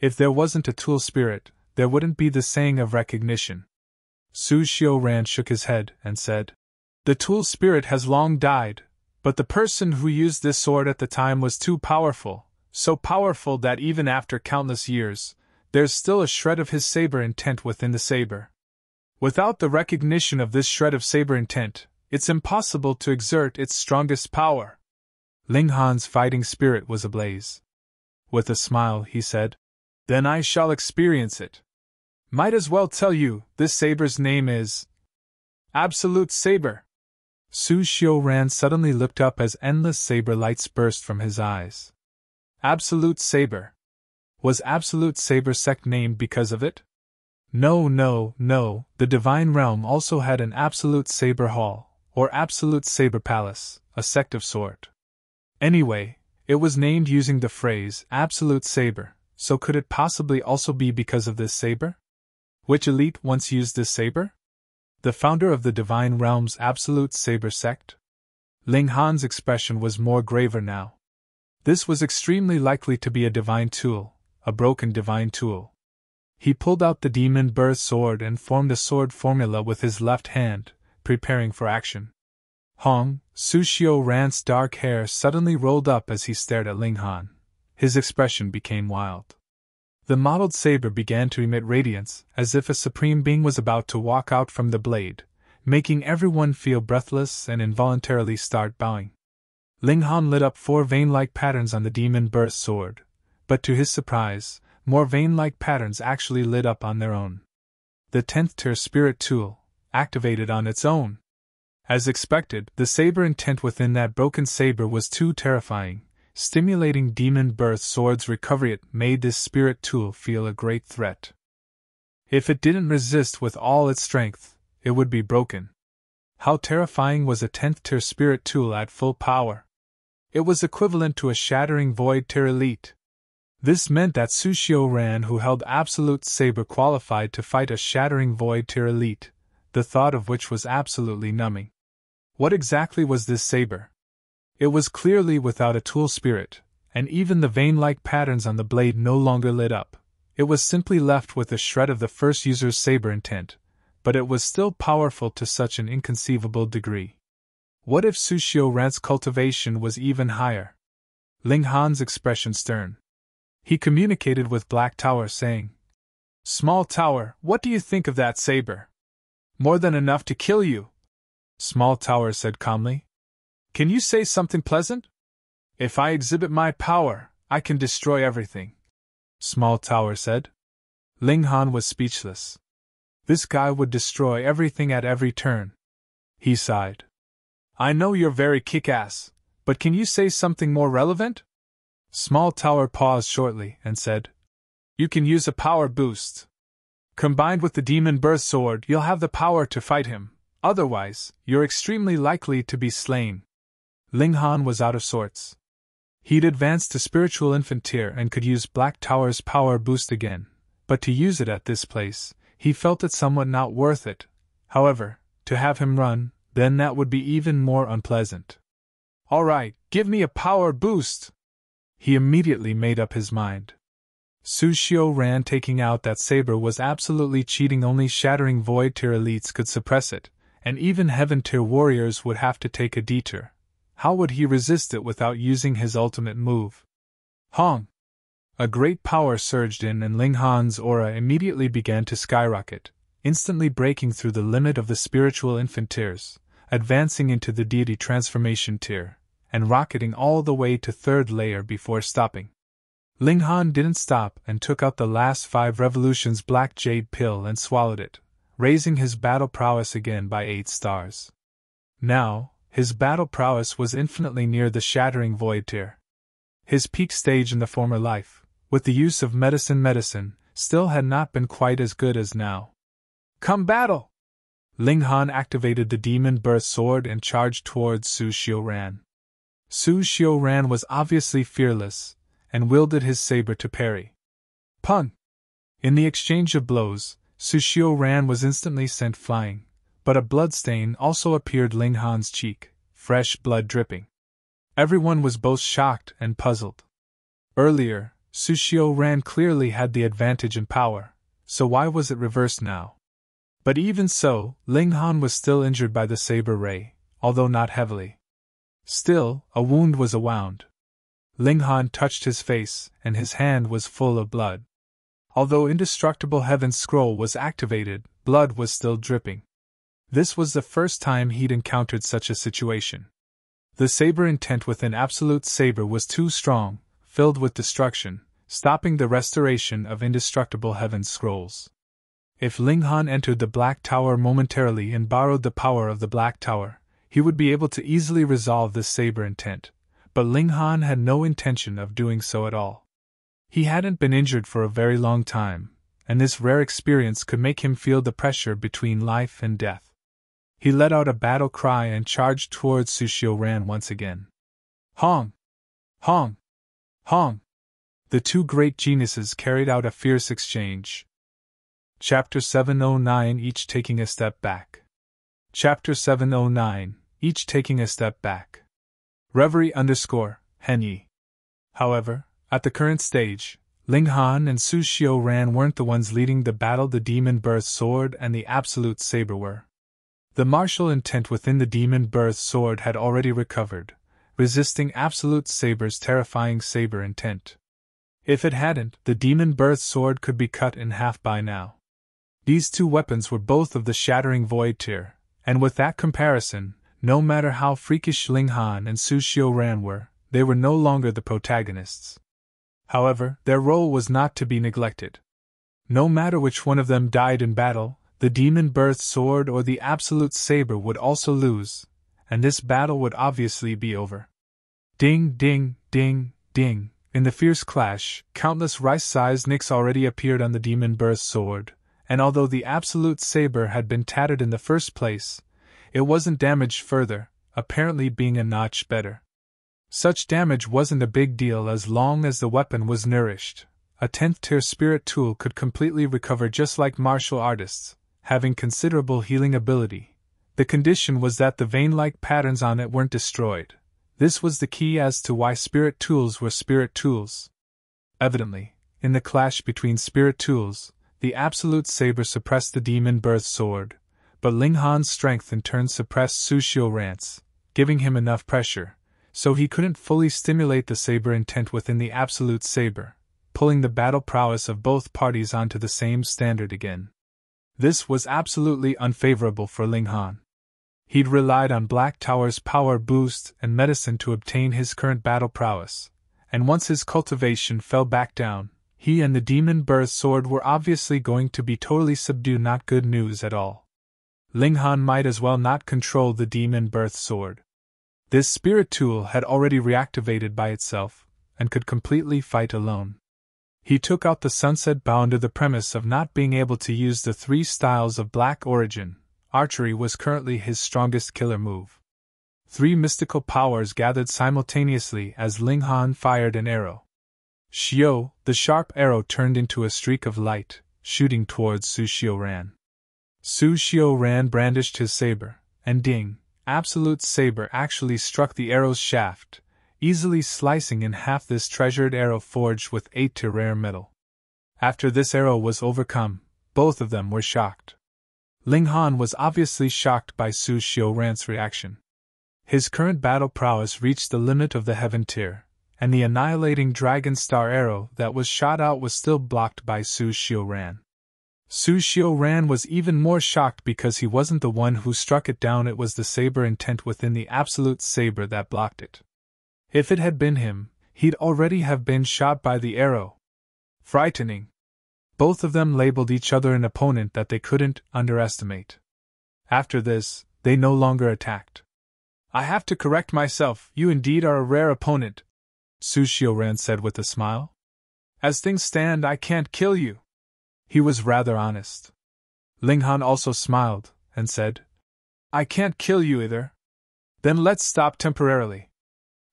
Speaker 1: If there wasn't a tool spirit, there wouldn't be the saying of recognition. Xu Xiu Ran shook his head and said, The tool spirit has long died, but the person who used this sword at the time was too powerful, so powerful that even after countless years, there's still a shred of his saber intent within the saber. Without the recognition of this shred of saber intent, it's impossible to exert its strongest power. Ling Han's fighting spirit was ablaze. With a smile, he said, Then I shall experience it. Might as well tell you, this saber's name is Absolute Saber. Xu Xiu Ran suddenly looked up as endless saber lights burst from his eyes. Absolute Saber. Was Absolute Saber Sect named because of it? No, the Divine Realm also had an Absolute Saber Hall, or Absolute Saber Palace, a sect of sort. Anyway, it was named using the phrase Absolute Saber, so could it possibly also be because of this saber? Which elite once used this saber? The founder of the Divine Realm's Absolute Saber Sect? Ling Han's expression was more graver now. This was extremely likely to be a divine tool, a broken divine tool. He pulled out the demon birth sword and formed a sword formula with his left hand, preparing for action. Hong, Xu Xiu Ran's dark hair suddenly rolled up as he stared at Ling Han. His expression became wild. The mottled saber began to emit radiance, as if a supreme being was about to walk out from the blade, making everyone feel breathless and involuntarily start bowing. Ling Han lit up 4 vein-like patterns on the demon birth sword, but to his surprise, more vein-like patterns actually lit up on their own. The 10th tier spirit tool activated on its own. As expected, the saber intent within that broken saber was too terrifying. Stimulating demon birth sword's recovery, it made this spirit tool feel a great threat. If it didn't resist with all its strength, it would be broken. How terrifying was a 10th tier spirit tool at full power? It was equivalent to a shattering void tier elite. This meant that Xu Xiu Ran, who held Absolute Saber, qualified to fight a shattering void tier elite, the thought of which was absolutely numbing. What exactly was this saber? It was clearly without a tool spirit, and even the vein-like patterns on the blade no longer lit up. It was simply left with a shred of the first user's saber intent, but it was still powerful to such an inconceivable degree. What if Xu Xiu Ran's cultivation was even higher? Ling Han's expression stern. He communicated with Black Tower saying, Small Tower, what do you think of that saber? More than enough to kill you. Small Tower said calmly. Can you say something pleasant? If I exhibit my power, I can destroy everything. Small Tower said. Ling Han was speechless. This guy would destroy everything at every turn. He sighed. I know you're very kick-ass, but can you say something more relevant? Small Tower paused shortly and said, You can use a power boost. Combined with the demon birth sword, you'll have the power to fight him. Otherwise, you're extremely likely to be slain. Ling Han was out of sorts. He'd advanced to spiritual infant tier and could use Black Tower's power boost again, but to use it at this place, he felt it somewhat not worth it. However, to have him run, then that would be even more unpleasant. Alright, give me a power boost! He immediately made up his mind. Xu Xiu Ran taking out that saber was absolutely cheating. Only shattering void tier elites could suppress it, and even heaven tier warriors would have to take a detour. How would he resist it without using his ultimate move? Hong! A great power surged in and Ling Han's aura immediately began to skyrocket, instantly breaking through the limit of the spiritual infant tiers, advancing into the deity transformation tier, and rocketing all the way to 3rd layer before stopping. Ling Han didn't stop and took out the last 5 revolutions black jade pill and swallowed it, raising his battle prowess again by 8 stars. Now, his battle prowess was infinitely near the shattering void tier. His peak stage in the former life, with the use of medicine, still had not been quite as good as now. Come battle! Ling Han activated the demon birth sword and charged towards Xu Xiu Ran. Xu Xiu Ran was obviously fearless, and wielded his saber to parry. Pun! In the exchange of blows, Xu Xiu Ran was instantly sent flying, but a bloodstain also appeared Ling Han's cheek, fresh blood dripping. Everyone was both shocked and puzzled. Earlier, Xu Xiu Ran clearly had the advantage in power, so why was it reversed now? But even so, Ling Han was still injured by the saber ray, although not heavily. Still, a wound was a wound. Ling Han touched his face, and his hand was full of blood. Although Indestructible Heaven's scroll was activated, blood was still dripping. This was the first time he'd encountered such a situation. The saber intent within Absolute Saber was too strong, filled with destruction, stopping the restoration of Indestructible Heaven's scrolls. If Ling Han entered the Black Tower momentarily and borrowed the power of the Black Tower, he would be able to easily resolve this saber intent, but Ling Han had no intention of doing so at all. He hadn't been injured for a very long time, and this rare experience could make him feel the pressure between life and death. He let out a battle cry and charged towards Xu Xiu Ran once again. Hong! Hong! Hong! The two great geniuses carried out a fierce exchange. Chapter 709 Each taking a step back. Chapter 709 Each taking a step back. Reverie _Henyi. However, at the current stage, Ling Han and Xu Xiu Ran weren't the ones leading the battle. The Demon Birth Sword and the Absolute Saber were. The martial intent within the Demon Birth Sword had already recovered, resisting Absolute Saber's terrifying saber intent. If it hadn't, the Demon Birth Sword could be cut in half by now. These two weapons were both of the Shattering Void tier, and with that comparison, no matter how freakish Ling Han and Xu Xiu Ran were, they were no longer the protagonists. However, their role was not to be neglected. No matter which one of them died in battle, the Demon Birth Sword or the Absolute Saber would also lose, and this battle would obviously be over. Ding, ding, ding, ding. In the fierce clash, countless rice-sized nicks already appeared on the Demon Birth Sword, and although the Absolute Saber had been tattered in the first place, it wasn't damaged further, apparently being a notch better. Such damage wasn't a big deal as long as the weapon was nourished. A 10th tier spirit tool could completely recover just like martial artists, having considerable healing ability. The condition was that the vein-like patterns on it weren't destroyed. This was the key as to why spirit tools were spirit tools. Evidently, in the clash between spirit tools, the Absolute Saber suppressed the Demon Birth Sword, but Ling Han's strength in turn suppressed Xu Xiu Ran's, giving him enough pressure, so he couldn't fully stimulate the saber intent within the Absolute Saber, pulling the battle prowess of both parties onto the same standard again. This was absolutely unfavorable for Ling Han. He'd relied on Black Tower's power boost and medicine to obtain his current battle prowess, and once his cultivation fell back down, he and the Demon Birth Sword were obviously going to be totally subdued. Not good news at all. Ling Han might as well not control the Demon Birth Sword. This spirit tool had already reactivated by itself, and could completely fight alone. He took out the sunset bow under the premise of not being able to use the 3 styles of black origin. Archery was currently his strongest killer move. 3 mystical powers gathered simultaneously as Ling Han fired an arrow. Xiu, the sharp arrow turned into a streak of light, shooting towards Xu Xiu Ran. Xu Xiu Ran brandished his saber, and ding, Absolute Saber actually struck the arrow's shaft, easily slicing in half this treasured arrow forged with 8 rare metal. After this arrow was overcome, both of them were shocked. Ling Han was obviously shocked by Xu Xiu Ran's reaction. His current battle prowess reached the limit of the heaven tier, and the annihilating dragon star arrow that was shot out was still blocked by Xu Xiu Ran. Xu Xiu Ran was even more shocked because he wasn't the one who struck it down, it was the saber intent within the Absolute Saber that blocked it. If it had been him, he'd already have been shot by the arrow. Frightening. Both of them labeled each other an opponent that they couldn't underestimate. After this, they no longer attacked. I have to correct myself, you indeed are a rare opponent, Xu Xiu Ran said with a smile. As things stand, I can't kill you. He was rather honest. Ling Han also smiled, and said, I can't kill you either. Then let's stop temporarily.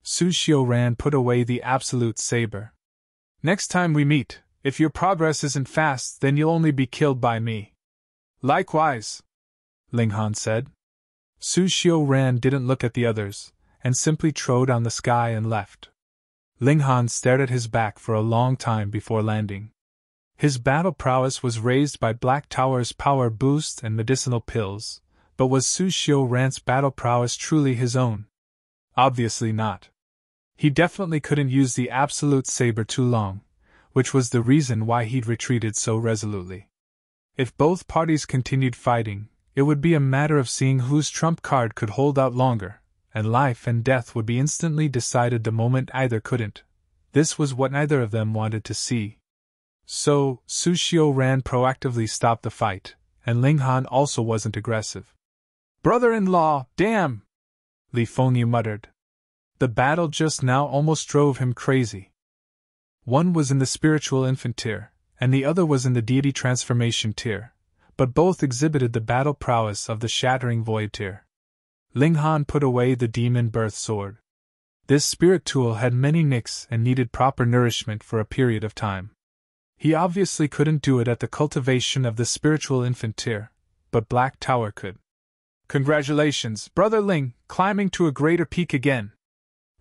Speaker 1: Xu Xiu Ran put away the Absolute Saber. Next time we meet, if your progress isn't fast, then you'll only be killed by me. Likewise, Ling Han said. Xu Xiu Ran didn't look at the others, and simply trod on the sky and left. Ling Han stared at his back for a long time before landing. His battle prowess was raised by Black Tower's power boost and medicinal pills, but was Xu Xiu Ran's battle prowess truly his own? Obviously not. He definitely couldn't use the Absolute Saber too long, which was the reason why he'd retreated so resolutely. If both parties continued fighting, it would be a matter of seeing whose trump card could hold out longer, and life and death would be instantly decided the moment either couldn't. This was what neither of them wanted to see. So, Xu Xiu Ran proactively stopped the fight, and Ling Han also wasn't aggressive. Brother-in-law, damn! Li Fengyu muttered. The battle just now almost drove him crazy. One was in the spiritual infant tier, and the other was in the deity transformation tier, but both exhibited the battle prowess of the shattering void tier. Ling Han put away the demon birth sword. This spirit tool had many nicks and needed proper nourishment for a period of time. He obviously couldn't do it at the cultivation of the spiritual infant tier, but Black Tower could. Congratulations, Brother Ling, climbing to a greater peak again,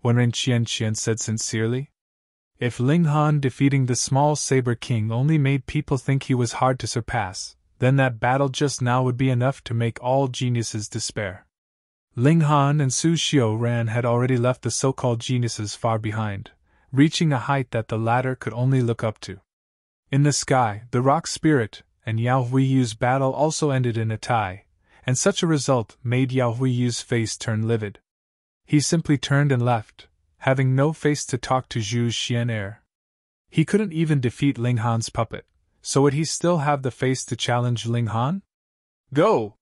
Speaker 1: Wenren Qian said sincerely. If Ling Han defeating the small Saber King only made people think he was hard to surpass, then that battle just now would be enough to make all geniuses despair. Ling Han and Xu Xiu Ran had already left the so-called geniuses far behind, reaching a height that the latter could only look up to. In the sky, the rock spirit and Yao Huiyu's battle also ended in a tie, and such a result made Yao Huiyu's face turn livid. He simply turned and left, having no face to talk to Zhu Xian'er. He couldn't even defeat Ling Han's puppet, so would he still have the face to challenge Ling Han? Go!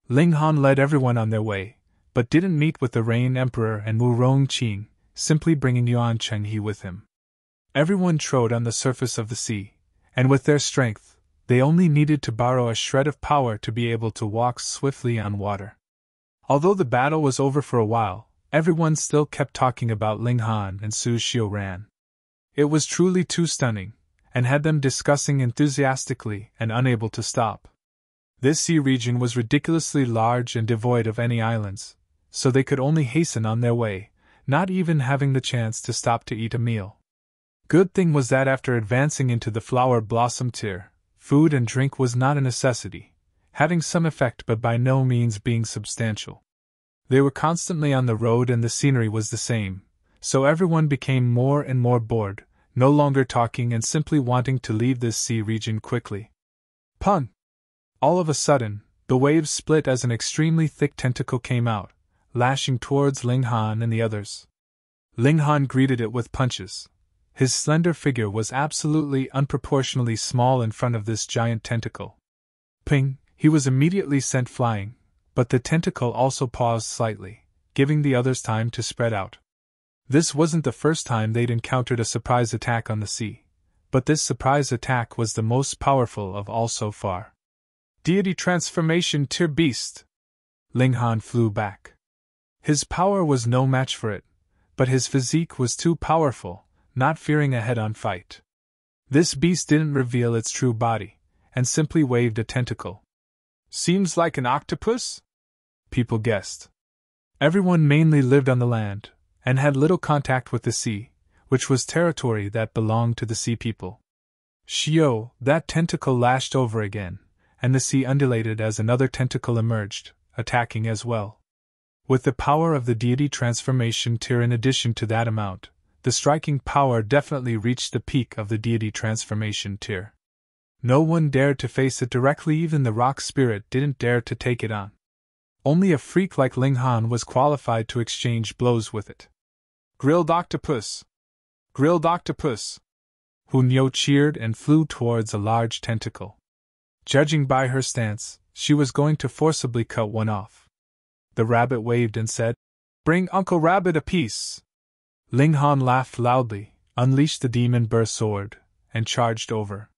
Speaker 1: Ling Han led everyone on their way, but didn't meet with the Rain Emperor and Wu Rongqing, simply bringing Yuan Chenghe with him. Everyone trod on the surface of the sea, and with their strength, they only needed to borrow a shred of power to be able to walk swiftly on water. Although the battle was over for a while, everyone still kept talking about Ling Han and Xu Xiu Ran. It was truly too stunning, and had them discussing enthusiastically and unable to stop. This sea region was ridiculously large and devoid of any islands, so they could only hasten on their way, not even having the chance to stop to eat a meal. Good thing was that after advancing into the flower blossom tier, food and drink was not a necessity, having some effect but by no means being substantial. They were constantly on the road and the scenery was the same, so everyone became more and more bored, no longer talking and simply wanting to leave this sea region quickly. Pun! All of a sudden, the waves split as an extremely thick tentacle came out, lashing towards Ling Han and the others. Ling Han greeted it with punches. His slender figure was absolutely unproportionally small in front of this giant tentacle. Ping! He was immediately sent flying, but the tentacle also paused slightly, giving the others time to spread out. This wasn't the first time they'd encountered a surprise attack on the sea, but this surprise attack was the most powerful of all so far. Deity Transformation Tier Beast! Ling Han flew back. His power was no match for it, but his physique was too powerful, not fearing a head-on fight. This beast didn't reveal its true body, and simply waved a tentacle. Seems like an octopus? People guessed. Everyone mainly lived on the land, and had little contact with the sea, which was territory that belonged to the sea people. Shio, that tentacle lashed over again, and the sea undulated as another tentacle emerged, attacking as well. With the power of the deity transformation tier in addition to that amount, the striking power definitely reached the peak of the deity transformation tier. No one dared to face it directly, even the rock spirit didn't dare to take it on. Only a freak like Ling Han was qualified to exchange blows with it. Grilled octopus! Grilled octopus! Hunyo cheered and flew towards a large tentacle. Judging by her stance, she was going to forcibly cut one off. The rabbit waved and said, "Bring Uncle Rabbit a piece." Ling Han laughed loudly, unleashed the demon burst sword, and charged over.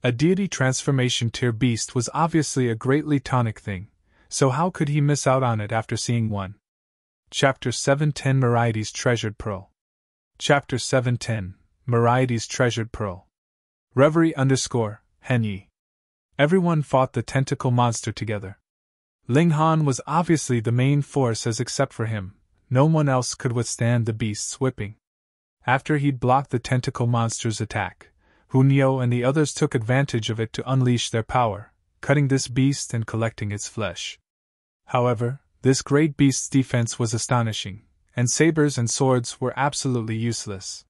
Speaker 1: A deity transformation tier beast was obviously a greatly tonic thing, so how could he miss out on it after seeing one? Chapter 710 Myrietes Treasured Pearl. Chapter 710 Myrietes Treasured Pearl. Reverie _Henyi. Everyone fought the tentacle monster together. Ling Han was obviously the main force, as except for him, no one else could withstand the beast's whipping. After he'd blocked the tentacle monster's attack, Hunyo and the others took advantage of it to unleash their power, cutting this beast and collecting its flesh. However, this great beast's defense was astonishing, and sabers and swords were absolutely useless.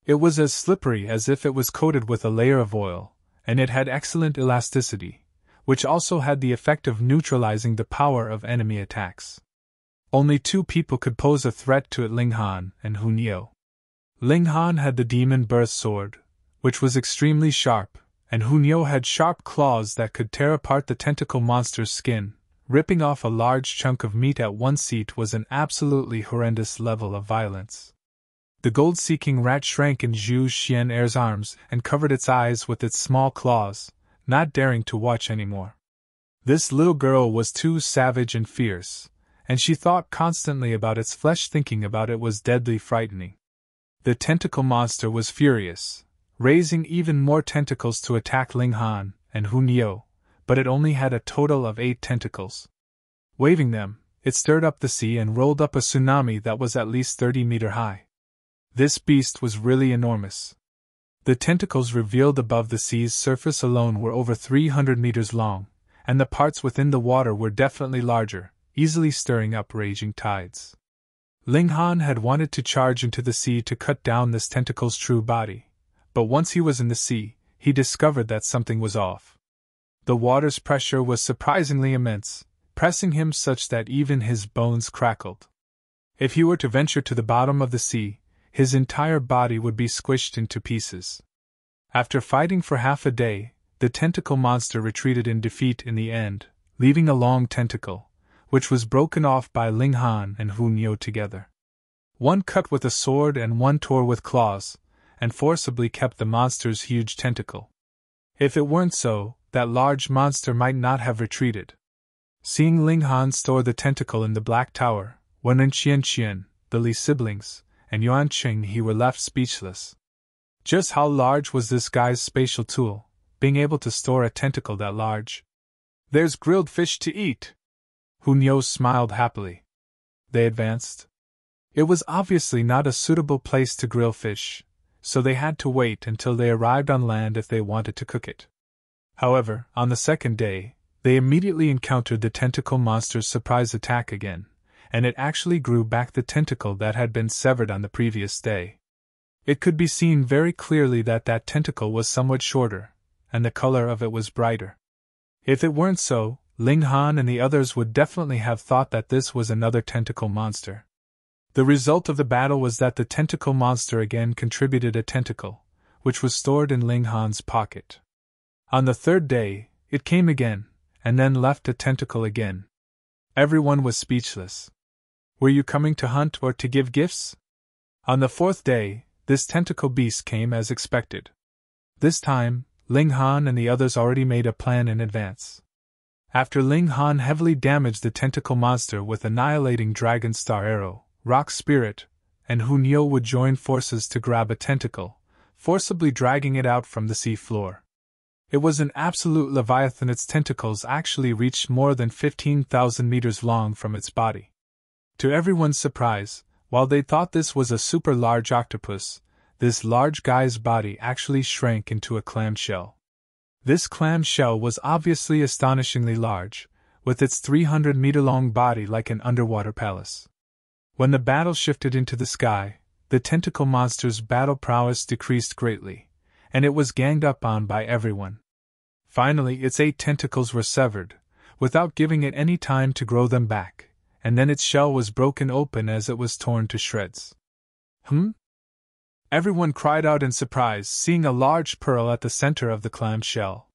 Speaker 1: It was as slippery as if it was coated with a layer of oil, and it had excellent elasticity, which also had the effect of neutralizing the power of enemy attacks. Only two people could pose a threat to it: Ling Han and Hunyo. Ling Han had the demon burst sword, which was extremely sharp, and Hunyo had sharp claws that could tear apart the tentacle monster's skin. Ripping off a large chunk of meat at one seat was an absolutely horrendous level of violence. The gold-seeking rat shrank in Xu Xiu Ran's arms and covered its eyes with its small claws, not daring to watch anymore. This little girl was too savage and fierce, and she thought constantly about its flesh. Thinking about it was deadly frightening. The tentacle monster was furious, raising even more tentacles to attack Ling Han and Hunyo, but it only had a total of 8 tentacles. Waving them, it stirred up the sea and rolled up a tsunami that was at least 30 meters high. This beast was really enormous. The tentacles revealed above the sea's surface alone were over 300 meters long, and the parts within the water were definitely larger, easily stirring up raging tides. Ling Han had wanted to charge into the sea to cut down this tentacle's true body, but once he was in the sea, he discovered that something was off. The water's pressure was surprisingly immense, pressing him such that even his bones crackled. If he were to venture to the bottom of the sea, his entire body would be squished into pieces. After fighting for half a day, the tentacle monster retreated in defeat in the end, leaving a long tentacle, which was broken off by Ling Han and Hunyo together. One cut with a sword and one tore with claws, and forcibly kept the monster's huge tentacle. If it weren't so, that large monster might not have retreated. Seeing Ling Han store the tentacle in the Black Tower, Wen and Qian, the Li siblings, and Yuan Qing he were left speechless. Just how large was this guy's spatial tool, being able to store a tentacle that large? "There's grilled fish to eat!" Hunyo smiled happily. They advanced. It was obviously not a suitable place to grill fish, so they had to wait until they arrived on land if they wanted to cook it. However, on the second day, they immediately encountered the tentacle monster's surprise attack again, and it actually grew back the tentacle that had been severed on the previous day. It could be seen very clearly that that tentacle was somewhat shorter, and the color of it was brighter. If it weren't so, Ling Han and the others would definitely have thought that this was another tentacle monster. The result of the battle was that the tentacle monster again contributed a tentacle, which was stored in Ling Han's pocket. On the third day, it came again, and then left a tentacle again. Everyone was speechless. Were you coming to hunt or to give gifts? On the fourth day, this tentacle beast came as expected. This time, Ling Han and the others already made a plan in advance. After Ling Han heavily damaged the tentacle monster with annihilating Dragon Star Arrow, Rock Spirit, and Hu Niu would join forces to grab a tentacle, forcibly dragging it out from the sea floor. It was an absolute leviathan. Its tentacles actually reached more than 15,000 meters long from its body. To everyone's surprise, while they thought this was a super large octopus, this large guy's body actually shrank into a clam shell. This clam shell was obviously astonishingly large, with its 300-meter-long body like an underwater palace. When the battle shifted into the sky, the tentacle monster's battle prowess decreased greatly, and it was ganged up on by everyone. Finally, its 8 tentacles were severed, without giving it any time to grow them back, and then its shell was broken open as it was torn to shreds. Everyone cried out in surprise, seeing a large pearl at the center of the clam shell.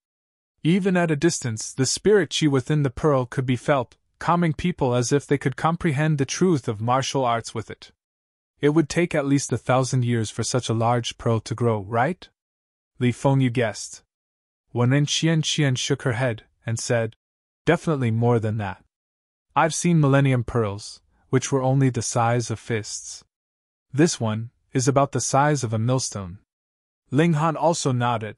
Speaker 1: Even at a distance, the spirit chi within the pearl could be felt, calming people as if they could comprehend the truth of martial arts with it. It would take at least 1,000 years for such a large pearl to grow, right? Li Feng, you guessed. Wen Qian shook her head and said, definitely more than that. I've seen millennium pearls, which were only the size of fists. This one is about the size of a millstone. Ling Han also nodded.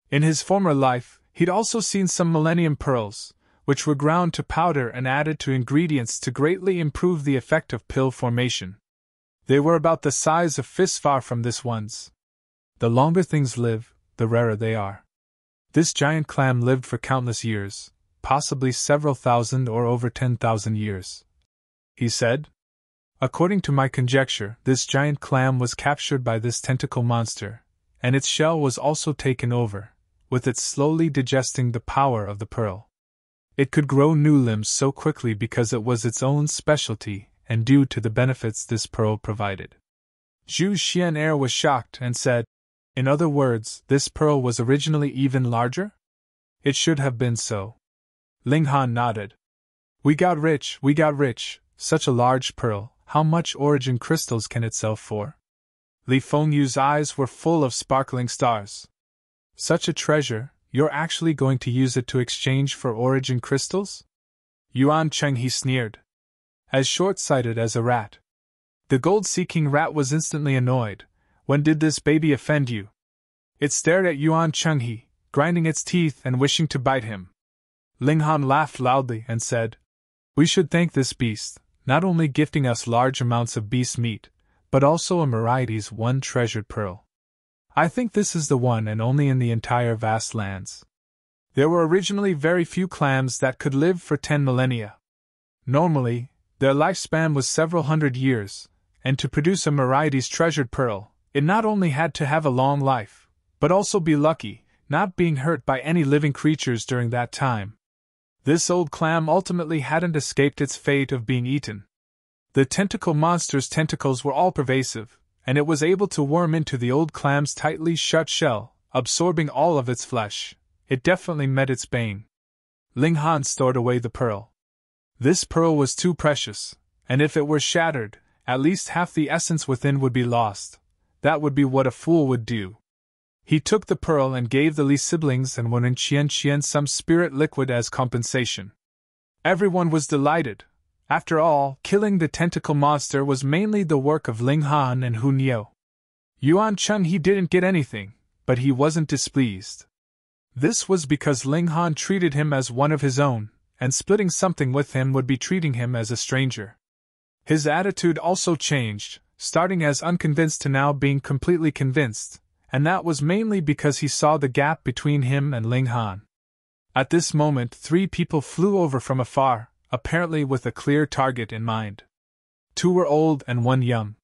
Speaker 1: In his former life, he'd also seen some millennium pearls, which were ground to powder and added to ingredients to greatly improve the effect of pill formation. They were about the size of fists, far from this one's. The longer things live, the rarer they are. This giant clam lived for countless years, possibly several thousand or over 10,000 years, he said. According to my conjecture, this giant clam was captured by this tentacle monster, and its shell was also taken over, with it slowly digesting the power of the pearl. It could grow new limbs so quickly because it was its own specialty and due to the benefits this pearl provided. Xu Xian was shocked and said, in other words, this pearl was originally even larger? It should have been so. Ling Han nodded. We got rich, such a large pearl, how much origin crystals can it sell for? Li Fengyu's eyes were full of sparkling stars. Such a treasure, you're actually going to use it to exchange for origin crystals? Yuan Cheng, he sneered. As short-sighted as a rat. The gold-seeking rat was instantly annoyed. When did this baby offend you? It stared at Yuan Chenghe, grinding its teeth and wishing to bite him. Ling Han laughed loudly and said, we should thank this beast, not only gifting us large amounts of beast meat, but also a Myrietes one treasured pearl. I think this is the one and only in the entire vast lands. There were originally very few clams that could live for 10 millennia. Normally, their lifespan was several hundred years, and to produce a Myrietes treasured pearl, it not only had to have a long life, but also be lucky, not being hurt by any living creatures during that time. This old clam ultimately hadn't escaped its fate of being eaten. The tentacle monster's tentacles were all-pervasive, and it was able to worm into the old clam's tightly shut shell, absorbing all of its flesh. It definitely met its bane. Ling Han stored away the pearl. This pearl was too precious, and if it were shattered, at least half the essence within would be lost. That would be what a fool would do. He took the pearl and gave the Li siblings and Wen Qian some spirit liquid as compensation. Everyone was delighted. After all, killing the tentacle monster was mainly the work of Ling Han and Hu Niu. Yuan Cheng, he didn't get anything, but he wasn't displeased. This was because Ling Han treated him as one of his own, and splitting something with him would be treating him as a stranger. His attitude also changed, starting as unconvinced to now being completely convinced, and that was mainly because he saw the gap between him and Ling Han. At this moment, 3 people flew over from afar, apparently with a clear target in mind. 2 were old and 1 young.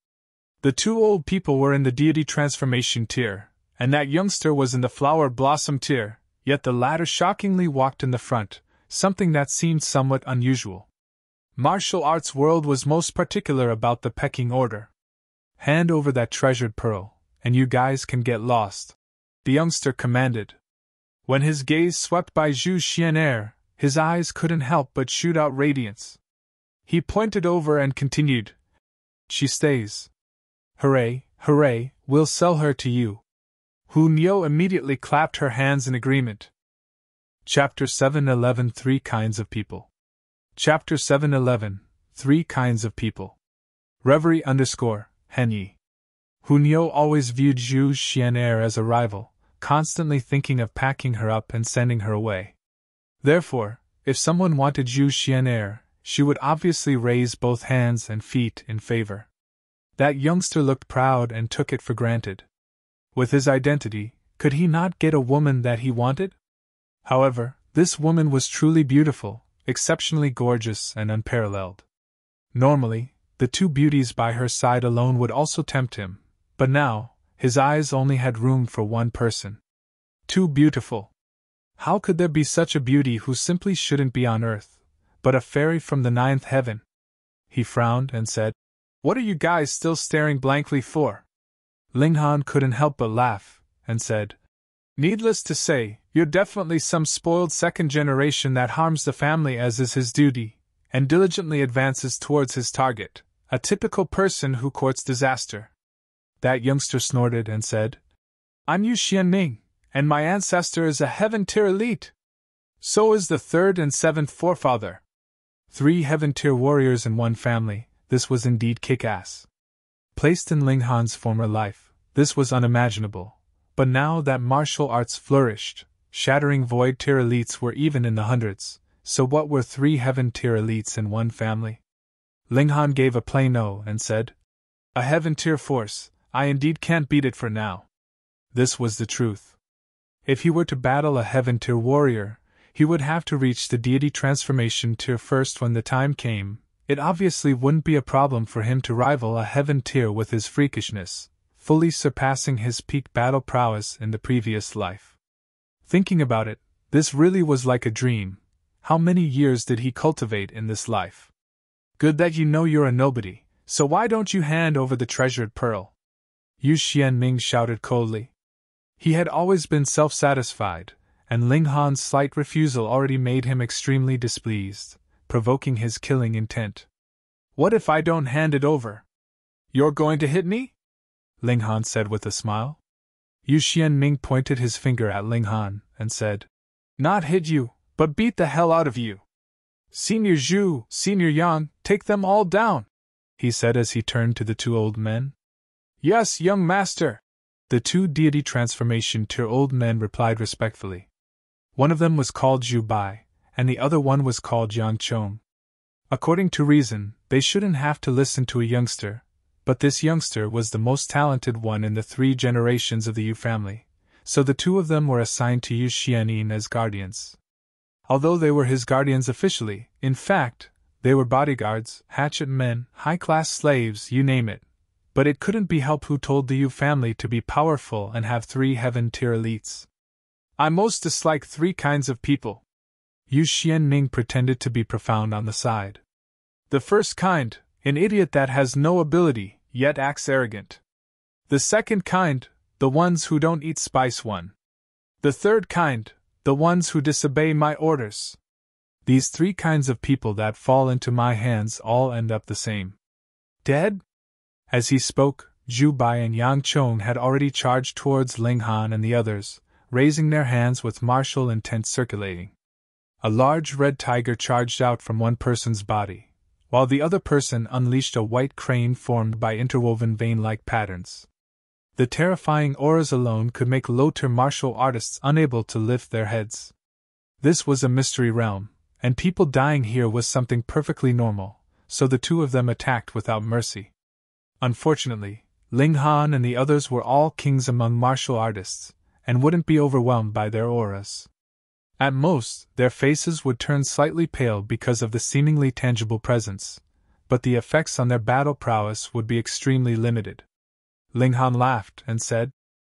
Speaker 1: The 2 old people were in the deity transformation tier, and that youngster was in the flower blossom tier, yet the latter shockingly walked in the front, something that seemed somewhat unusual. Martial arts world was most particular about the pecking order. Hand over that treasured pearl, and you guys can get lost, the youngster commanded. When his gaze swept by Xu Xian, his eyes couldn't help but shoot out radiance. He pointed over and continued, she stays. Hooray, hooray, we'll sell her to you. Hu Niu immediately clapped her hands in agreement. Chapter 711 Three Kinds of People. Chapter 711 Three Kinds of People. Reverie Henyi. Hu Niu always viewed Xu Xiu Ran as a rival, constantly thinking of packing her up and sending her away. Therefore, if someone wanted Xu Xiu Ran, she would obviously raise both hands and feet in favor. That youngster looked proud and took it for granted. With his identity, could he not get a woman that he wanted? However, this woman was truly beautiful, exceptionally gorgeous and unparalleled. Normally, the two beauties by her side alone would also tempt him, but now, his eyes only had room for one person. Too beautiful. How could there be such a beauty who simply shouldn't be on earth, but a fairy from the ninth heaven? He frowned and said, "What are you guys still staring blankly for?" Ling Han couldn't help but laugh, and said, "Needless to say, you're definitely some spoiled second generation that harms the family as is his duty, and diligently advances towards his target, a typical person who courts disaster." That youngster snorted and said, "I'm Yu Xianming, and my ancestor is a heaven-tier elite. So is the third and seventh forefather." 3 heaven-tier warriors in one family, this was indeed kick-ass. Placed in Ling Han's former life, this was unimaginable, but now that martial arts flourished, shattering void-tier elites were even in the hundreds, so what were 3 heaven-tier elites in one family? Ling Han gave a plain no and said, "A heaven-tier force, I indeed can't beat it for now." This was the truth. If he were to battle a heaven-tier warrior, he would have to reach the deity transformation tier first when the time came. It obviously wouldn't be a problem for him to rival a heaven tier with his freakishness, fully surpassing his peak battle prowess in the previous life. Thinking about it, this really was like a dream. How many years did he cultivate in this life? "Good that you know you're a nobody, so why don't you hand over the treasured pearl?" Yu Xianming shouted coldly. He had always been self-satisfied, and Ling Han's slight refusal already made him extremely displeased, provoking his killing intent. "What if I don't hand it over? You're going to hit me?" Ling Han said with a smile. Yu Xianming pointed his finger at Ling Han and said, "Not hit you, but beat the hell out of you. Senior Zhu, Senior Yang, take them all down," he said as he turned to the 2 old men. "Yes, young master," the 2 deity transformation tier old men replied respectfully. One of them was called Zhu Bai, and the other one was called Yang Chong. According to reason, they shouldn't have to listen to a youngster, but this youngster was the most talented one in the 3 generations of the Yu family, so the 2 of them were assigned to Yu Xianyin as guardians. Although they were his guardians officially, in fact, they were bodyguards, hatchet men, high-class slaves, you name it. But it couldn't be helped who told the Yu family to be powerful and have 3 heaven-tier elites. "I most dislike 3 kinds of people." Yu Xianming pretended to be profound on the side. "The first kind, an idiot that has no ability, yet acts arrogant. The second kind, the ones who don't eat spice one. The third kind, the ones who disobey my orders. These 3 kinds of people that fall into my hands all end up the same. Dead?" As he spoke, Zhu Bai and Yang Chong had already charged towards Ling Han and the others, raising their hands with martial intent circulating. A large red tiger charged out from one person's body, while the other person unleashed a white crane formed by interwoven vein-like patterns. The terrifying auras alone could make low-tier martial artists unable to lift their heads. This was a mystery realm, and people dying here was something perfectly normal, so the 2 of them attacked without mercy. Unfortunately, Ling Han and the others were all kings among martial artists, and wouldn't be overwhelmed by their auras. At most, their faces would turn slightly pale because of the seemingly tangible presence, but the effects on their battle prowess would be extremely limited. Ling Han laughed and said,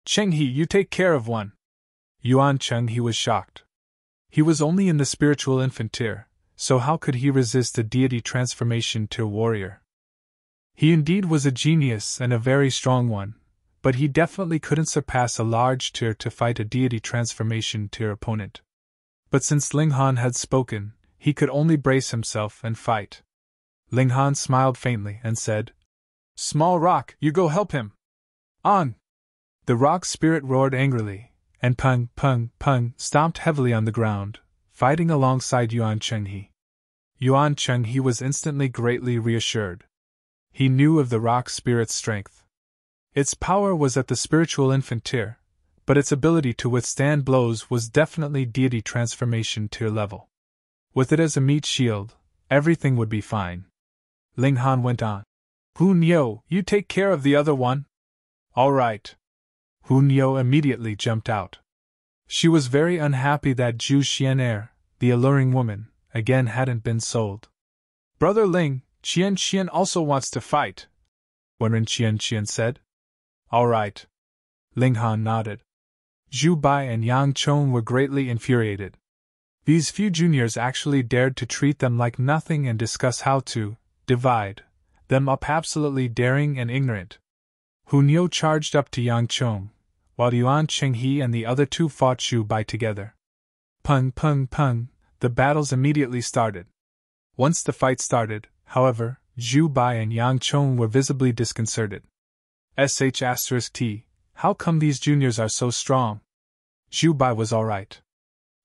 Speaker 1: "Cheng He, you take care of one." Yuan Cheng He was shocked. He was only in the spiritual infant tier, so how could he resist a deity transformation tier warrior? He indeed was a genius and a very strong one, but he definitely couldn't surpass a large tier to fight a deity transformation tier opponent. But since Ling Han had spoken, he could only brace himself and fight. Ling Han smiled faintly and said, "Small Rock, you go help him." "On!" The rock spirit roared angrily, and Peng, Peng, Peng stomped heavily on the ground, fighting alongside Yuan Chenghe. Yuan Chenghe was instantly greatly reassured. He knew of the rock spirit's strength. Its power was at the spiritual infant tier, but its ability to withstand blows was definitely deity transformation tier level. With it as a meat shield, everything would be fine. Ling Han went on. Hu Niu, you take care of the other one? All right. Hu Niu immediately jumped out. She was very unhappy that Xu Xian, the alluring woman, again hadn't been sold. Brother Ling, Qian also wants to fight, Wenren Qian said. All right. Ling Han nodded. Zhu Bai and Yang Chong were greatly infuriated. These few juniors actually dared to treat them like nothing and discuss how to divide them up, absolutely daring and ignorant. Hu Niu charged up to Yang Chong, while Yuan Chenghe and the other two fought Zhu Bai together. Peng, Peng, Peng, the battles immediately started. Once the fight started, however, Zhu Bai and Yang Chong were visibly disconcerted. *T, how come these juniors are so strong? Zhu Bai was alright.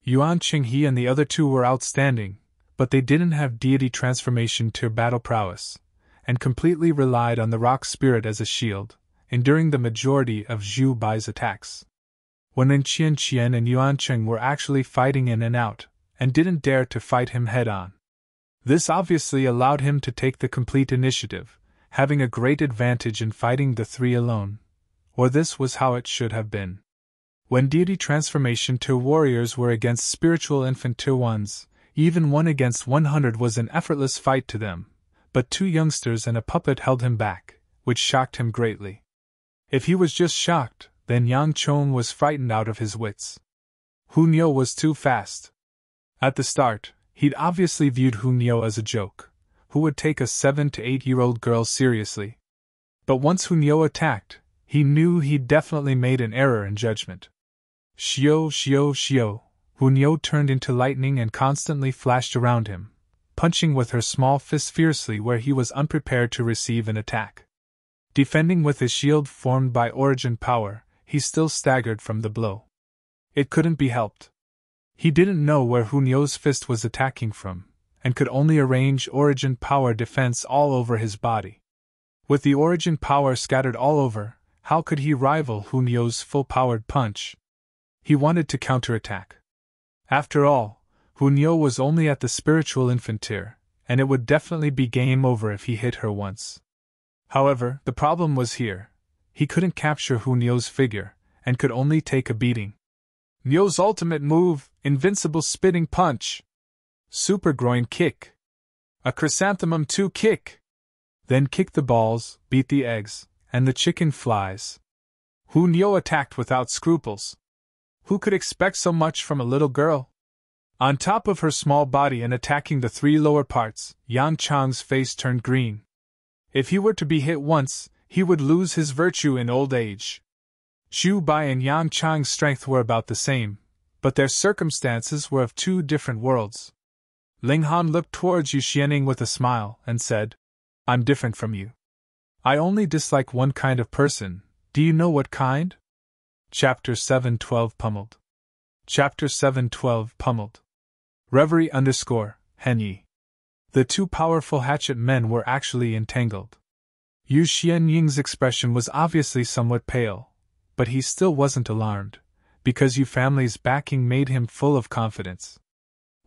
Speaker 1: Yuan Chenghe and the other two were outstanding, but they didn't have deity transformation tier battle prowess, and completely relied on the rock spirit as a shield, enduring the majority of Zhu Bai's attacks. Wenren Qian and Yuan Cheng were actually fighting in and out, and didn't dare to fight him head-on. This obviously allowed him to take the complete initiative, having a great advantage in fighting the three alone. Or this was how it should have been. When deity transformation tier warriors were against spiritual infant tier ones, even 1 against 100 was an effortless fight to them, but 2 youngsters and a puppet held him back, which shocked him greatly. If he was just shocked, then Yang Chong was frightened out of his wits. Hu Niu was too fast. At the start, he'd obviously viewed Hu Niu as a joke. Who would take a 7 to 8-year-old girl seriously? But once Hu Niu attacked, he knew he'd definitely made an error in judgment. Xiu. Hu Niu turned into lightning and constantly flashed around him, punching with her small fist fiercely where he was unprepared to receive an attack. Defending with his shield formed by origin power, he still staggered from the blow. It couldn't be helped. He didn't know where Hu Niu's fist was attacking from, and could only arrange origin power defense all over his body. With the origin power scattered all over, how could he rival Hu Niu's full-powered punch? He wanted to counterattack. After all, Hu Niu was only at the spiritual infant tier, and it would definitely be game over if he hit her once. However, the problem was here. He couldn't capture Hu Niu's figure, and could only take a beating. Niu's ultimate move, Invincible Spitting Punch. Super Groin Kick. A Chrysanthemum 2 kick. Then kick the balls, beat the eggs, and the chicken flies. Hu Niu attacked without scruples. Who could expect so much from a little girl? On top of her small body and attacking the 3 lower parts, Yang Chang's face turned green. If he were to be hit once, he would lose his virtue in old age. Zhu Bai and Yang Chang's strength were about the same, but their circumstances were of 2 different worlds. Ling Han looked towards Xu Xian with a smile and said, I'm different from you. I only dislike one kind of person. Do you know what kind? Chapter 712 Pummeled. Chapter 712 Pummeled. Reverie _Henyi. The 2 powerful hatchet men were actually entangled. Yu Xianying's expression was obviously somewhat pale, but he still wasn't alarmed, because Yu family's backing made him full of confidence.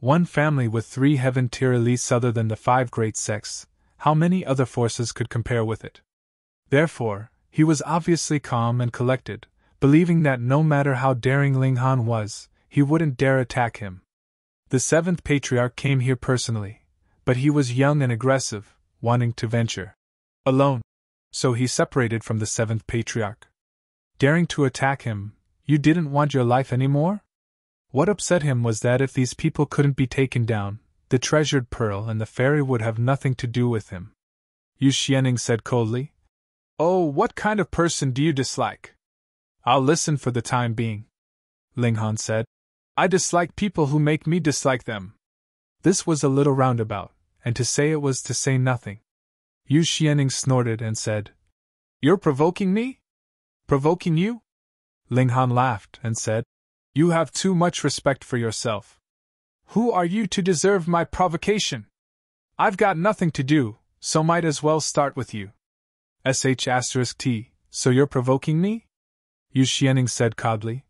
Speaker 1: One family with 3 heaven-tier elites other than the 5 great sects, how many other forces could compare with it? Therefore, he was obviously calm and collected, believing that no matter how daring Ling Han was, he wouldn't dare attack him. The 7th Patriarch came here personally, but he was young and aggressive, wanting to venture alone. So he separated from the 7th Patriarch. Daring to attack him, you didn't want your life anymore? What upset him was that if these people couldn't be taken down, the treasured pearl and the fairy would have nothing to do with him. Yu Xianing said coldly. Oh, what kind of person do you dislike? I'll listen for the time being. Ling Han said. I dislike people who make me dislike them. This was a little roundabout, and to say it was to say nothing. Yu Xianing snorted and said, You're provoking me? Provoking you? Ling Han laughed and said, "You have too much respect for yourself. Who are you to deserve my provocation? I've got nothing to do, so might as well start with you." *T, so you're provoking me? Xu Xianning said coldly.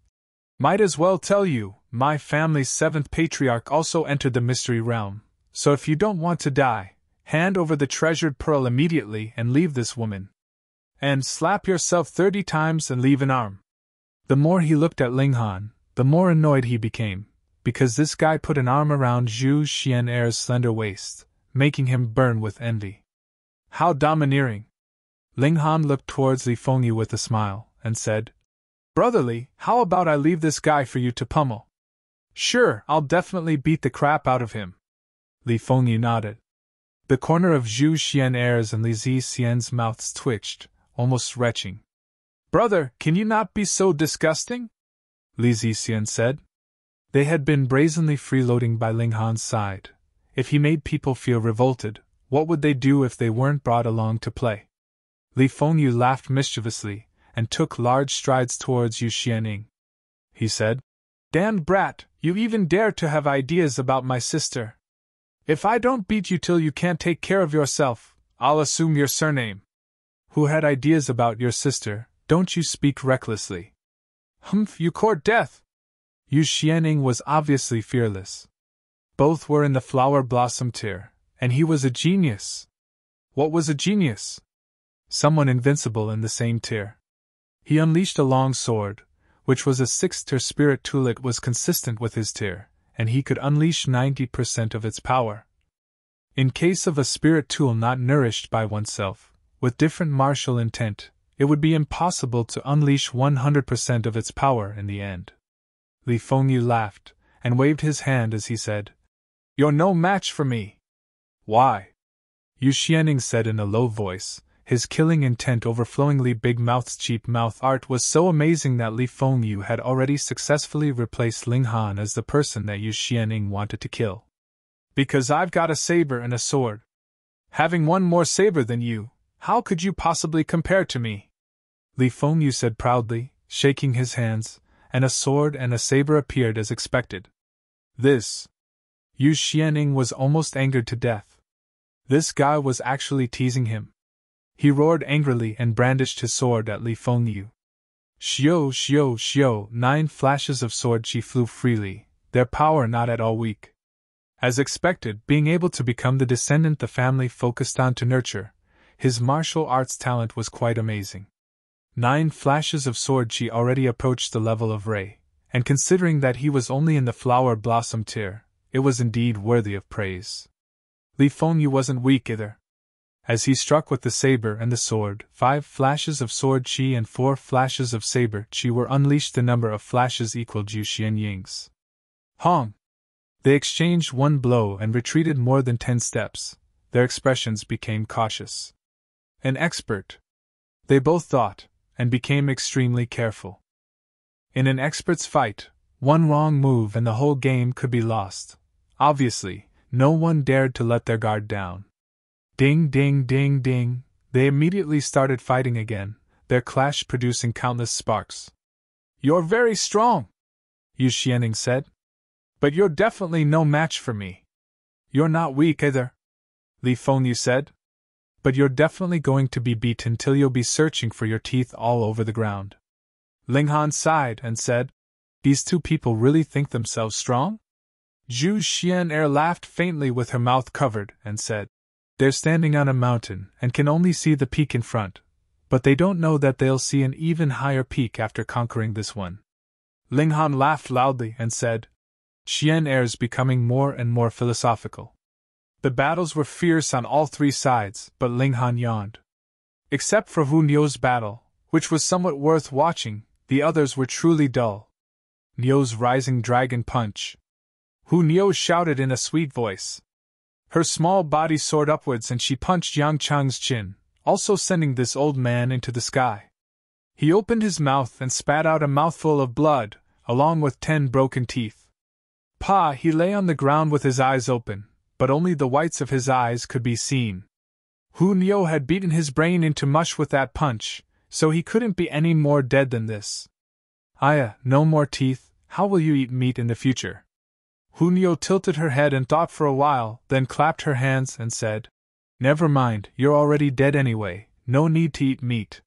Speaker 1: "Might as well tell you, my family's seventh patriarch also entered the mystery realm, so if you don't want to die, hand over the treasured pearl immediately and leave this woman. And slap yourself 30 times and leave an arm." The more he looked at Ling Han, the more annoyed he became, because this guy put an arm around Xu Xian'er's slender waist, making him burn with envy. How domineering! Ling Han looked towards Li Fengyu with a smile, and said, "Brotherly, how about I leave this guy for you to pummel? Sure, I'll definitely beat the crap out of him." Li Fengyu nodded. The corner of Xu Xian'er's and Li Zixian's mouths twitched, almost retching. "Brother, can you not be so disgusting?" Li Zixian said. They had been brazenly freeloading by Ling Han's side. If he made people feel revolted, what would they do if they weren't brought along to play? Li Fengyu laughed mischievously, and took large strides towards Xu Xianning. He said, "Damned brat, you even dare to have ideas about my sister. If I don't beat you till you can't take care of yourself, I'll assume your surname." "Who had ideas about your sister? Don't you speak recklessly." "Humph, you court death." Xu Xianning was obviously fearless. Both were in the flower blossom tier, and he was a genius. What was a genius? Someone invincible in the same tier. He unleashed a long sword, which was a 6th tier spirit tool. It was consistent with his tier, and he could unleash 90% of its power. In case of a spirit tool not nourished by oneself, with different martial intent, it would be impossible to unleash 100% of its power in the end. Li Fengyu laughed, and waved his hand as he said, "You're no match for me." "Why?" Xu Xianning said in a low voice. His killing intent overflowing. Li Big Mouth's cheap mouth art was so amazing that Li Fengyu had already successfully replaced Ling Han as the person that Xu Xianning wanted to kill. "Because I've got a saber and a sword. Having one more saber than you, how could you possibly compare to me?" Li Fengyu said proudly, shaking his hands, and a sword and a saber appeared as expected. This. Xu Xianning was almost angered to death. This guy was actually teasing him. He roared angrily and brandished his sword at Li Fengyu. Xiu, xiu, xiu, 9 flashes of sword chi flew freely, their power not at all weak. As expected, being able to become the descendant the family focused on to nurture, his martial arts talent was quite amazing. 9 flashes of sword chi already approached the level of Ray, and considering that he was only in the flower blossom tier, it was indeed worthy of praise. Li Fengyu wasn't weak either. As he struck with the saber and the sword, 5 flashes of sword chi and 4 flashes of saber chi were unleashed. The number of flashes equaled Xu Xianying's. Hong! They exchanged one blow and retreated more than 10 steps. Their expressions became cautious. An expert. They both thought, and became extremely careful. In an expert's fight, one wrong move and the whole game could be lost. Obviously, no one dared to let their guard down. Ding, ding, ding, ding, they immediately started fighting again, their clash producing countless sparks. "You're very strong," Xu Xianning said. "But you're definitely no match for me." "You're not weak either," Li Fengyu said. "But you're definitely going to be beaten till you'll be searching for your teeth all over the ground." Ling Han sighed and said, "These two people really think themselves strong?" Xu Xian'er laughed faintly with her mouth covered, and said, "They're standing on a mountain and can only see the peak in front, but they don't know that they'll see an even higher peak after conquering this one." Ling Han laughed loudly and said, "Xian'er's becoming more and more philosophical." The battles were fierce on all 3 sides, but Ling Han yawned. Except for Hu Niu's battle, which was somewhat worth watching, the others were truly dull. Niu's rising dragon punch. Hu Niu shouted in a sweet voice. Her small body soared upwards and she punched Yang Chang's chin, also sending this old man into the sky. He opened his mouth and spat out a mouthful of blood, along with 10 broken teeth. He lay on the ground with his eyes open, but only the whites of his eyes could be seen. Hu Niu had beaten his brain into mush with that punch, so he couldn't be any more dead than this. Aya, no more teeth, how will you eat meat in the future? Hunyo tilted her head and thought for a while, then clapped her hands and said, Never mind, you're already dead anyway, no need to eat meat.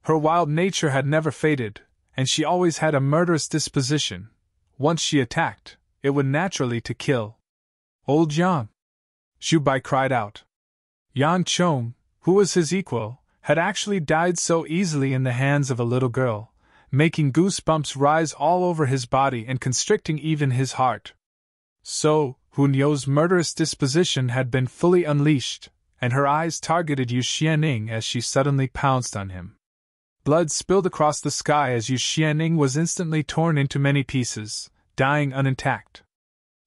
Speaker 1: Her wild nature had never faded, and she always had a murderous disposition. Once she attacked, it would naturally to kill. Old Yang! Xu Bai cried out. Yang Chong, who was his equal, had actually died so easily in the hands of a little girl, making goosebumps rise all over his body and constricting even his heart. So, Hunyo's murderous disposition had been fully unleashed, and her eyes targeted Yu Xianning as she suddenly pounced on him. Blood spilled across the sky as Yu Xianning was instantly torn into many pieces, dying unintact.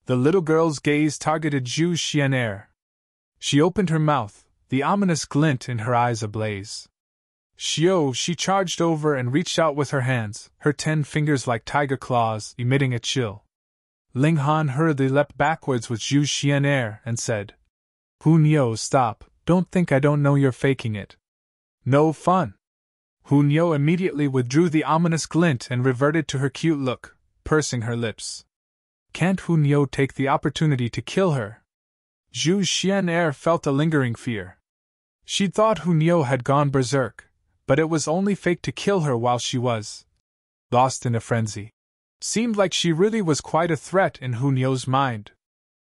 Speaker 1: The little girl's gaze targeted Xu Xian'er. She opened her mouth, the ominous glint in her eyes ablaze. She charged over and reached out with her hands, her 10 fingers like tiger claws, emitting a chill. Ling Han hurriedly leapt backwards with Xu Xian'er and said, Hunyo, stop, don't think I don't know you're faking it. No fun. Hunyo immediately withdrew the ominous glint and reverted to her cute look, pursing her lips. Can't Hunyo take the opportunity to kill her? Xu Xian'er felt a lingering fear. She thought Hunyo had gone berserk, but it was only fake to kill her while she was lost in a frenzy. Seemed like she really was quite a threat in Hunyo's mind.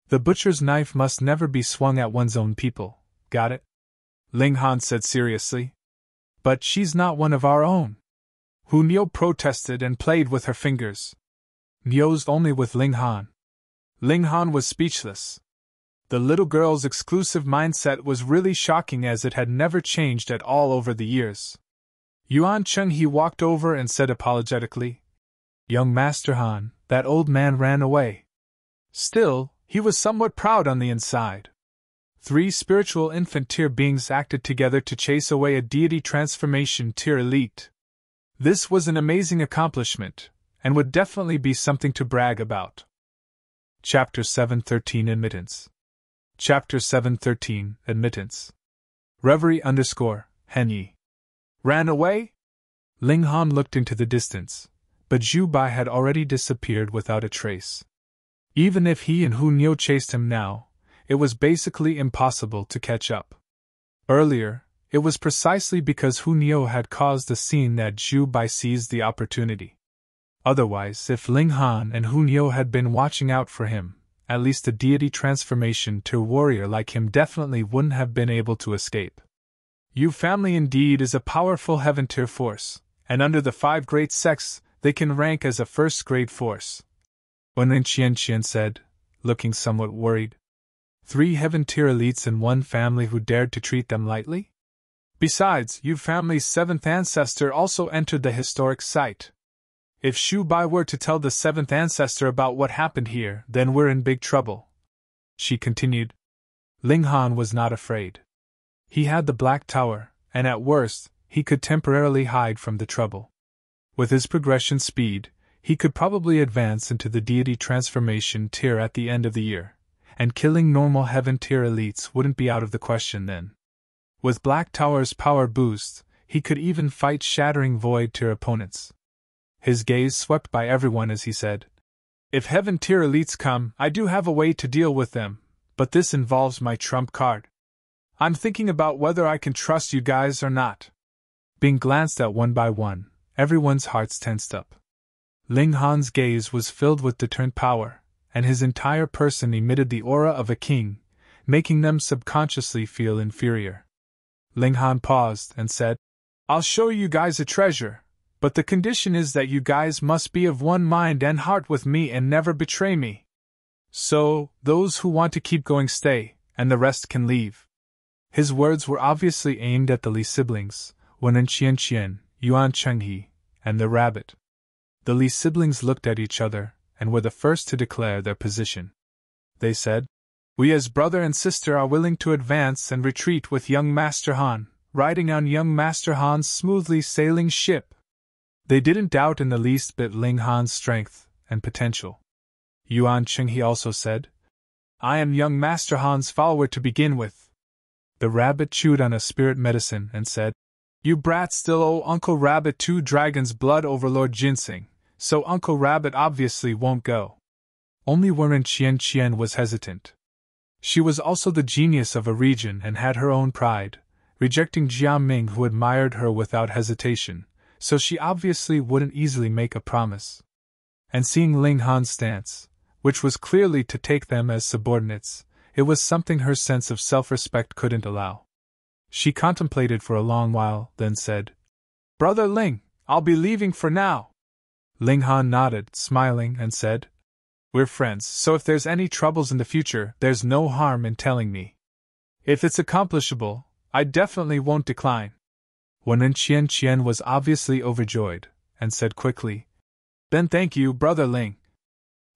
Speaker 1: The butcher's knife must never be swung at one's own people, got it? Ling Han said seriously. But she's not one of our own. Hunyo protested and played with her fingers. Nosed only with Ling Han. Ling Han was speechless. The little girl's exclusive mindset was really shocking as it had never changed at all over the years. Yuan Chenghe walked over and said apologetically, Young Master Han, that old man ran away. Still, he was somewhat proud on the inside. 3 spiritual infant tier beings acted together to chase away a deity transformation tier elite. This was an amazing accomplishment, and would definitely be something to brag about. Chapter 713 Admittance. Chapter 713 Admittance. Reverie Henyi. Ran away? Ling Han looked into the distance, but Xu Bai had already disappeared without a trace. Even if he and Hunyo chased him now, it was basically impossible to catch up. Earlier, it was precisely because Hunyo had caused a scene that Xu Bai seized the opportunity. Otherwise, if Ling Han and Hunyo had been watching out for him, at least a deity transformation to a warrior like him definitely wouldn't have been able to escape. Yu family indeed is a powerful heaven tier force, and under the 5 great sects, they can rank as a first-grade force. Wen Qian said, looking somewhat worried. 3 heaven-tier elites in one family who dared to treat them lightly? Besides, Yu family's 7th ancestor also entered the historic site. If Xu Bai were to tell the 7th ancestor about what happened here, then we're in big trouble. She continued. Ling Han was not afraid. He had the Black Tower, and at worst, he could temporarily hide from the trouble. With his progression speed, he could probably advance into the deity transformation tier at the end of the year, and killing normal heaven tier elites wouldn't be out of the question then. With Black Tower's power boost, he could even fight shattering void tier opponents. His gaze swept by everyone as he said, If heaven tier elites come, I do have a way to deal with them, but this involves my trump card. I'm thinking about whether I can trust you guys or not. Being glanced at one by one, everyone's hearts tensed up. Ling Han's gaze was filled with deterrent power, and his entire person emitted the aura of a king, making them subconsciously feel inferior. Ling Han paused and said, I'll show you guys a treasure, but the condition is that you guys must be of one mind and heart with me and never betray me. So, those who want to keep going stay, and the rest can leave. His words were obviously aimed at the Li siblings, Wen Qian, Yuan Chenghe, and the rabbit. The Li siblings looked at each other, and were the first to declare their position. They said, We as brother and sister are willing to advance and retreat with young Master Han, riding on young Master Han's smoothly sailing ship. They didn't doubt in the least bit Ling Han's strength and potential. Yuan Chenghe also said, I am young Master Han's follower to begin with. The rabbit chewed on a spirit medicine and said, You brats still owe Uncle Rabbit 2 dragons' blood over Lord Ginseng, so Uncle Rabbit obviously won't go. Only Warren Qian was hesitant. She was also the genius of a region and had her own pride, rejecting Jia Ming, who admired her without hesitation, so she obviously wouldn't easily make a promise. And seeing Ling Han's stance, which was clearly to take them as subordinates, it was something her sense of self-respect couldn't allow. She contemplated for a long while, then said, "Brother Ling, I'll be leaving for now." Ling Han nodded, smiling, and said, "We're friends, so if there's any troubles in the future, there's no harm in telling me. If it's accomplishable, I definitely won't decline." Wen Qian was obviously overjoyed, and said quickly, "Then thank you, Brother Ling."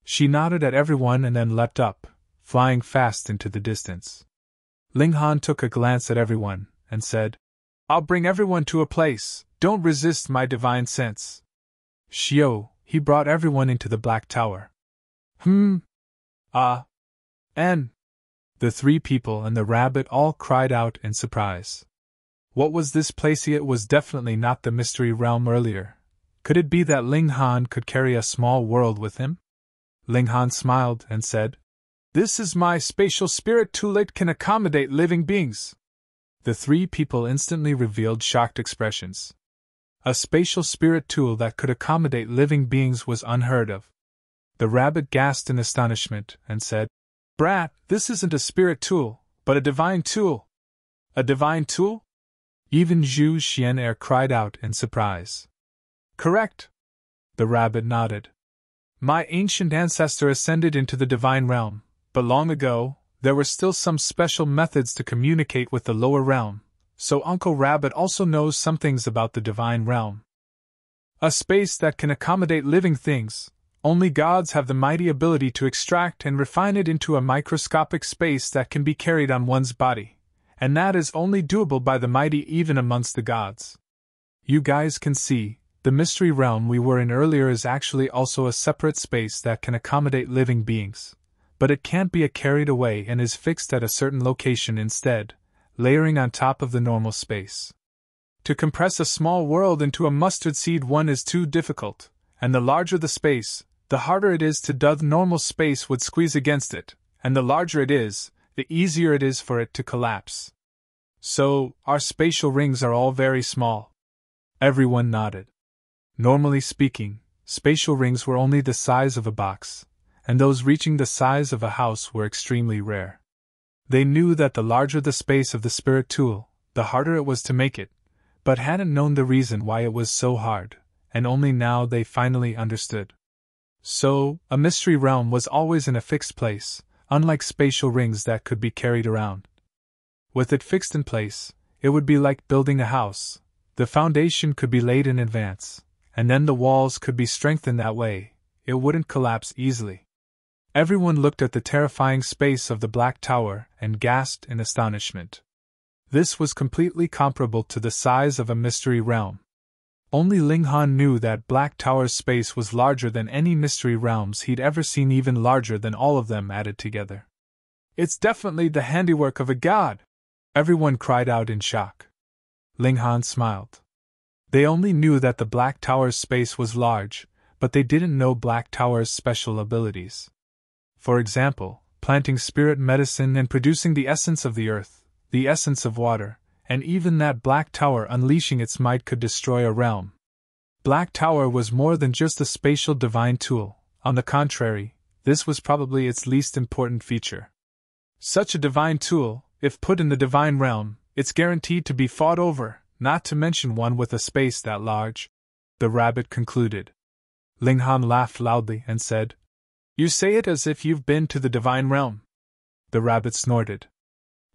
Speaker 1: She nodded at everyone and then leapt up, flying fast into the distance. Ling Han took a glance at everyone, and said, "I'll bring everyone to a place, don't resist my divine sense." Xiu, he brought everyone into the Black Tower. And the three people and the rabbit all cried out in surprise. What was this place? It was definitely not the mystery realm earlier. Could it be that Ling Han could carry a small world with him? Ling Han smiled and said, "This is my spatial spirit tool. It can accommodate living beings." The three people instantly revealed shocked expressions. A spatial spirit tool that could accommodate living beings was unheard of. The rabbit gasped in astonishment and said, "Brat, this isn't a spirit tool, but a divine tool." "A divine tool?" Even Xu Xian cried out in surprise. "Correct." The rabbit nodded. "My ancient ancestor ascended into the divine realm, but long ago, there were still some special methods to communicate with the lower realm, so Uncle Rabbit also knows some things about the divine realm. A space that can accommodate living things. Only gods have the mighty ability to extract and refine it into a microscopic space that can be carried on one's body, and that is only doable by the mighty even amongst the gods. You guys can see, the mystery realm we were in earlier is actually also a separate space that can accommodate living beings, but it can't be carried away and is fixed at a certain location instead, layering on top of the normal space. To compress a small world into a mustard seed one is too difficult, and the larger the space, the harder it is to do. The normal space would squeeze against it, and the larger it is, the easier it is for it to collapse. So, our spatial rings are all very small." Everyone nodded. Normally speaking, spatial rings were only the size of a box, and those reaching the size of a house were extremely rare. They knew that the larger the space of the spirit tool, the harder it was to make it, but hadn't known the reason why it was so hard, and only now they finally understood. So, a mystery realm was always in a fixed place, unlike spatial rings that could be carried around. With it fixed in place, it would be like building a house. The foundation could be laid in advance, and then the walls could be strengthened that way. It wouldn't collapse easily. Everyone looked at the terrifying space of the Black Tower and gasped in astonishment. This was completely comparable to the size of a mystery realm. Only Ling Han knew that Black Tower's space was larger than any mystery realms he'd ever seen, even larger than all of them added together. "It's definitely the handiwork of a god!" Everyone cried out in shock. Ling Han smiled. They only knew that the Black Tower's space was large, but they didn't know Black Tower's special abilities. For example, planting spirit medicine and producing the essence of the earth, the essence of water, and even that Black Tower unleashing its might could destroy a realm. Black Tower was more than just a spatial divine tool. On the contrary, this was probably its least important feature. Such a divine tool, if put in the divine realm, it's guaranteed to be fought over, not to mention one with a space that large, the rabbit concluded. Ling Han laughed loudly and said, "You say it as if you've been to the divine realm." The rabbit snorted.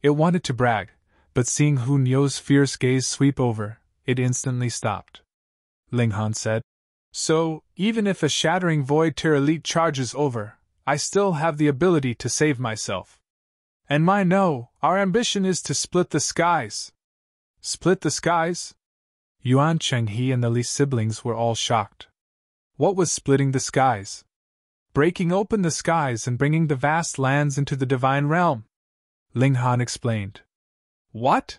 Speaker 1: It wanted to brag, but seeing Hu Niu's fierce gaze sweep over, it instantly stopped. Ling Han said, "So, even if a shattering void tear elite charges over, I still have the ability to save myself. And our ambition is to split the skies." "Split the skies?" Yuan Chenghe and the Li siblings were all shocked. What was splitting the skies? "Breaking open the skies and bringing the vast lands into the divine realm," Ling Han explained. "What?"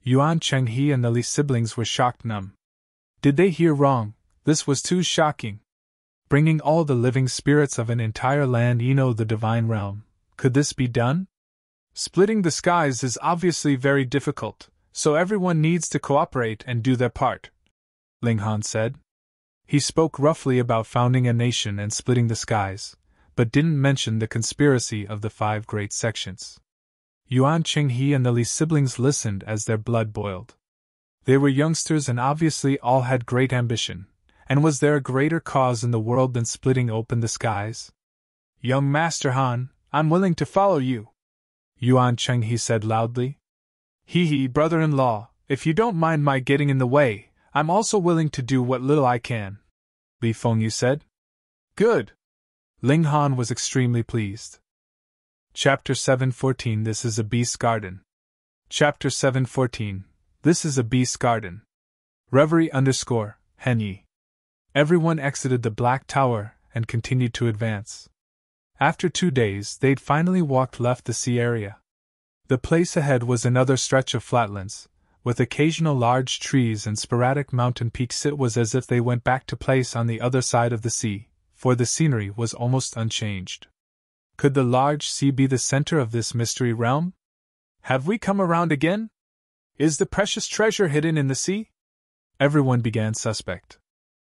Speaker 1: Yuan Chenghe and the Li siblings were shocked numb. Did they hear wrong? This was too shocking. bringing all the living spirits of an entire land the divine realm. Could this be done? Splitting the skies is obviously very difficult, so everyone needs to cooperate and do their part, Ling Han said. He spoke roughly about founding a nation and splitting the skies, but didn't mention the conspiracy of the 5 great sections. Yuan Qinghe and the Li siblings listened as their blood boiled. They were youngsters and obviously all had great ambition, and was there a greater cause in the world than splitting open the skies? Young Master Han, I'm willing to follow you, Yuan Qinghe said loudly. Hee, brother-in-law, if you don't mind my getting in the way, I'm also willing to do what little I can, Li Fengyu said. Good. Ling Han was extremely pleased. Chapter 7:14 This is a Beast's Garden. Chapter 7:14 This is a Beast's Garden. Reverie _Henyi. Everyone exited the Black Tower and continued to advance. After 2 days, they'd finally left the sea area. The place ahead was another stretch of flatlands, with occasional large trees and sporadic mountain peaks. It was as if they went back to place on the other side of the sea, for the scenery was almost unchanged. Could the large sea be the center of this mystery realm? Have we come around again? Is the precious treasure hidden in the sea? Everyone began suspect.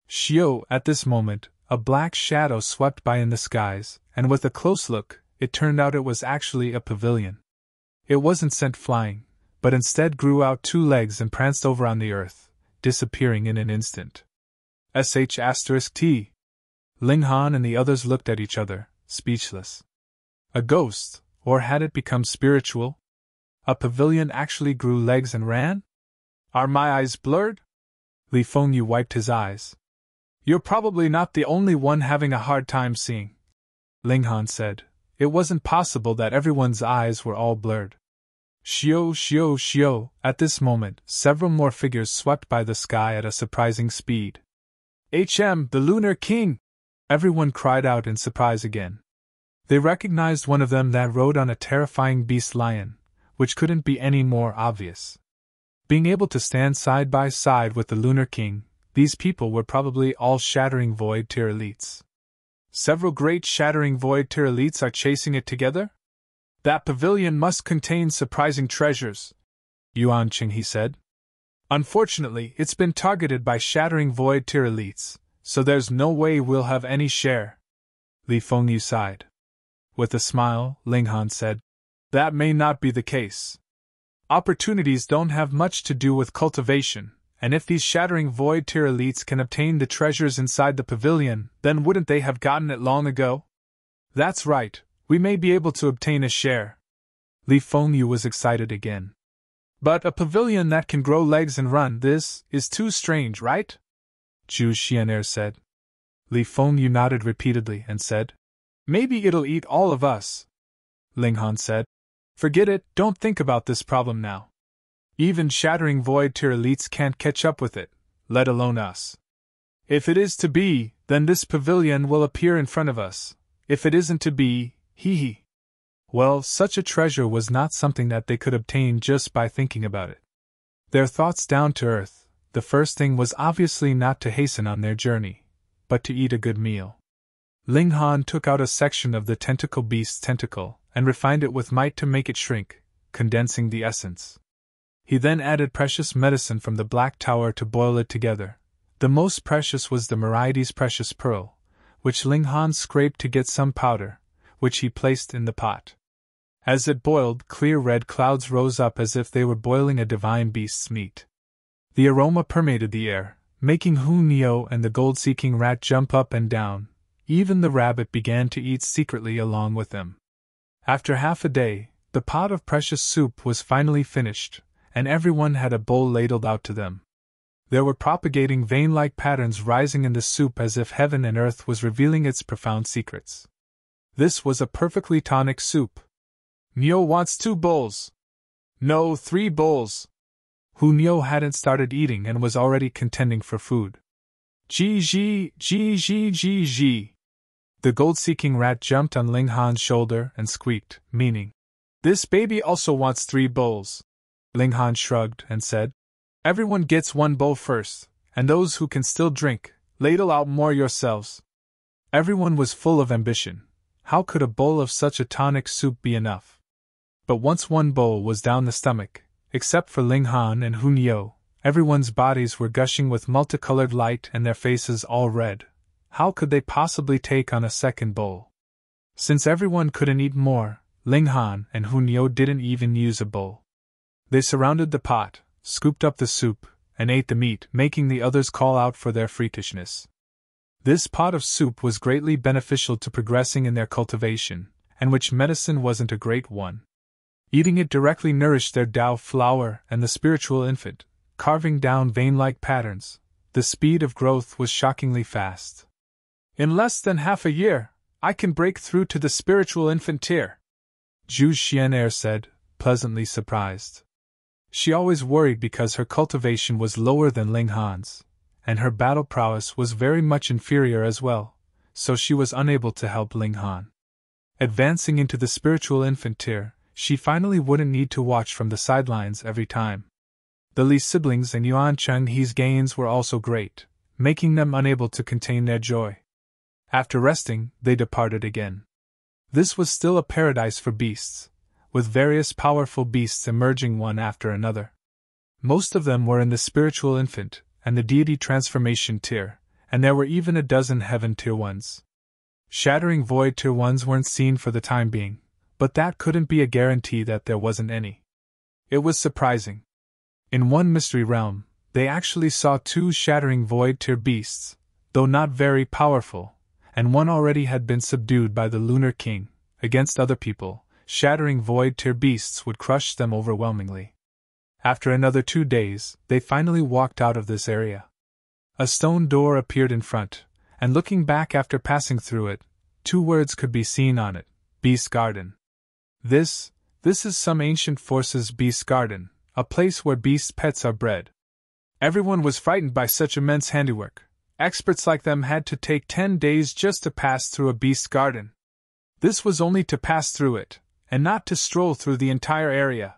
Speaker 1: Xiu, at this moment, a black shadow swept by in the skies, and with a close look, it turned out it was actually a pavilion. It wasn't sent flying, but instead grew out 2 legs and pranced over on the earth, disappearing in an instant. *T. Ling Han and the others looked at each other, speechless. A ghost, or had it become spiritual? A pavilion actually grew legs and ran? Are my eyes blurred? Li Fengyu wiped his eyes. You're probably not the only one having a hard time seeing, Ling Han said. It wasn't possible that everyone's eyes were all blurred. Xiu. At this moment, several more figures swept by the sky at a surprising speed. The Lunar King! Everyone cried out in surprise again. They recognized one of them that rode on a terrifying beast lion, which couldn't be any more obvious. Being able to stand side by side with the Lunar King, these people were probably all Shattering Void Tier elites. Several great Shattering Void Tier elites are chasing it together? That pavilion must contain surprising treasures, Yuan Qinghe said. Unfortunately, it's been targeted by Shattering Void Tier elites, so there's no way we'll have any share. Li Fengyu sighed. With a smile, Ling Han said, That may not be the case. Opportunities don't have much to do with cultivation, and if these Shattering Void Tier elites can obtain the treasures inside the pavilion, then wouldn't they have gotten it long ago? That's right, we may be able to obtain a share. Li Fengyu was excited again. But a pavilion that can grow legs and run, this is too strange, right? Xu Xiu said. Li Fengyu nodded repeatedly and said, Maybe it'll eat all of us. Ling Han said, Forget it, don't think about this problem now. Even Shattering Void Tier elites can't catch up with it, let alone us. If it is to be, then this pavilion will appear in front of us. If it isn't to be, hee. Well, such a treasure was not something that they could obtain just by thinking about it. Their thoughts down to earth, the first thing was obviously not to hasten on their journey, but to eat a good meal. Ling Han took out a section of the tentacle beast's tentacle and refined it with might to make it shrink, condensing the essence. He then added precious medicine from the Black Tower to boil it together. The most precious was the Myrietes precious pearl, which Ling Han scraped to get some powder, which he placed in the pot. As it boiled, clear red clouds rose up as if they were boiling a divine beast's meat. The aroma permeated the air, making Hu Nio and the gold-seeking rat jump up and down. Even the rabbit began to eat secretly along with them. After half a day, the pot of precious soup was finally finished, and everyone had a bowl ladled out to them. There were propagating vein-like patterns rising in the soup as if heaven and earth was revealing its profound secrets. This was a perfectly tonic soup. Nio wants 2 bowls. No, 3 bowls. Hu Nio hadn't started eating and was already contending for food. Gee. The gold-seeking rat jumped on Ling Han's shoulder and squeaked, meaning, This baby also wants 3 bowls. Ling Han shrugged and said, Everyone gets 1 bowl first, and those who can still drink, ladle out more yourselves. Everyone was full of ambition. How could a bowl of such a tonic soup be enough? But once one bowl was down the stomach, except for Ling Han and Hun Yo, everyone's bodies were gushing with multicolored light and their faces all red. How could they possibly take on a second bowl? Since everyone couldn't eat more, Ling Han and Hun Yo didn't even use a bowl. They surrounded the pot, scooped up the soup, and ate the meat, making the others call out for their freakishness. This pot of soup was greatly beneficial to progressing in their cultivation, and which medicine wasn't a great one. Eating it directly nourished their Tao flower and the spiritual infant, carving down vein-like patterns. The speed of growth was shockingly fast. In less than half a year, I can break through to the spiritual infant tier, Xu Xiu Ran said, pleasantly surprised. She always worried because her cultivation was lower than Ling Han's, and her battle prowess was very much inferior as well, so she was unable to help Ling Han. Advancing into the spiritual infant tier, she finally wouldn't need to watch from the sidelines every time. The Li siblings and Yuan Cheng He's gains were also great, making them unable to contain their joy. After resting, they departed again. This was still a paradise for beasts, with various powerful beasts emerging one after another. Most of them were in the spiritual infant and the deity transformation tier, and there were even a dozen heaven tier ones. Shattering void tier ones weren't seen for the time being, but that couldn't be a guarantee that there wasn't any. It was surprising. In one mystery realm, they actually saw 2 shattering void tier beasts, though not very powerful, and one already had been subdued by the Lunar King. Against other people, shattering void tier beasts would crush them overwhelmingly. After another 2 days, they finally walked out of this area. A stone door appeared in front, and looking back after passing through it, 2 words could be seen on it: Beast Garden. This is some ancient force's beast garden, a place where beast pets are bred. Everyone was frightened by such immense handiwork. Experts like them had to take 10 days just to pass through a beast garden. This was only to pass through it, and not to stroll through the entire area.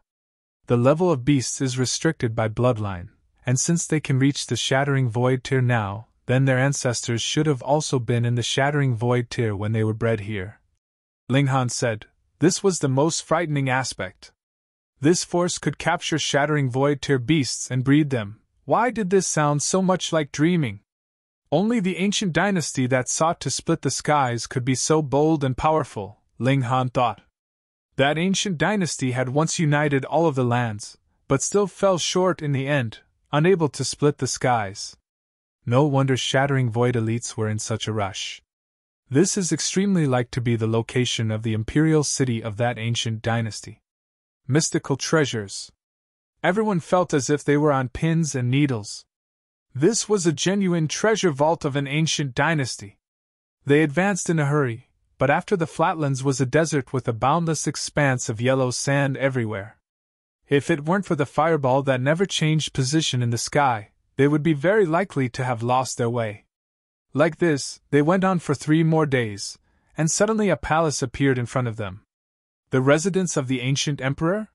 Speaker 1: The level of beasts is restricted by bloodline, and since they can reach the Shattering Void tier now, then their ancestors should have also been in the Shattering Void tier when they were bred here. Ling Han said, this was the most frightening aspect. This force could capture Shattering Void tier beasts and breed them. Why did this sound so much like dreaming? Only the ancient dynasty that sought to split the skies could be so bold and powerful, Ling Han thought. That ancient dynasty had once united all of the lands, but still fell short in the end, unable to split the skies. No wonder Shattering Void elites were in such a rush. This is extremely like to be the location of the imperial city of that ancient dynasty. Mystical treasures. Everyone felt as if they were on pins and needles. This was a genuine treasure vault of an ancient dynasty. They advanced in a hurry, but after the flatlands was a desert with a boundless expanse of yellow sand everywhere. If it weren't for the fireball that never changed position in the sky, they would be very likely to have lost their way. Like this, they went on for 3 more days, and suddenly a palace appeared in front of them. The residence of the ancient emperor?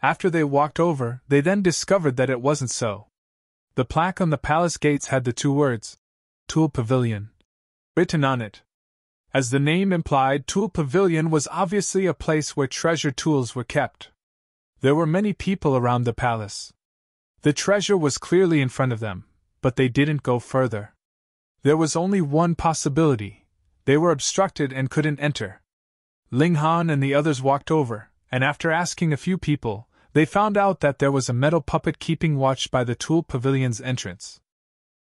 Speaker 1: After they walked over, they then discovered that it wasn't so. The plaque on the palace gates had the 2 words, Tool Pavilion, written on it. As the name implied, Tool Pavilion was obviously a place where treasure tools were kept. There were many people around the palace. The treasure was clearly in front of them, but they didn't go further. There was only one possibility: they were obstructed and couldn't enter. Ling Han and the others walked over, and after asking a few people, they found out that there was a metal puppet keeping watch by the Tool Pavilion's entrance.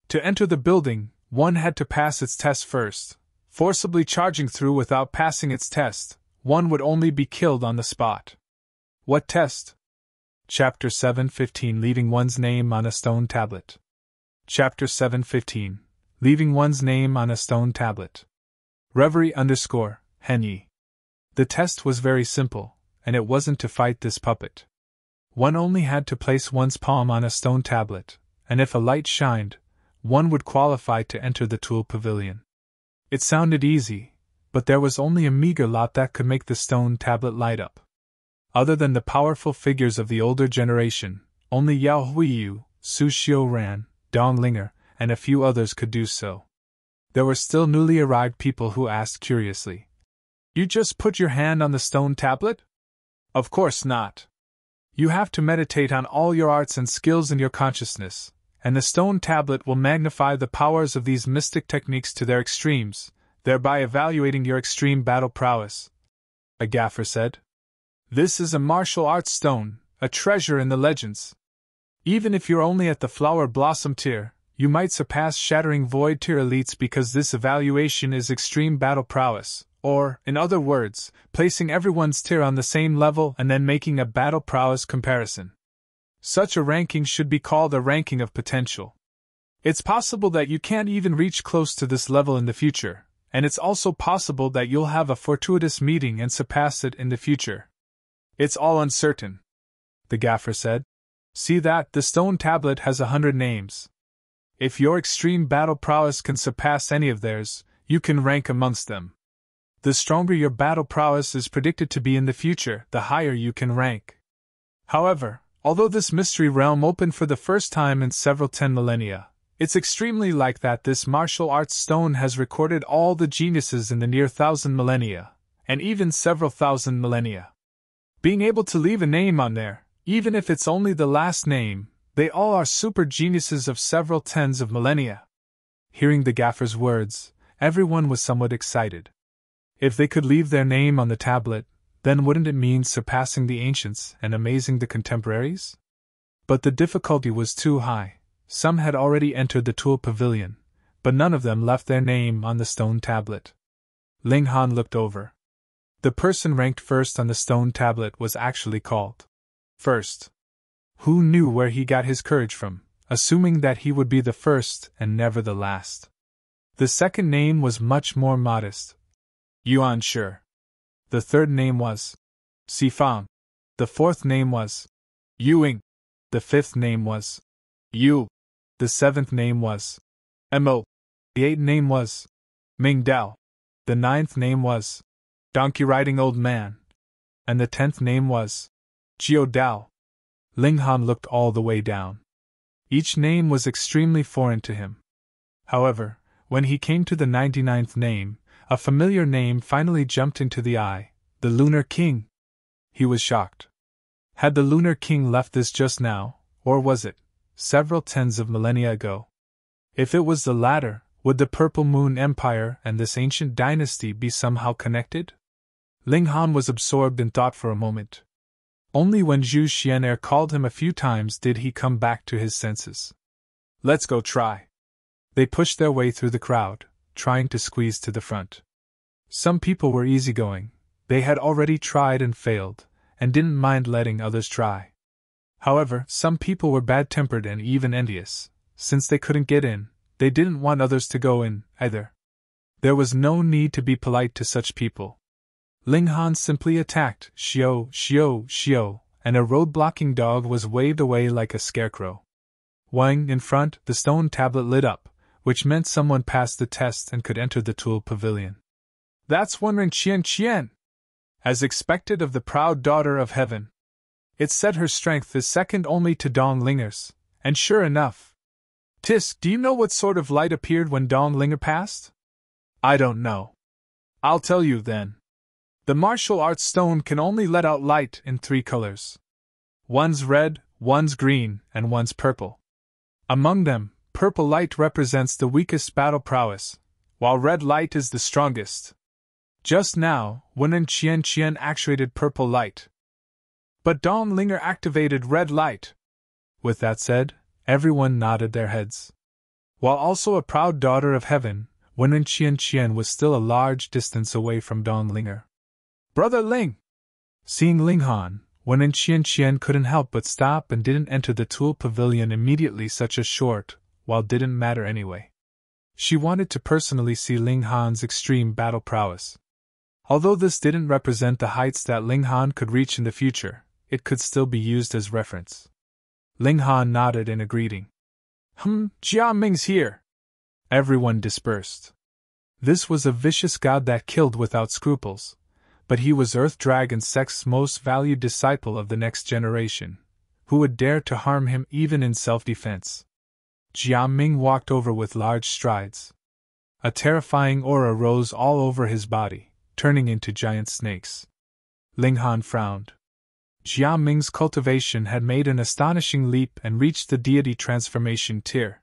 Speaker 1: To enter the building, one had to pass its test first. Forcibly charging through without passing its test, one would only be killed on the spot. What test? Chapter 7:15 Leaving one's name on a stone tablet. Chapter 7:15 Leaving one's name on a stone tablet. Reverie _Henyi. The test was very simple, and it wasn't to fight this puppet. One only had to place one's palm on a stone tablet, and if a light shined, one would qualify to enter the Tool Pavilion. It sounded easy, but there was only a meager lot that could make the stone tablet light up. Other than the powerful figures of the older generation, only Yao Huiyu, Xu Xiu Ran, Dong Linger, and a few others could do so. There were still newly arrived people who asked curiously, "You just put your hand on the stone tablet?" "Of course not. You have to meditate on all your arts and skills in your consciousness, and the stone tablet will magnify the powers of these mystic techniques to their extremes, thereby evaluating your extreme battle prowess," a gaffer said. "This is a martial arts stone, a treasure in the legends. Even if you're only at the flower blossom tier, you might surpass shattering void tier elites because this evaluation is extreme battle prowess, or, in other words, placing everyone's tier on the same level and then making a battle prowess comparison. Such a ranking should be called a ranking of potential. It's possible that you can't even reach close to this level in the future, and it's also possible that you'll have a fortuitous meeting and surpass it in the future. It's all uncertain," the gaffer said. "See that, the stone tablet has 100 names. If your extreme battle prowess can surpass any of theirs, you can rank amongst them. The stronger your battle prowess is predicted to be in the future, the higher you can rank. However, although this mystery realm opened for the first time in several 10 millennia, it's extremely like that this martial arts stone has recorded all the geniuses in the near 1,000 millennia, and even several thousand millennia. Being able to leave a name on there, even if it's only the last name, they all are super geniuses of several tens of millennia." Hearing the gaffer's words, everyone was somewhat excited. If they could leave their name on the tablet, then wouldn't it mean surpassing the ancients and amazing the contemporaries? But the difficulty was too high. Some had already entered the Tool Pavilion, but none of them left their name on the stone tablet. Ling Han looked over. The person ranked first on the stone tablet was actually called first. Who knew where he got his courage from, assuming that he would be the first and never the last? The second name was much more modest. Yuan Shi. The third name was Sifang. The fourth name was Yuing. The fifth name was Yu. The seventh name was Mo. The eighth name was Ming Dao. The ninth name was Donkey Riding Old Man. And the 10th name was Jiu Dao. Ling Han looked all the way down. Each name was extremely foreign to him. However, when he came to the 99th name, a familiar name finally jumped into the eye, the Lunar King. He was shocked. Had the Lunar King left this just now, or was it several tens of millennia ago? If it was the latter, would the Purple Moon Empire and this ancient dynasty be somehow connected? Ling Han was absorbed in thought for a moment. Only when Xu Xian'er called him a few times did he come back to his senses. "Let's go try." They pushed their way through the crowd, trying to squeeze to the front. Some people were easygoing. They had already tried and failed, and didn't mind letting others try. However, some people were bad-tempered and even envious. Since they couldn't get in, they didn't want others to go in, either. There was no need to be polite to such people. Ling Han simply attacked Xiu Xiu Xiu, and a road-blocking dog was waved away like a scarecrow. Wang in front, the stone tablet lit up, which meant someone passed the test and could enter the Tool Pavilion. "That's Wenren Qian, as expected of the proud daughter of heaven. It said her strength is second only to Dong Linger's, and sure enough. Tis, do you know what sort of light appeared when Dong Linger passed?" "I don't know." "I'll tell you then. The martial arts stone can only let out light in 3 colors. One's red, one's green, and one's purple. Among them, purple light represents the weakest battle prowess, while red light is the strongest. Just now, Wenren Qian actuated purple light. But Dong Linger activated red light." With that said, everyone nodded their heads. While also a proud daughter of heaven, Wenren Qian was still a large distance away from Dong Linger. "Brother Ling!" Seeing Ling Han, Wenren Qian couldn't help but stop and didn't enter the Tool Pavilion immediately. Such a short, while didn't matter anyway. She wanted to personally see Ling Han's extreme battle prowess. Although this didn't represent the heights that Ling Han could reach in the future, it could still be used as reference. Ling Han nodded in a greeting. Jia Ming's here." Everyone dispersed. This was a vicious god that killed without scruples, but he was Earth Dragon Sect's most valued disciple of the next generation. Who would dare to harm him even in self-defense? Jia Ming walked over with large strides. A terrifying aura rose all over his body, turning into giant snakes. Ling Han frowned. Jia Ming's cultivation had made an astonishing leap and reached the deity transformation tier.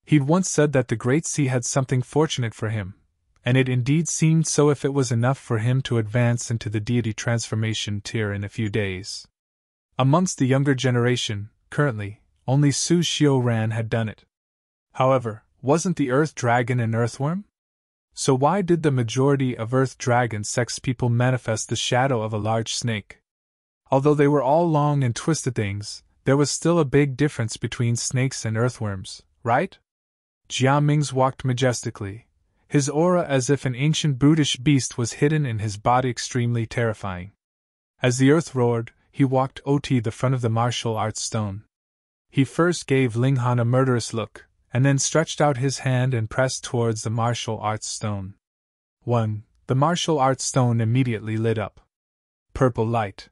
Speaker 1: He'd once said that the Great Sea had something fortunate for him, and it indeed seemed so if it was enough for him to advance into the deity transformation tier in a few days. Amongst the younger generation, currently, only Xu Xiu Ran had done it. However, wasn't the Earth Dragon an earthworm? So why did the majority of Earth Dragon Sect's people manifest the shadow of a large snake? Although they were all long and twisted things, there was still a big difference between snakes and earthworms, right? Jia Ming's walked majestically, his aura as if an ancient brutish beast was hidden in his body, extremely terrifying. As the earth roared, he walked to the front of the martial arts stone. He first gave Ling Han a murderous look, and then stretched out his hand and pressed towards the martial arts stone. 1. The martial arts stone immediately lit up. Purple light.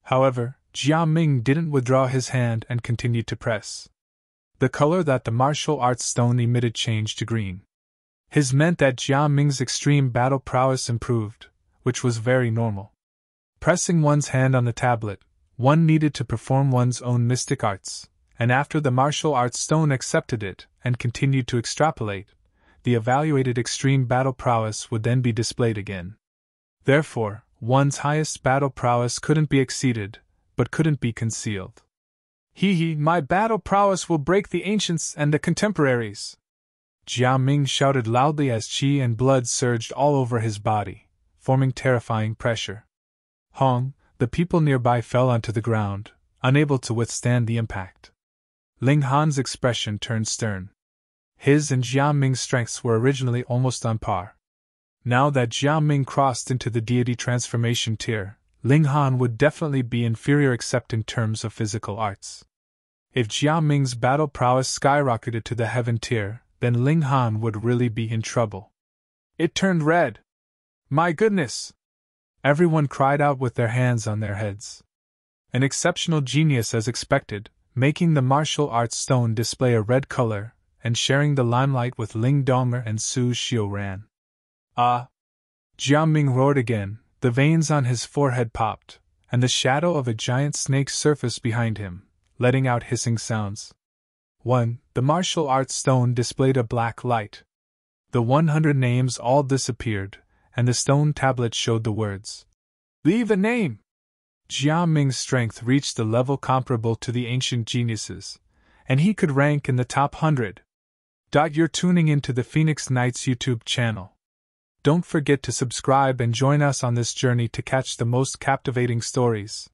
Speaker 1: However, Jia Ming didn't withdraw his hand and continued to press. The color that the martial arts stone emitted changed to green. His meant that Jia Ming's extreme battle prowess improved, which was very normal. Pressing one's hand on the tablet, one needed to perform one's own mystic arts, and after the martial arts stone accepted it and continued to extrapolate, the evaluated extreme battle prowess would then be displayed again. Therefore, one's highest battle prowess couldn't be exceeded, but couldn't be concealed. My battle prowess will break the ancients and the contemporaries! Jia Ming shouted loudly as qi and blood surged all over his body, forming terrifying pressure. Hong, the people nearby fell onto the ground, unable to withstand the impact. Ling Han's expression turned stern. His and Jia Ming's strengths were originally almost on par. Now that Jia Ming crossed into the deity transformation tier, Ling Han would definitely be inferior except in terms of physical arts. If Jia Ming's battle prowess skyrocketed to the heaven tier, then Ling Han would really be in trouble. It turned red. My goodness! Everyone cried out with their hands on their heads. An exceptional genius as expected, making the martial arts stone display a red color, and sharing the limelight with Ling Donger and Xu Xiu Ran. Ah! Jia Ming roared again, the veins on his forehead popped, and the shadow of a giant snake surfaced behind him, letting out hissing sounds. 1. The martial arts stone displayed a black light. The 100 names all disappeared, and the stone tablet showed the words, "Leave a name!" Jia Ming's strength reached a level comparable to the ancient geniuses, and he could rank in the top 100. You're tuning into the Phoenix Knights YouTube channel. Don't forget to subscribe and join us on this journey to catch the most captivating stories.